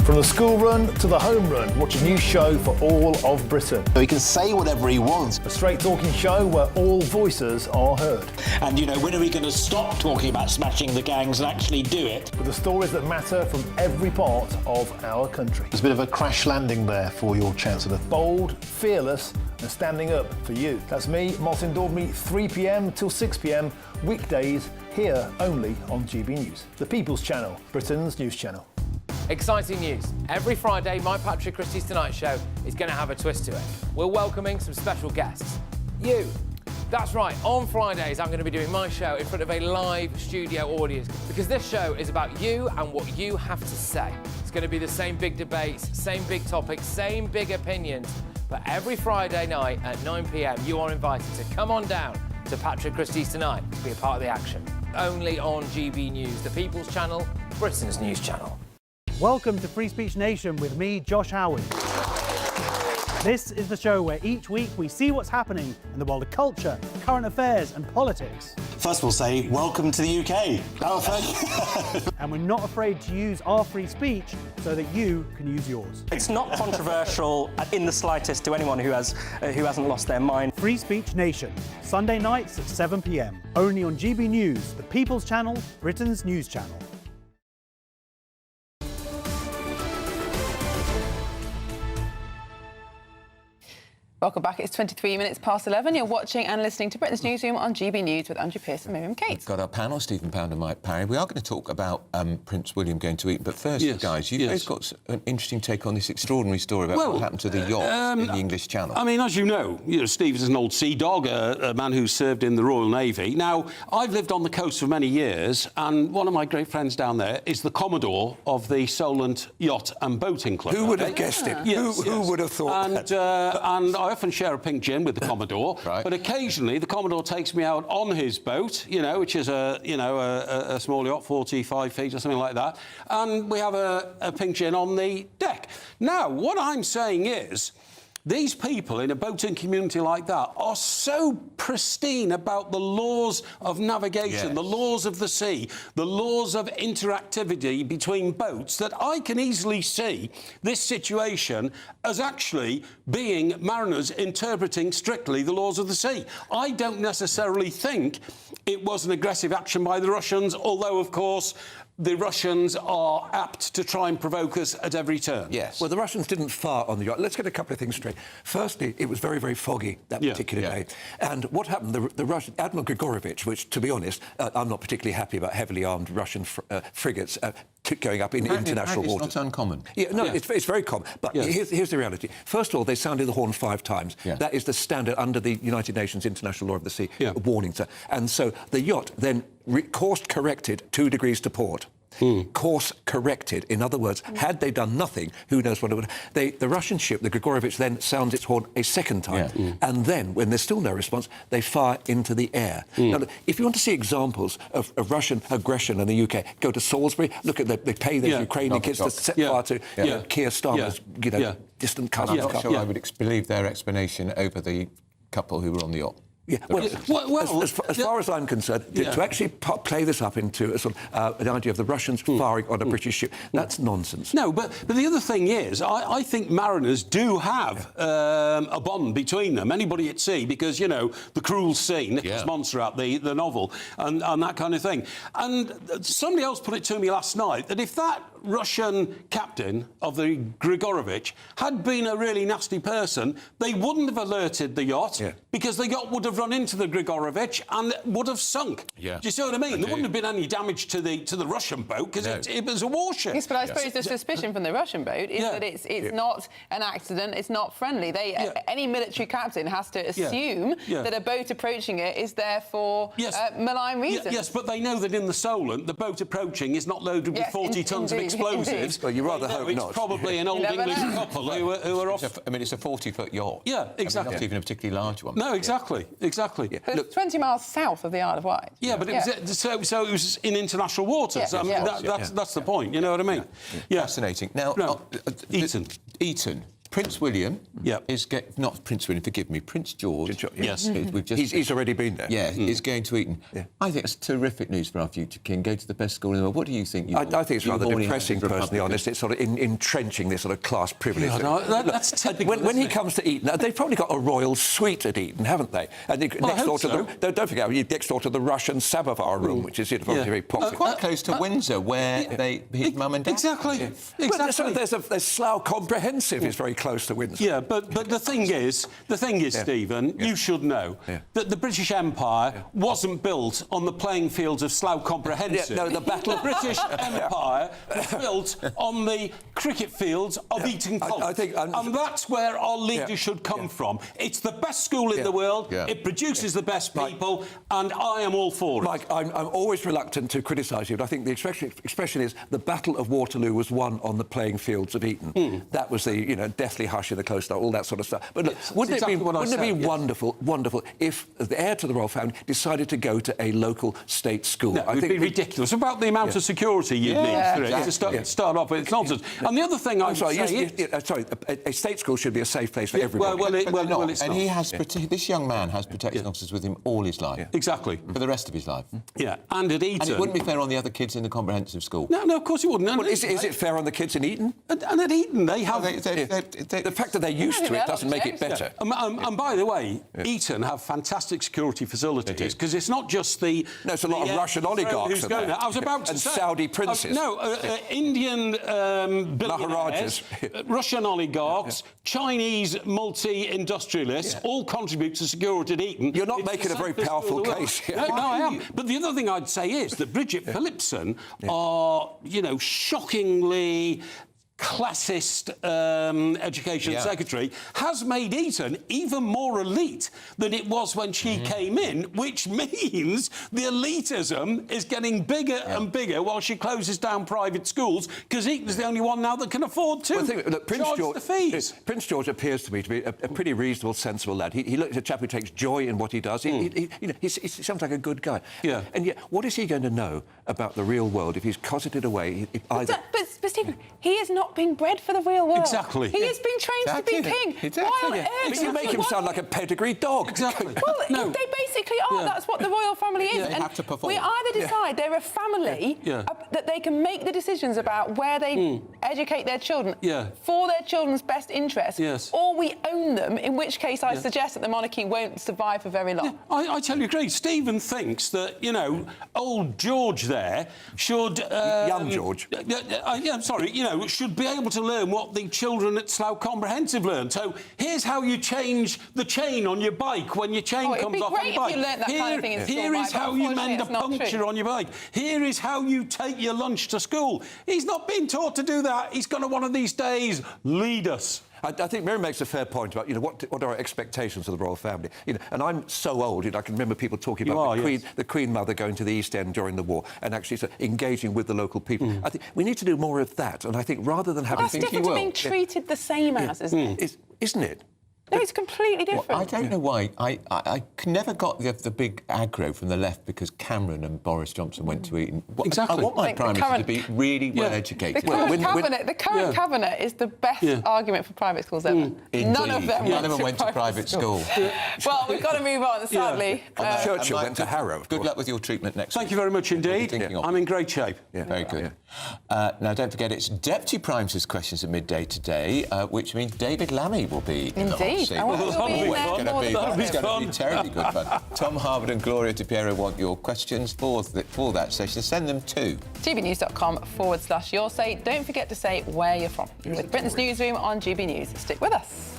From the school run to the home run, watch a new show for all of Britain. So he can say whatever he wants. A straight talking show where all voices are heard. And, you know, when are we going to stop talking about smashing the gangs and actually do it? With the stories that matter from every part of our country. There's a bit of a crash landing there for your Chancellor. Bold, fearless and standing up for you. That's me, Martin Daubney, 3 p.m. till 6 p.m, weekdays, here only on GB News. The People's Channel, Britain's news channel. Exciting news. Every Friday, my Patrick Christie's Tonight Show is going to have a twist to it. We're welcoming some special guests. You. That's right, on Fridays I'm going to be doing my show in front of a live studio audience because this show is about you and what you have to say. It's going to be the same big debates, same big topics, same big opinions, but every Friday night at 9 p.m. you are invited to come on down to Patrick Christie's Tonight to be a part of the action. Only on GB News, the People's Channel, Britain's news channel. Welcome to Free Speech Nation with me, Josh Howard. This is the show where each week we see what's happening in the world of culture, current affairs and politics. First we'll say, welcome to the UK. And we're not afraid to use our free speech so that you can use yours. It's not controversial in the slightest to anyone who hasn't lost their mind. Free Speech Nation, Sunday nights at 7 p.m. Only on GB News, the People's Channel, Britain's news channel. Welcome back. It's 23 minutes past 11. You're watching and listening to Britain's Newsroom on GB News with Andrew Pearce and Miriam Cates. We've got our panel, Stephen Pound and Mike Parry. We are going to talk about Prince William going to eat, but first, guys, you've both got an interesting take on this extraordinary story about what happened to the yacht in the English Channel. I mean, as you know, Steve is an old sea dog, a man who served in the Royal Navy. Now, I've lived on the coast for many years, and one of my great friends down there is the Commodore of the Solent Yacht and Boating Club. Who would have guessed it? Who would have thought that? And I often share a pink gin with the Commodore, but occasionally the Commodore takes me out on his boat, which is a small yacht, 45 feet or something like that, and we have a pink gin on the deck. Now, what I'm saying is, these people in a boating community like that are so pristine about the laws of navigation, the laws of the sea, the laws of interactivity between boats, that I can easily see this situation as actually being mariners interpreting strictly the laws of the sea. I don't necessarily think it was an aggressive action by the Russians, although, of course, the Russians are apt to try and provoke us at every turn. Yes. Well, the Russians didn't fire on the yacht. Let's get a couple of things straight. Firstly, it was very, very foggy that particular day. And what happened, the Russian Admiral Grigorovich, which, to be honest, I'm not particularly happy about heavily armed Russian frigates going up in international waters. It's not uncommon. It's very common. But here's the reality. First of all, they sounded the horn 5 times. That is the standard under the United Nations International Law of the Sea warning. And so the yacht then course corrected 2 degrees to port. Course corrected. In other words, had they done nothing, who knows what it would... The Russian ship, the Grigorovich, then sounds its horn a second time. And then, when there's still no response, they fire into the air. Now, look, if you want to see examples of Russian aggression in the UK, go to Salisbury, look at they pay those Ukrainian kids to set fire to Keir Starmer's distant cousins. I'm not sure I would believe their explanation over the couple who were on the yacht. As far as I'm concerned, to actually play this up into a sort of, an idea of the Russians firing on a British ship, that's nonsense. No, but the other thing is, I think mariners do have a bond between them, anybody at sea, because, the cruel sea, Nicholas Montserrat, the novel, and that kind of thing. And somebody else put it to me last night that if that Russian captain of the Grigorovich had been a really nasty person, they wouldn't have alerted the yacht because the yacht would have run into the Grigorovich and would have sunk. Do you see what I mean? There wouldn't have been any damage to the Russian boat because it was a warship. Yes, but I suppose the suspicion from the Russian boat is that it's not an accident, it's not friendly. Any military captain has to assume that a boat approaching it is there for malign reasons. Yes, but they know that in the Solent, the boat approaching is not loaded with 40 tons of explosives. Well, you rather hope it's not. It's probably an old English couple who are off. I mean, it's a 40-foot yacht. Yeah, exactly. Not even a particularly large one. No, exactly. But it's 20 miles south of the Isle of Wight. Yeah, but it was so it was in international waters. That's the point. You know what I mean? Fascinating. Now, Eton. Prince William is not Prince William, forgive me, Prince George. Yes. We've just He's already been there. Yeah, is going to Eton. Yeah. I think it's terrific news for our future king. Go to the best school in the world. What do you think? I think it's rather depressing, personally honest. It's sort of entrenching this sort of class privilege. Yeah, no, that's typical, when he comes to Eton, they've probably got a royal suite at Eton, haven't they? And next door to don't forget, next door to the Russian Samovar room, which is very popular. Quite close to Windsor, where his mum and dad. Exactly. Well, there's Slough Comprehensive is very close to Windsor. Yeah, but the thing is, Stephen, you should know that the British Empire wasn't built on the playing fields of Slough Comprehensive. No, the Battle of British Empire was built on the cricket fields of Eton College. And that's where our leaders should come from. It's the best school in the world. It produces the best people, and I am all for it. Mike, I'm always reluctant to criticise you, but I think the expression is the Battle of Waterloo was won on the playing fields of Eton. That was the, deathly hush in the close, all that sort of stuff. But look, wouldn't it be wonderful if the heir to the royal family decided to go to a local state school? No, it would be ridiculous. About the amount of security you'd need to start off with. It's nonsense. And the other thing I would say a state school should be a safe place for everybody. Well, it's and not. he has this young man has protection officers with him all his life. Exactly. For the rest of his life. Yeah, and at Eton. And it wouldn't be fair on the other kids in the comprehensive school. No, of course it wouldn't. Well, is it fair on the kids in Eton? And at Eton, they have... the fact that they're used to it doesn't make it better. And by the way, Eton have fantastic security facilities, because it's not just the... No, it's a lot of Russian oligarchs. I was about to and say... Saudi princes. Indian billionaires, Russian oligarchs, Chinese multi-industrialists all contribute to security at Eton. You're not making a very powerful case here. No, I am. But the other thing I'd say is that Bridget Phillipson are, shockingly classist education secretary, has made Eton even more elite than it was when she came in, which means the elitism is getting bigger and bigger while she closes down private schools, because Eton's the only one now that can afford to charge the fees. Prince George appears to me to be a pretty reasonable, sensible lad. He looks a chap who takes joy in what he does. He sounds like a good guy. Yeah. And yet, what is he going to know about the real world if he's cosseted away? But Stephen, he is not being bred for the real world. Exactly. He has been trained to be king. Why on earth? But you make him sound like a pedigree dog. Exactly. Well, they basically are. That's what the royal family is. They have to perform. We either decide they're a family that they can make the decisions about where they educate their children for their children's best interests, or we own them, in which case I suggest that the monarchy won't survive for very long. I totally agree. Stephen thinks that, old George there should... young George. I'm sorry, should be able to learn what the children at Slough Comprehensive learn. So here's how you change the chain on your bike when your chain comes off your bike. It'd be great if you learnt that kind of thing in school, Here is how you mend a puncture true. on your bike. Here is how you take your lunch to school. He's not been taught to do that. He's going to one of these days lead us. I think Mary makes a fair point about what are our expectations of the royal family. And I'm so old. I can remember people talking about the Queen Mother going to the East End during the war and actually engaging with the local people. I think we need to do more of that. And I think rather than having that's different to being treated the same as, isn't it? Isn't it? No, it's completely different. Well, I don't know why. I never got the big aggro from the left because Cameron and Boris Johnson went to Eton. Exactly. I want my Prime Minister to be really well educated. The current cabinet is the best argument for private schools ever. None of them went to private school. Well, we've got to move on, sadly. Churchill went to Harrow. Good luck with your treatment next week. Thank you very much indeed. I'm in great shape. Very good. Now, don't forget, it's Deputy Prime Minister's questions at midday today, which means David Lammy will be in the hot seat. It's going to be terribly good fun. Tom Harwood and Gloria Di Piero want your questions for that session. Send them to gbnews.com/your say. Don't forget to say where you're from. With Britain's Newsroom on GB News. Stick with us.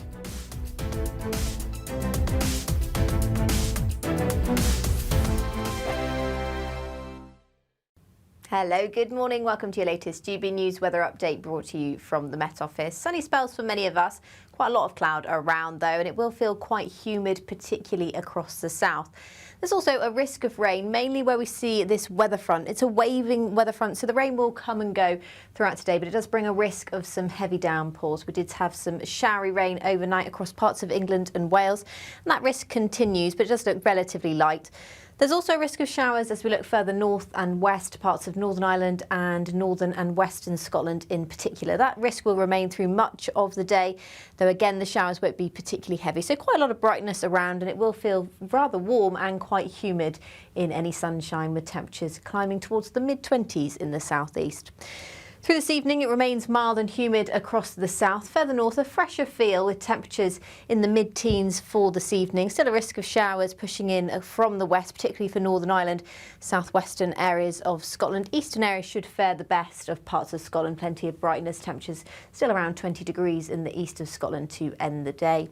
Hello, good morning. Welcome to your latest GB News weather update brought to you from the Met Office. Sunny spells for many of us. Quite a lot of cloud around, though, and it will feel quite humid, particularly across the south. There's also a risk of rain, mainly where we see this weather front. It's a waving weather front, so the rain will come and go throughout today, but it does bring a risk of some heavy downpours. We did have some showery rain overnight across parts of England and Wales, and that risk continues, but it does look relatively light. There's also a risk of showers as we look further north and west, parts of Northern Ireland and northern and western Scotland in particular. That risk will remain through much of the day, though again the showers won't be particularly heavy. So quite a lot of brightness around, and it will feel rather warm and quite humid in any sunshine, with temperatures climbing towards the mid-20s in the southeast. Through this evening, it remains mild and humid across the south. Further north, a fresher feel with temperatures in the mid-teens for this evening. Still a risk of showers pushing in from the west, particularly for Northern Ireland, southwestern areas of Scotland. Eastern areas should fare the best of parts of Scotland. Plenty of brightness, temperatures still around 20 degrees in the east of Scotland to end the day.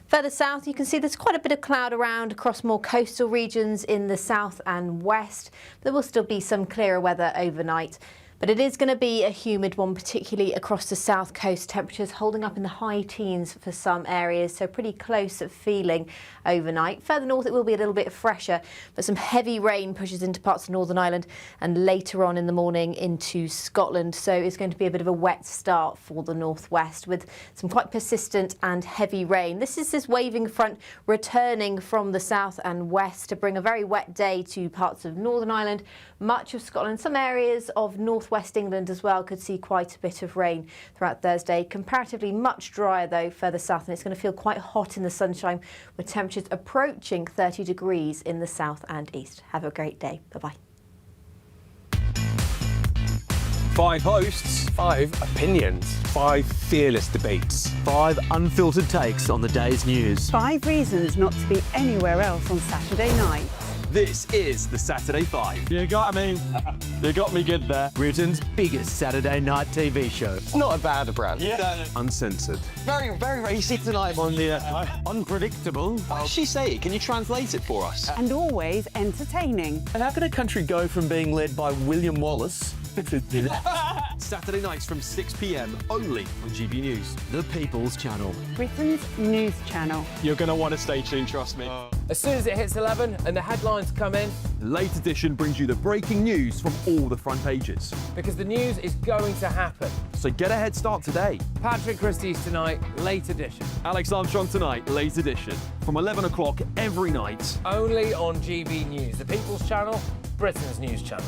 Further south, you can see there's quite a bit of cloud around across more coastal regions in the south and west. There will still be some clearer weather overnight. But it is going to be a humid one, particularly across the south coast. Temperatures holding up in the high teens for some areas, so pretty close feeling overnight. Further north, it will be a little bit fresher, but some heavy rain pushes into parts of Northern Ireland and later on in the morning into Scotland. So it's going to be a bit of a wet start for the northwest with some quite persistent and heavy rain. This is this waving front returning from the south and west to bring a very wet day to parts of Northern Ireland, much of Scotland. Some areas of northwest England as well could see quite a bit of rain throughout Thursday. Comparatively much drier though further south, and it's going to feel quite hot in the sunshine with temperatures approaching 30 degrees in the south and east. Have a great day. Bye-bye. 5 hosts, 5 opinions, 5 fearless debates, 5 unfiltered takes on the day's news. 5 reasons not to be anywhere else on Saturday night. This is the Saturday 5. You got me good there. Britain's biggest Saturday night TV show. It's not a bad brand. Yeah. Uncensored. Very, very racy tonight. On the unpredictable. What did she say? Can you translate it for us? And always entertaining. And how can a country go from being led by William Wallace Saturday nights from 6 p.m. only on GB News, the People's Channel. Britain's news channel. You're going to want to stay tuned, trust me. As soon as it hits 11 and the headlines come in, Late Edition brings you the breaking news from all the front pages. because the news is going to happen. So get a head start today. Patrick Christie's tonight, Late Edition. Alex Armstrong tonight, Late Edition. From 11 o'clock every night. Only on GB News, the People's Channel, Britain's news channel.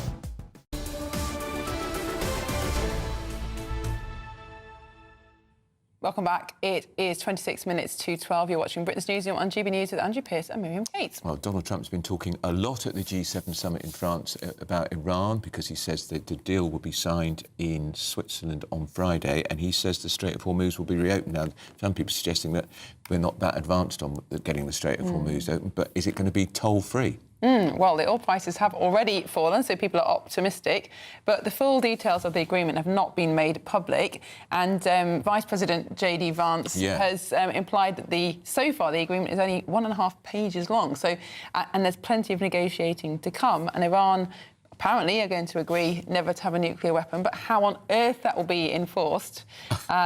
Welcome back. It is 26 minutes to 12. You're watching Britain's Newsroom on GB News with Andrew Pearce and Miriam Cates. Well, Donald Trump's been talking a lot at the G7 summit in France about Iran because he says that the deal will be signed in Switzerland on Friday, and he says the Strait of Hormuz will be reopened. Now, some people are suggesting that we're not that advanced on getting the Strait of Hormuz open, but is it going to be toll-free? Well, the oil prices have already fallen, so people are optimistic. But the full details of the agreement have not been made public. And Vice President J.D. Vance has implied that so far the agreement is only 1.5 pages long. So, and there's plenty of negotiating to come. And Iran apparently are going to agree never to have a nuclear weapon. But how on earth that will be enforced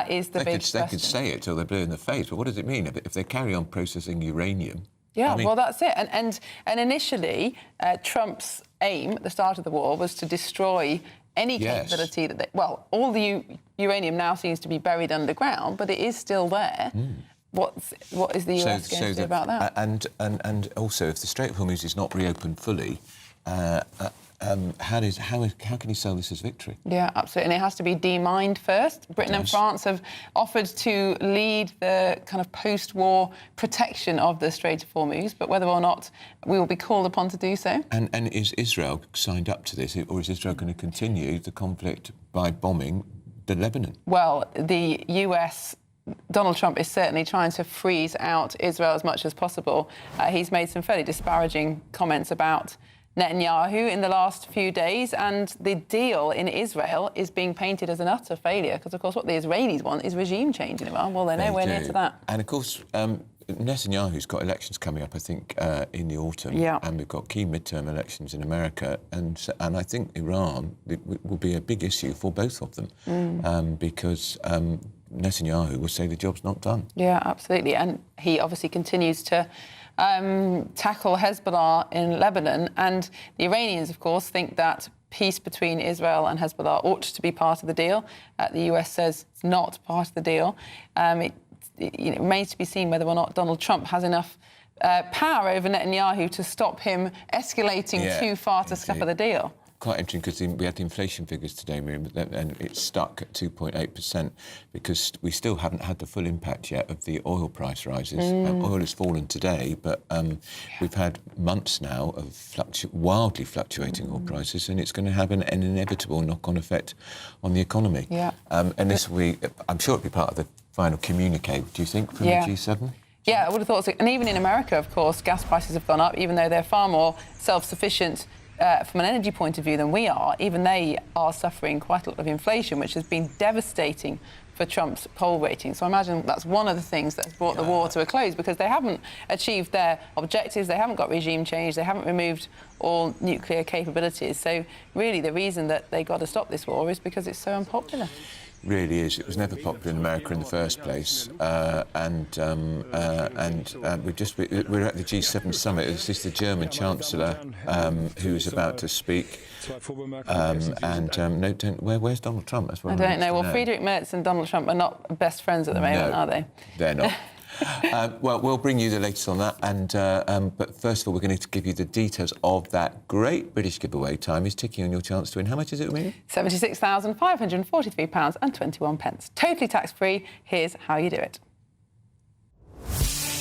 is the big question. They could say it till they're blue in the face, but what does it mean if they carry on processing uranium? Yeah, I mean, well, that's it. And initially, Trump's aim at the start of the war was to destroy any capability that all the uranium now seems to be buried underground, but it is still there. What is the US going to do about that? And also, if the Strait of Hormuz is not reopened fully, how can he sell this as victory? Yeah, absolutely. And it has to be demined first. Britain and France have offered to lead the kind of post-war protection of the Strait of Hormuz, but whether or not we will be called upon to do so. And is Israel signed up to this, or is Israel going to continue the conflict by bombing the Lebanon? Well, the US... Donald Trump is certainly trying to freeze out Israel as much as possible. He's made some fairly disparaging comments about Netanyahu in the last few days, and the deal in Israel is being painted as an utter failure because, of course, what the Israelis want is regime change in Iran. Well, they're nowhere near to that. And, of course, Netanyahu's got elections coming up, I think, in the autumn. Yeah. And we've got key midterm elections in America. And I think Iran will be a big issue for both of them because Netanyahu will say the job's not done. Yeah, absolutely. And he obviously continues to tackle Hezbollah in Lebanon. And the Iranians, of course, think that peace between Israel and Hezbollah ought to be part of the deal. The US says it's not part of the deal. It remains to be seen whether or not Donald Trump has enough power over Netanyahu to stop him escalating too far to scupper the deal. Quite interesting because we had the inflation figures today, Miriam, and it's stuck at 2.8% because we still haven't had the full impact yet of the oil price rises. Oil has fallen today, but we've had months now of wildly fluctuating oil prices, and it's going to have an inevitable knock-on effect on the economy. Yeah. And this will be, I'm sure it'll be part of the final communique, do you think, from the G7? Yeah, I would have thought so. And even in America, of course, gas prices have gone up, even though they're far more self-sufficient from an energy point of view than we are. Even they are suffering quite a lot of inflation, which has been devastating for Trump's poll rating. So I imagine that's one of the things that has brought the war to a close, because they haven't achieved their objectives, they haven't got regime change, they haven't removed all nuclear capabilities. So really the reason that they got to stop this war is because it's so unpopular. Really is. It was never popular in America in the first place, we're at the G7 summit. This is the German Chancellor who is about to speak. Where's Donald Trump? That's what I don't know. Well, Friedrich Merz and Donald Trump are not best friends at the moment, are they? They're not. Well, we'll bring you the latest on that, but first of all, we're going to give you the details of that great British giveaway. Time is ticking on your chance to win. How much is it, Amelia? £76,543.21. Totally tax-free. Here's how you do it.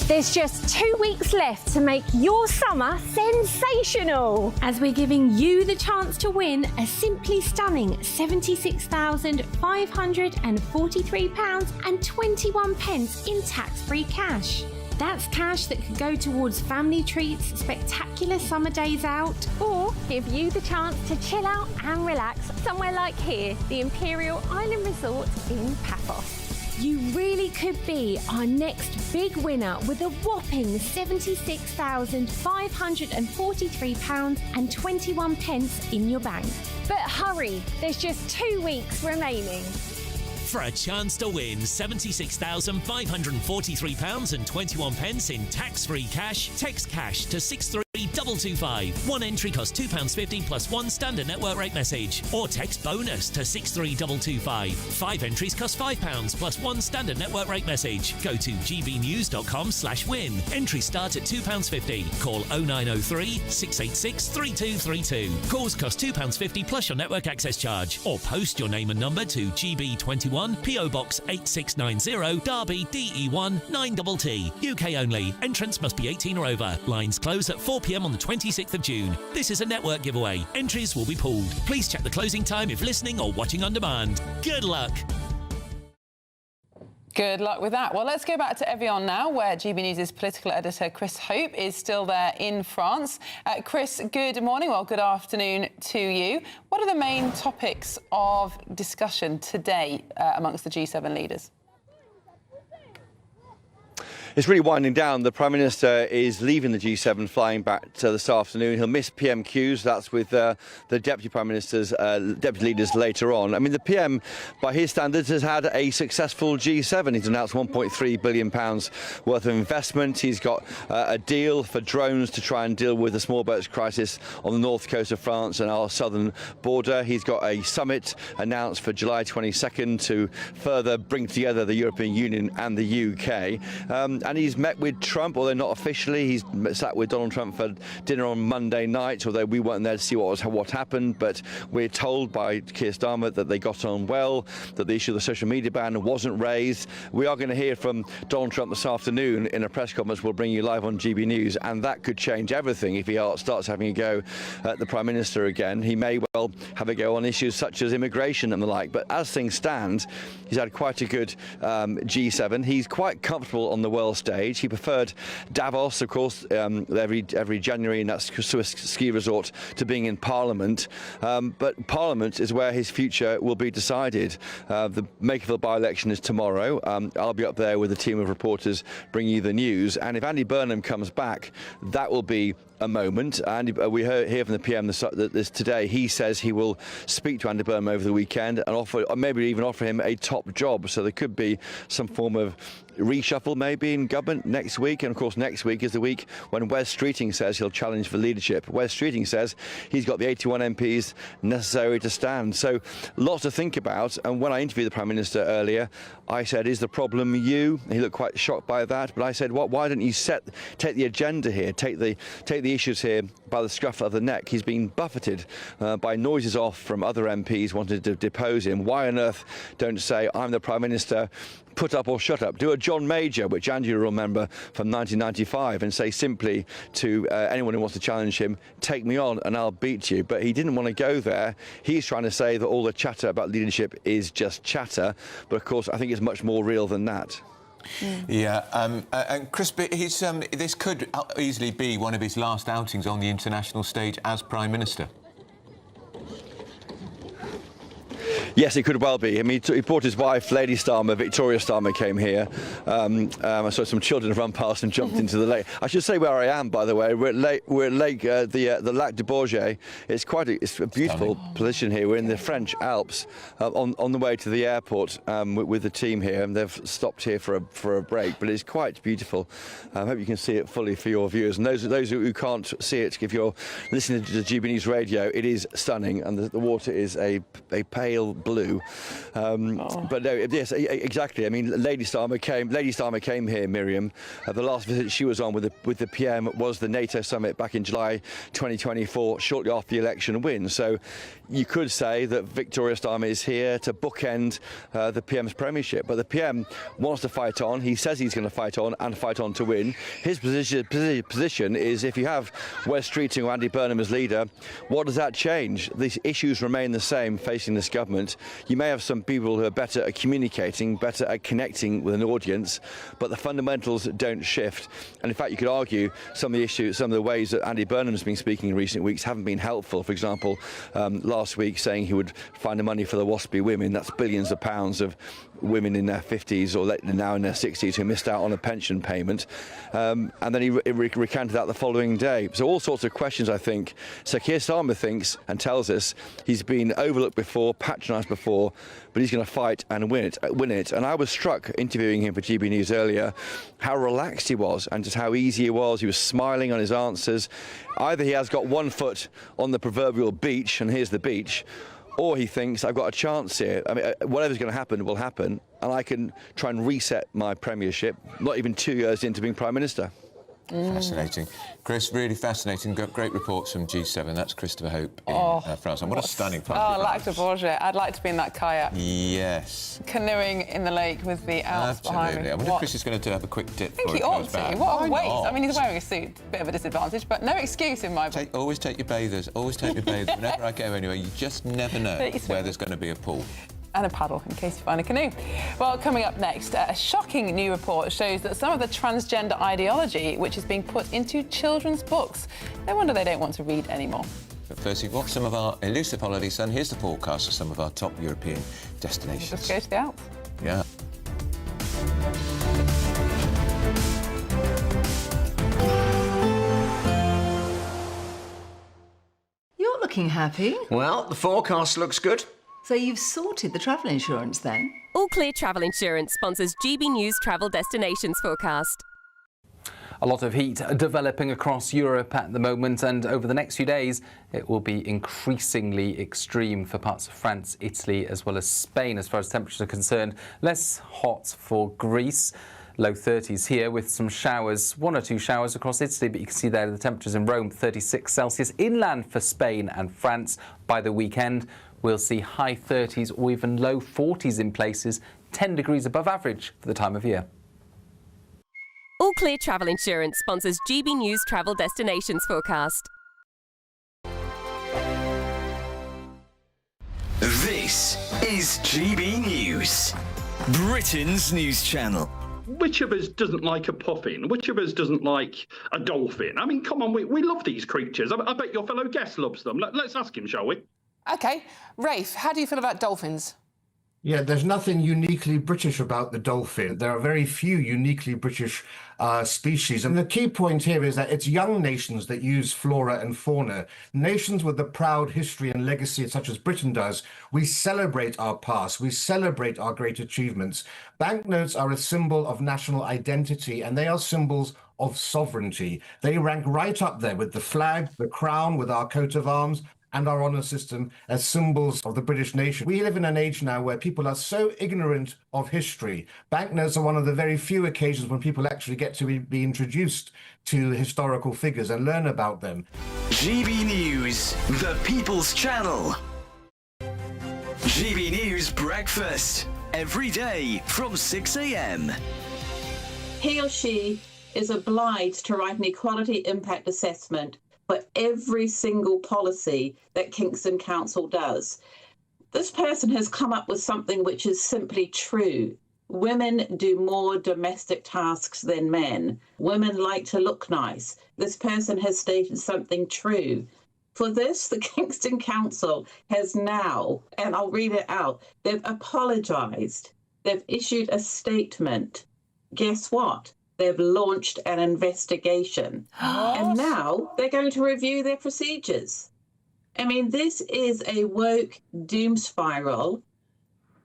There's just 2 weeks left to make your summer sensational, as we're giving you the chance to win a simply stunning £76,543.21 in tax-free cash. That's cash that could go towards family treats, spectacular summer days out, or give you the chance to chill out and relax somewhere like here, the Imperial Island Resort in Paphos. You really could be our next big winner with a whopping £76,543.21 in your bank. But hurry, there's just 2 weeks remaining. For a chance to win £76,543.21 in tax-free cash, text cash to 63225. One entry costs £2.50 plus one standard network rate message. Or text bonus to 63225. 5 entries cost £5 plus one standard network rate message. Go to gbnews.com/win. Entries start at £2.50. Call 0903 686 3232. Calls cost £2.50 plus your network access charge. Or post your name and number to GB21 PO Box 8690 Derby DE1 9TT. UK only. Entrants must be 18 or over. Lines close at 4 p.m. on the 26th of June. This is a network giveaway. Entries will be pooled. Please check the closing time if listening or watching on demand. Good luck. Good luck with that. Well, let's go back to Evian now, where GB News' political editor Chris Hope is still there in France. Chris, good morning. Well, good afternoon to you. What are the main topics of discussion today amongst the G7 leaders? It's really winding down. The Prime Minister is leaving the G7, flying back this afternoon. He'll miss PMQs. That's with the Deputy Prime Minister's deputy leaders later on. I mean, the PM, by his standards, has had a successful G7. He's announced £1.3 billion worth of investment. He's got a deal for drones to try and deal with the small boats crisis on the north coast of France and our southern border. He's got a summit announced for July 22nd to further bring together the European Union and the UK. And he's met with Trump, although not officially. He's sat with Donald Trump for dinner on Monday night, although we weren't there to see what happened. But we're told by Keir Starmer that they got on well, that the issue of the social media ban wasn't raised. We are going to hear from Donald Trump this afternoon in a press conference we'll bring you live on GB News, and that could change everything if he starts having a go at the Prime Minister again. He may well have a go on issues such as immigration and the like. But as things stand, he's had quite a good G7. He's quite comfortable on the world stage. He preferred Davos, of course, every January in that Swiss ski resort, to being in Parliament. But Parliament is where his future will be decided. The Makerville by-election is tomorrow. I'll be up there with a team of reporters bringing you the news. And if Andy Burnham comes back, that will be a moment, and we hear from the PM this today. He says he will speak to Andy Burnham over the weekend and offer, or maybe even offer him a top job. So there could be some form of reshuffle maybe in government next week. And of course next week is the week when Wes Streeting says he'll challenge for leadership. Wes Streeting says he's got the 81 MPs necessary to stand. So lots to think about. And when I interviewed the Prime Minister earlier, I said, is the problem you? He looked quite shocked by that, but I said, why don't you take the agenda here, take the issues here by the scruff of the neck? He's been buffeted by noises off from other MPs wanting to depose him. Why on earth don't say, I'm the Prime Minister, put up or shut up? Do a John Major, which Andy will remember from 1995, and say simply to anyone who wants to challenge him, take me on and I'll beat you. But he didn't want to go there. He's trying to say that all the chatter about leadership is just chatter, but of course I think it's much more real than that. Yeah, and Chris, this could easily be one of his last outings on the international stage as Prime Minister. Yes, it could well be. I mean, he brought his wife, Lady Starmer, Victoria Starmer, came here. I saw some children run past and jumped into the lake. I should say where I am, by the way. We're at Lake, the Lac de Bourget. It's a beautiful position here. We're in the French Alps, on the way to the airport with the team here, and they've stopped here for a break. But it's quite beautiful. I hope you can see it fully for your viewers. And those who can't see it, if you're listening to the GB News radio, it is stunning, and the water is a pale blue. But no, yes, exactly. I mean, Lady Starmer came here, Miriam. The last visit she was on with the PM was the NATO summit back in July 2024, shortly after the election win. So you could say that Victoria Starmer is here to bookend the PM's premiership. But the PM wants to fight on. He says he's going to fight on and fight on to win. His position is, if you have Wes Streeting or Andy Burnham as leader, what does that change? These issues remain the same facing this government. You may have some people who are better at communicating, better at connecting with an audience, but the fundamentals don't shift. And in fact, you could argue some of the ways that Andy Burnham's been speaking in recent weeks haven't been helpful. For example, last week saying he would find the money for the WASPy women. That's billions of pounds of women in their 50s or now in their 60s who missed out on a pension payment. And then he recanted that the following day. So all sorts of questions, I think. So Keir Starmer thinks and tells us he's been overlooked before, patronised before, but he's going to fight and win it. And I was struck interviewing him for GB News earlier how relaxed he was and just how easy it was. He was smiling on his answers. Either he has got one foot on the proverbial beach, and here's the beach, or he thinks, I've got a chance here. I mean, whatever's going to happen will happen, and I can try and reset my premiership, not even 2 years into being Prime Minister. Fascinating. Chris, really fascinating. Got great reports from G7. That's Christopher Hope in France. And what a stunning place. Oh, Lac de Bourget. I'd like to be in that kayak. Yes. Canoeing in the lake with the Alps behind me. I wonder if Chris is going to have a quick dip. I think he ought to. What a waste. I mean, he's wearing a suit. Bit of a disadvantage, but no excuse in my book. Always take your bathers. Always take your bathers. Whenever I go anywhere, you just never know where there's going to be a pool. And a paddle, in case you find a canoe. Well, coming up next, a shocking new report shows that some of the transgender ideology, which is being put into children's books, no wonder they don't want to read anymore. But first, you've got some of our elusive holiday sun. Here's the forecast of some of our top European destinations. Let's go to the Alps. Yeah. You're looking happy. Well, the forecast looks good. So you've sorted the travel insurance then? All Clear Travel Insurance sponsors GB News Travel Destinations Forecast. A lot of heat developing across Europe at the moment, and over the next few days it will be increasingly extreme for parts of France, Italy as well as Spain as far as temperatures are concerned. Less hot for Greece. Low 30s here with some showers, 1 or 2 showers across Italy, but you can see there the temperatures in Rome, 36 Celsius. Inland for Spain and France by the weekend, we'll see high 30s or even low 40s in places, 10 degrees above average for the time of year. All Clear Travel Insurance sponsors GB News Travel Destinations Forecast. This is GB News, Britain's news channel. Which of us doesn't like a puffin? Which of us doesn't like a dolphin? I mean, come on, we love these creatures. I bet your fellow guest loves them. Let's ask him, shall we? OK. Rafe, how do you feel about dolphins? Yeah, there's nothing uniquely British about the dolphin. There are very few uniquely British species. And the key point here is that it's young nations that use flora and fauna. Nations with a proud history and legacy such as Britain does, we celebrate our past, we celebrate our great achievements. Banknotes are a symbol of national identity, and they are symbols of sovereignty. They rank right up there with the flag, the crown, with our coat of arms, and our honour system as symbols of the British nation. We live in an age now where people are so ignorant of history. Banknotes are one of the very few occasions when people actually get to be introduced to historical figures and learn about them. GB News, the People's Channel. GB News Breakfast, every day from 6 a.m. He or she is obliged to write an equality impact assessment for every single policy that Kingston Council does. This person has come up with something which is simply true. Women do more domestic tasks than men. Women like to look nice. This person has stated something true. For this, the Kingston Council has now, and I'll read it out, they've apologised. They've issued a statement. Guess what? They've launched an investigation. And now they're going to review their procedures. I mean, this is a woke doom spiral.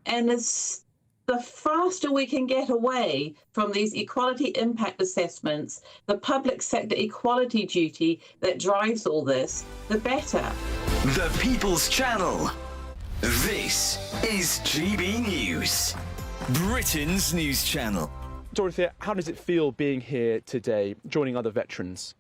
And it's the faster we can get away from these equality impact assessments, the public sector equality duty that drives all this, the better. The People's Channel. This is GB News, Britain's news channel. Dorothea, how does it feel being here today, joining other veterans?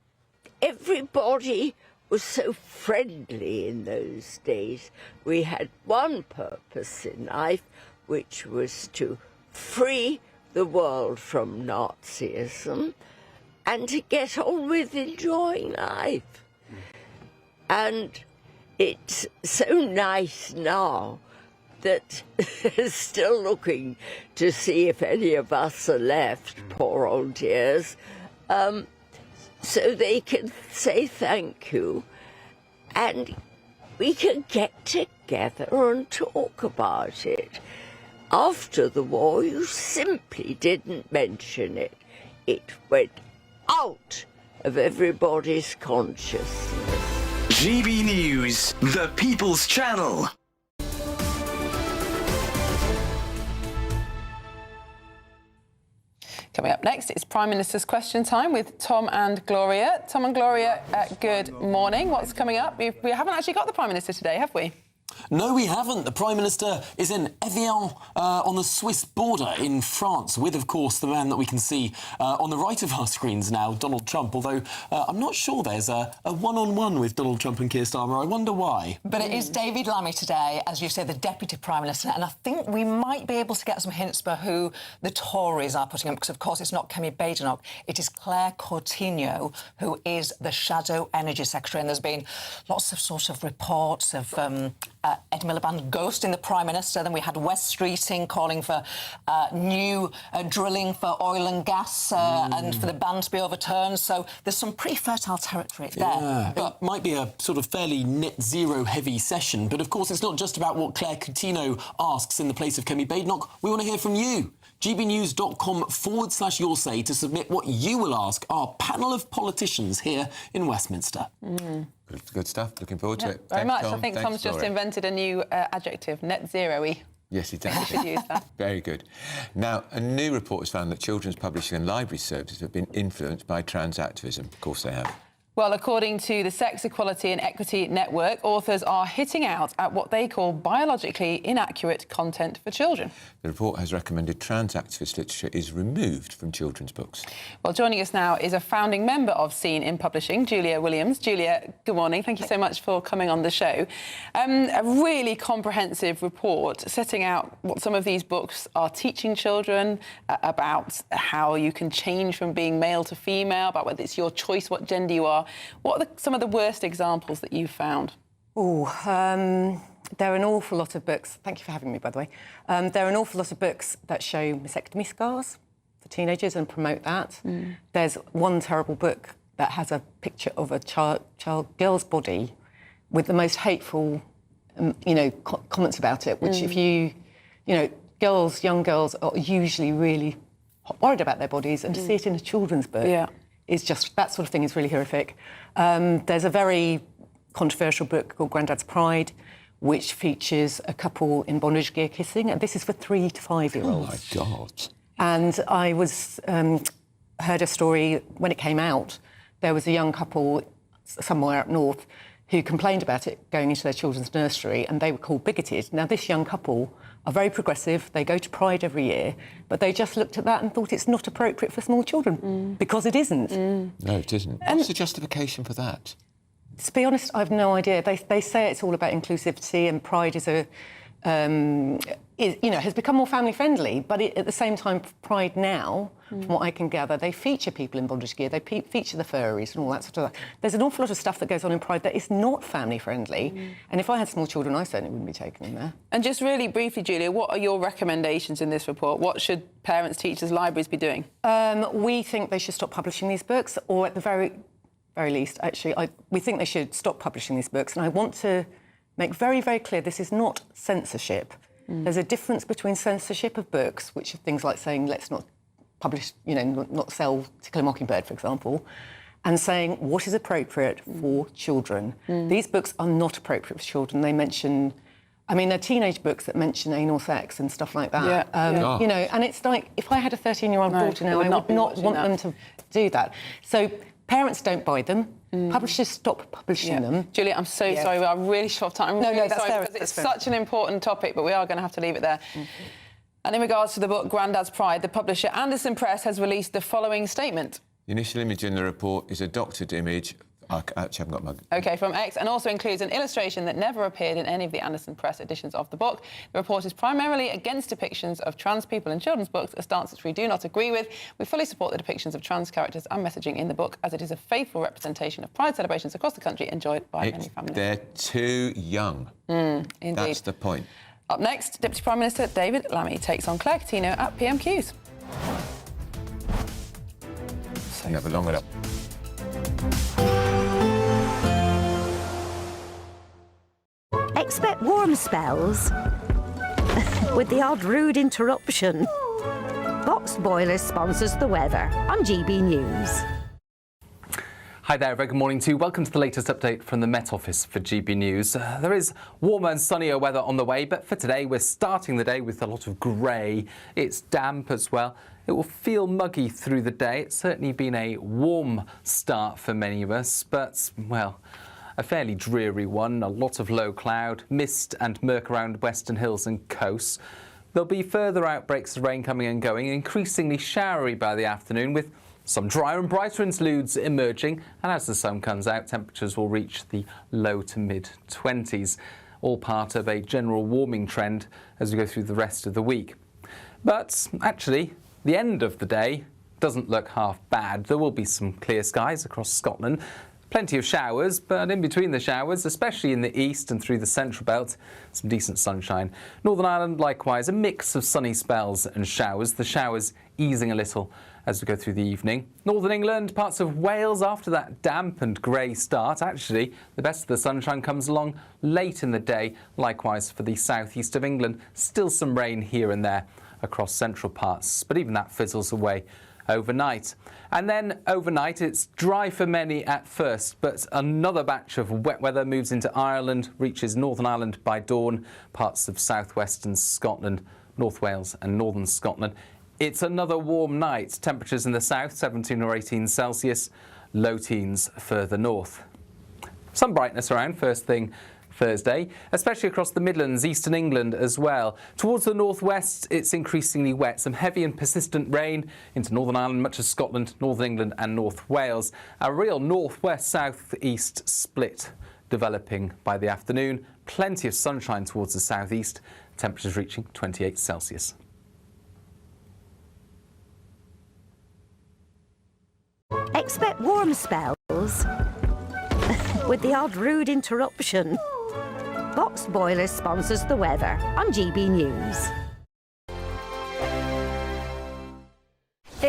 Everybody was so friendly in those days. We had one purpose in life, which was to free the world from Nazism and to get on with enjoying life. And it's so nice now that is still looking to see if any of us are left, poor old dears, so they can say thank you and we can get together and talk about it. After the war, you simply didn't mention it. It went out of everybody's consciousness. GB News, the People's Channel. Coming up next, it's Prime Minister's Question Time with Tom and Gloria. Tom and Gloria, good morning. What's coming up? We haven't actually got the Prime Minister today, have we? No, we haven't. The Prime Minister is in Evian on the Swiss border in France with, of course, the man that we can see on the right of our screens now, Donald Trump, although I'm not sure there's a one-on-one with Donald Trump and Keir Starmer. I wonder why. But it is David Lammy today, as you say, the Deputy Prime Minister, and I think we might be able to get some hints about who the Tories are putting up, because, of course, it's not Kemi Badenoch, it is Claire Coutinho, who is the Shadow Energy Secretary, and there's been lots of sort of reports of Ed Miliband ghosting the Prime Minister. Then we had West Streeting calling for new drilling for oil and gas and for the ban to be overturned. So there's some pretty fertile territory there. Yeah, it might be a sort of fairly net zero heavy session. But of course, it's not just about what Claire Coutinho asks in the place of Kemi Badenoch. We want to hear from you. gbnews.com/your say to submit what you will ask our panel of politicians here in Westminster. Good stuff. Looking forward to it. Very Thanks, much. Tom. I think Thanks, Tom's just Laura. invented a new adjective, net zero-y. Yes, exactly. We should use that. Very good. Now, a new report has found that children's publishing and library services have been influenced by trans activism. Of course they have. Well, according to the Sex Equality and Equity Network, authors are hitting out at what they call biologically inaccurate content for children. The report has recommended trans activist literature is removed from children's books. Well, joining us now is a founding member of Scene in Publishing, Julia Williams. Julia, good morning. Thank you so much for coming on the show. A really comprehensive report setting out what some of these books are teaching children about how you can change from being male to female, about whether it's your choice what gender you are. What are some of the worst examples that you've found? There are an awful lot of books. Thank you for having me, by the way. There are an awful lot of books that show mastectomy scars for teenagers and promote that. There's one terrible book that has a picture of a girl's body with the most hateful, comments about it. Which, if you You know, young girls are usually really worried about their bodies, and to see it in a children's book is just, that sort of thing is really horrific. There's a very controversial book called Grandad's Pride, which features a couple in bondage gear kissing, and this is for 3 to 5 year olds. Oh my God. And I heard a story when it came out. There was a young couple somewhere up north who complained about it going into their children's nursery, and they were called bigoted. Now, this young couple are very progressive. They go to Pride every year, but they just looked at that and thought it's not appropriate for small children, because it isn't. No, it isn't. What's the justification for that? To be honest, I've no idea. They say it's all about inclusivity, and Pride is has become more family friendly. But at the same time, Pride now, from what I can gather, they feature people in bondage gear. They feature the furries and all that sort of stuff. There's an awful lot of stuff that goes on in Pride that is not family friendly. And if I had small children, I certainly wouldn't be taken in there. And just really briefly, Julia, what are your recommendations in this report? What should parents, teachers, libraries be doing? We think they should stop publishing these books, or at the very least, actually, we think they should stop publishing these books. And I want to make very, very clear, this is not censorship. There's a difference between censorship of books, which are things like saying, let's not publish, not sell To Kill a Mockingbird, for example, and saying what is appropriate for children. These books are not appropriate for children. They mention, they're teenage books that mention anal sex and stuff like that. And it's like, if I had a 13-year-old daughter now, I would not want them to do that. So parents don't buy them. Publishers stop publishing them. Julia, I'm so sorry, we are really short of time. I'm really sorry, because it's such an important topic, but we are going to have to leave it there. And in regards to the book Grandad's Pride, the publisher Anderson Press has released the following statement. The initial image in the report is a doctored image. I actually haven't got my... OK, from X, and also includes an illustration that never appeared in any of the Anderson Press editions of the book. The report is primarily against depictions of trans people in children's books, a stance which we do not agree with. We fully support the depictions of trans characters and messaging in the book, as it is a faithful representation of Pride celebrations across the country enjoyed by many families. They're too young. Indeed. That's the point. Up next, Deputy Prime Minister David Lammy takes on Claire Coutinho at PMQs. Never long enough. Expect warm spells with the odd rude interruption. Box Boilers sponsors the weather on GB News. Hi there, very good morning to you. Welcome to the latest update from the Met Office for GB News. There is warmer and sunnier weather on the way, but for today we're starting the day with a lot of grey. It's damp as well. It will feel muggy through the day. It's certainly been a warm start for many of us, but, well, a fairly dreary one. A lot of low cloud, mist and murk around western hills and coasts. There'll be further outbreaks of rain coming and going, increasingly showery by the afternoon, with some drier and brighter interludes emerging, and as the sun comes out, temperatures will reach the low to mid-20s, all part of a general warming trend as we go through the rest of the week. But actually, the end of the day doesn't look half bad. There will be some clear skies across Scotland, plenty of showers, but in between the showers, especially in the east and through the central belt, some decent sunshine. Northern Ireland, likewise, a mix of sunny spells and showers, the showers easing a little as we go through the evening. Northern England, parts of Wales, after that damp and grey start, actually, the best of the sunshine comes along late in the day. Likewise for the southeast of England, still some rain here and there across central parts, but even that fizzles away overnight. And then overnight, it's dry for many at first, but another batch of wet weather moves into Ireland, reaches Northern Ireland by dawn, parts of southwestern Scotland, North Wales and northern Scotland. It's another warm night. Temperatures in the south, 17 or 18 Celsius, low teens further north. Some brightness around first thing Thursday, especially across the Midlands, eastern England as well. Towards the northwest, it's increasingly wet. Some heavy and persistent rain into Northern Ireland, much of Scotland, Northern England and North Wales. A real northwest-southeast split developing by the afternoon. Plenty of sunshine towards the southeast. Temperatures reaching 28 Celsius. Expect warm spells with the odd rude interruption. Box Boilers sponsors the weather on GB News.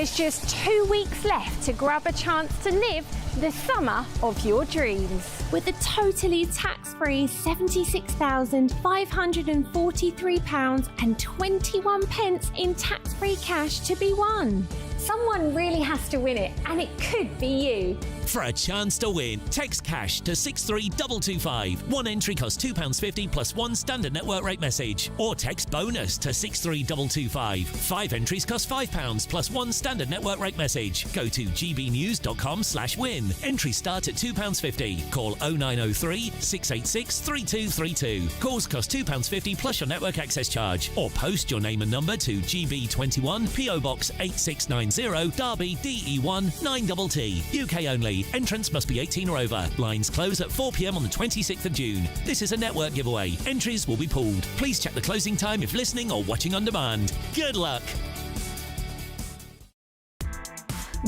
There's just 2 weeks left to grab a chance to live the summer of your dreams. With a totally tax-free £76,543.21 in tax-free cash to be won. Someone really has to win it, and it could be you. For a chance to win, text cash to 63225. One entry costs £2.50 plus one standard network rate message. Or text bonus to 63225. 5 entries cost £5 plus one standard network rate message. Go to gbnews.com/win. Entries start at £2.50. Call 0903 686 3232. Calls cost £2.50 plus your network access charge. Or post your name and number to GB21 PO Box 8690 Derby DE1 9TT. UK only. Entrance must be 18 or over. Lines close at 4 p.m. on the 26th of June. This is a network giveaway. Entries will be pooled. Please check the closing time if listening or watching on demand. Good luck.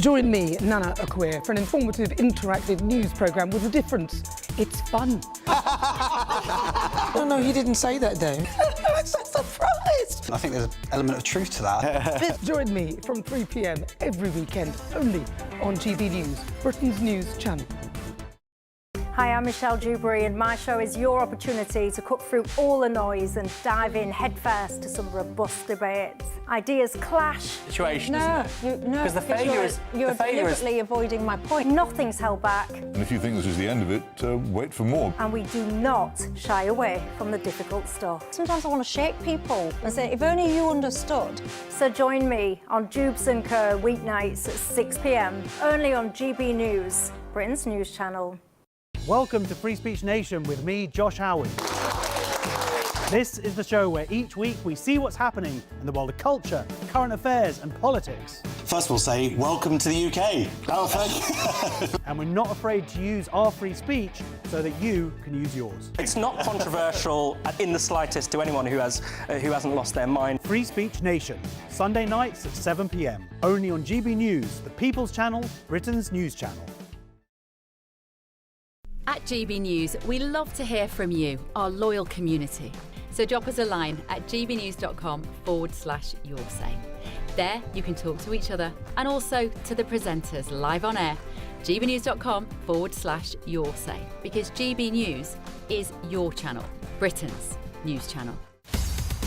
Join me, Nana Akweer, for an informative, interactive news programme with a difference. It's fun. No, he didn't say that, though. I'm so surprised. I think there's an element of truth to that. Join me from 3 p.m. every weekend, only on GB News, Britain's news channel. Hi, I'm Michelle Dewberry, and my show is your opportunity to cut through all the noise and dive in headfirst to some robust debates. Ideas clash. Situation. Because you're deliberately avoiding my point. Nothing's held back. And if you think this is the end of it, wait for more. And we do not shy away from the difficult stuff. Sometimes I want to shake people and say, if only you understood. So join me on Jubes & Co. weeknights at 6 p.m. only on GB News, Britain's news channel. Welcome to Free Speech Nation with me, Josh Howard. This is the show where each week we see what's happening in the world of culture, current affairs and politics. First we'll say, welcome to the UK. And we're not afraid to use our free speech so that you can use yours. It's not controversial in the slightest to anyone who hasn't lost their mind. Free Speech Nation, Sunday nights at 7 p.m. only on GB News, the People's Channel, Britain's news channel. At GB News, we love to hear from you, our loyal community. So drop us a line at gbnews.com/yoursay. There you can talk to each other and also to the presenters live on air. gbnews.com/yoursay, because GB News is your channel, Britain's news channel.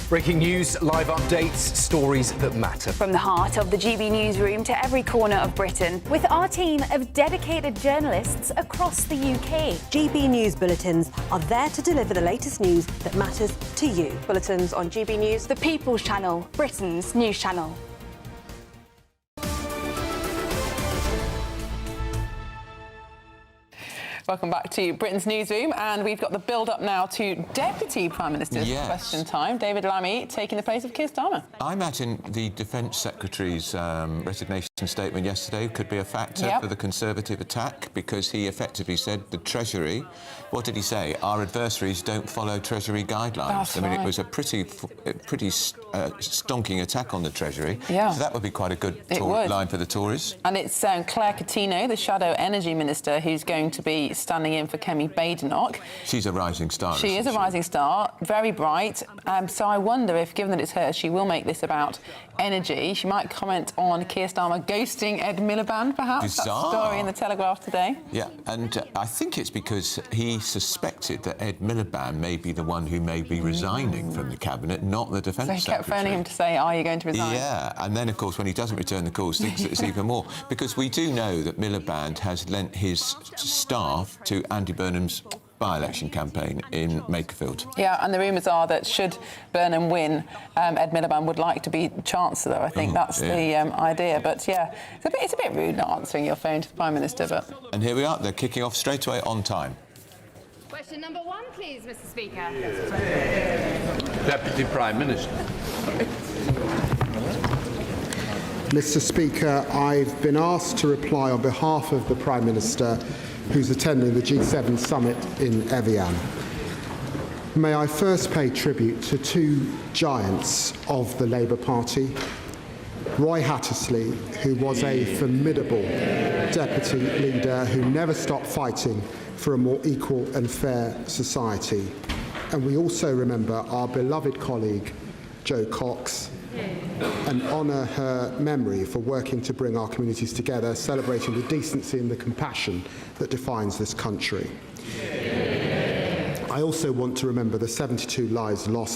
Breaking news, live updates, stories that matter. From the heart of the GB Newsroom to every corner of Britain, with our team of dedicated journalists across the UK. GB News bulletins are there to deliver the latest news that matters to you. Bulletins on GB News, the People's Channel, Britain's news channel. Welcome back to Britain's Newsroom, and we've got the build-up now to Deputy Prime Minister's question time. David Lammy taking the place of Keir Starmer. I imagine the Defence Secretary's resignation statement yesterday could be a factor for the Conservative attack, because he effectively said the Treasury, what did he say? Our adversaries don't follow Treasury guidelines. It was a pretty stonking attack on the Treasury. Yeah. So that would be quite a good line for the Tories. And it's Claire Coutinho, the Shadow Energy Minister, who's going to be standing in for Kemi Badenoch. She's a rising star. She is a rising star, very bright. So I wonder if, given that it's her, she will make this about energy. She might comment on Keir Starmer ghosting Ed Miliband, perhaps. Bizarre. That story in the Telegraph today. Yeah, and I think it's because he suspected that Ed Miliband may be the one who may be resigning from the Cabinet, not the Defence Secretary. So he kept phoning him to say, are you going to resign? Yeah, and then, of course, when he doesn't return the calls, thinks it's even more. Because we do know that Miliband has lent his staff to Andy Burnham's by-election campaign in Makerfield. Yeah, and the rumours are that should Burnham win, Ed Miliband would like to be Chancellor. I think that's the idea. But yeah, it's a bit rude not answering your phone to the Prime Minister. But and here we are. They're kicking off straight away on time. Question number 1, please, Mr. Speaker. Deputy Prime Minister. Mr. Speaker, I've been asked to reply on behalf of the Prime Minister, who's attending the G7 summit in Evian. May I first pay tribute to two giants of the Labour Party, Roy Hattersley, who was a formidable deputy leader who never stopped fighting for a more equal and fair society. And we also remember our beloved colleague, Jo Cox, and honour her memory for working to bring our communities together, celebrating the decency and the compassion that defines this country. I also want to remember the 72 lives lost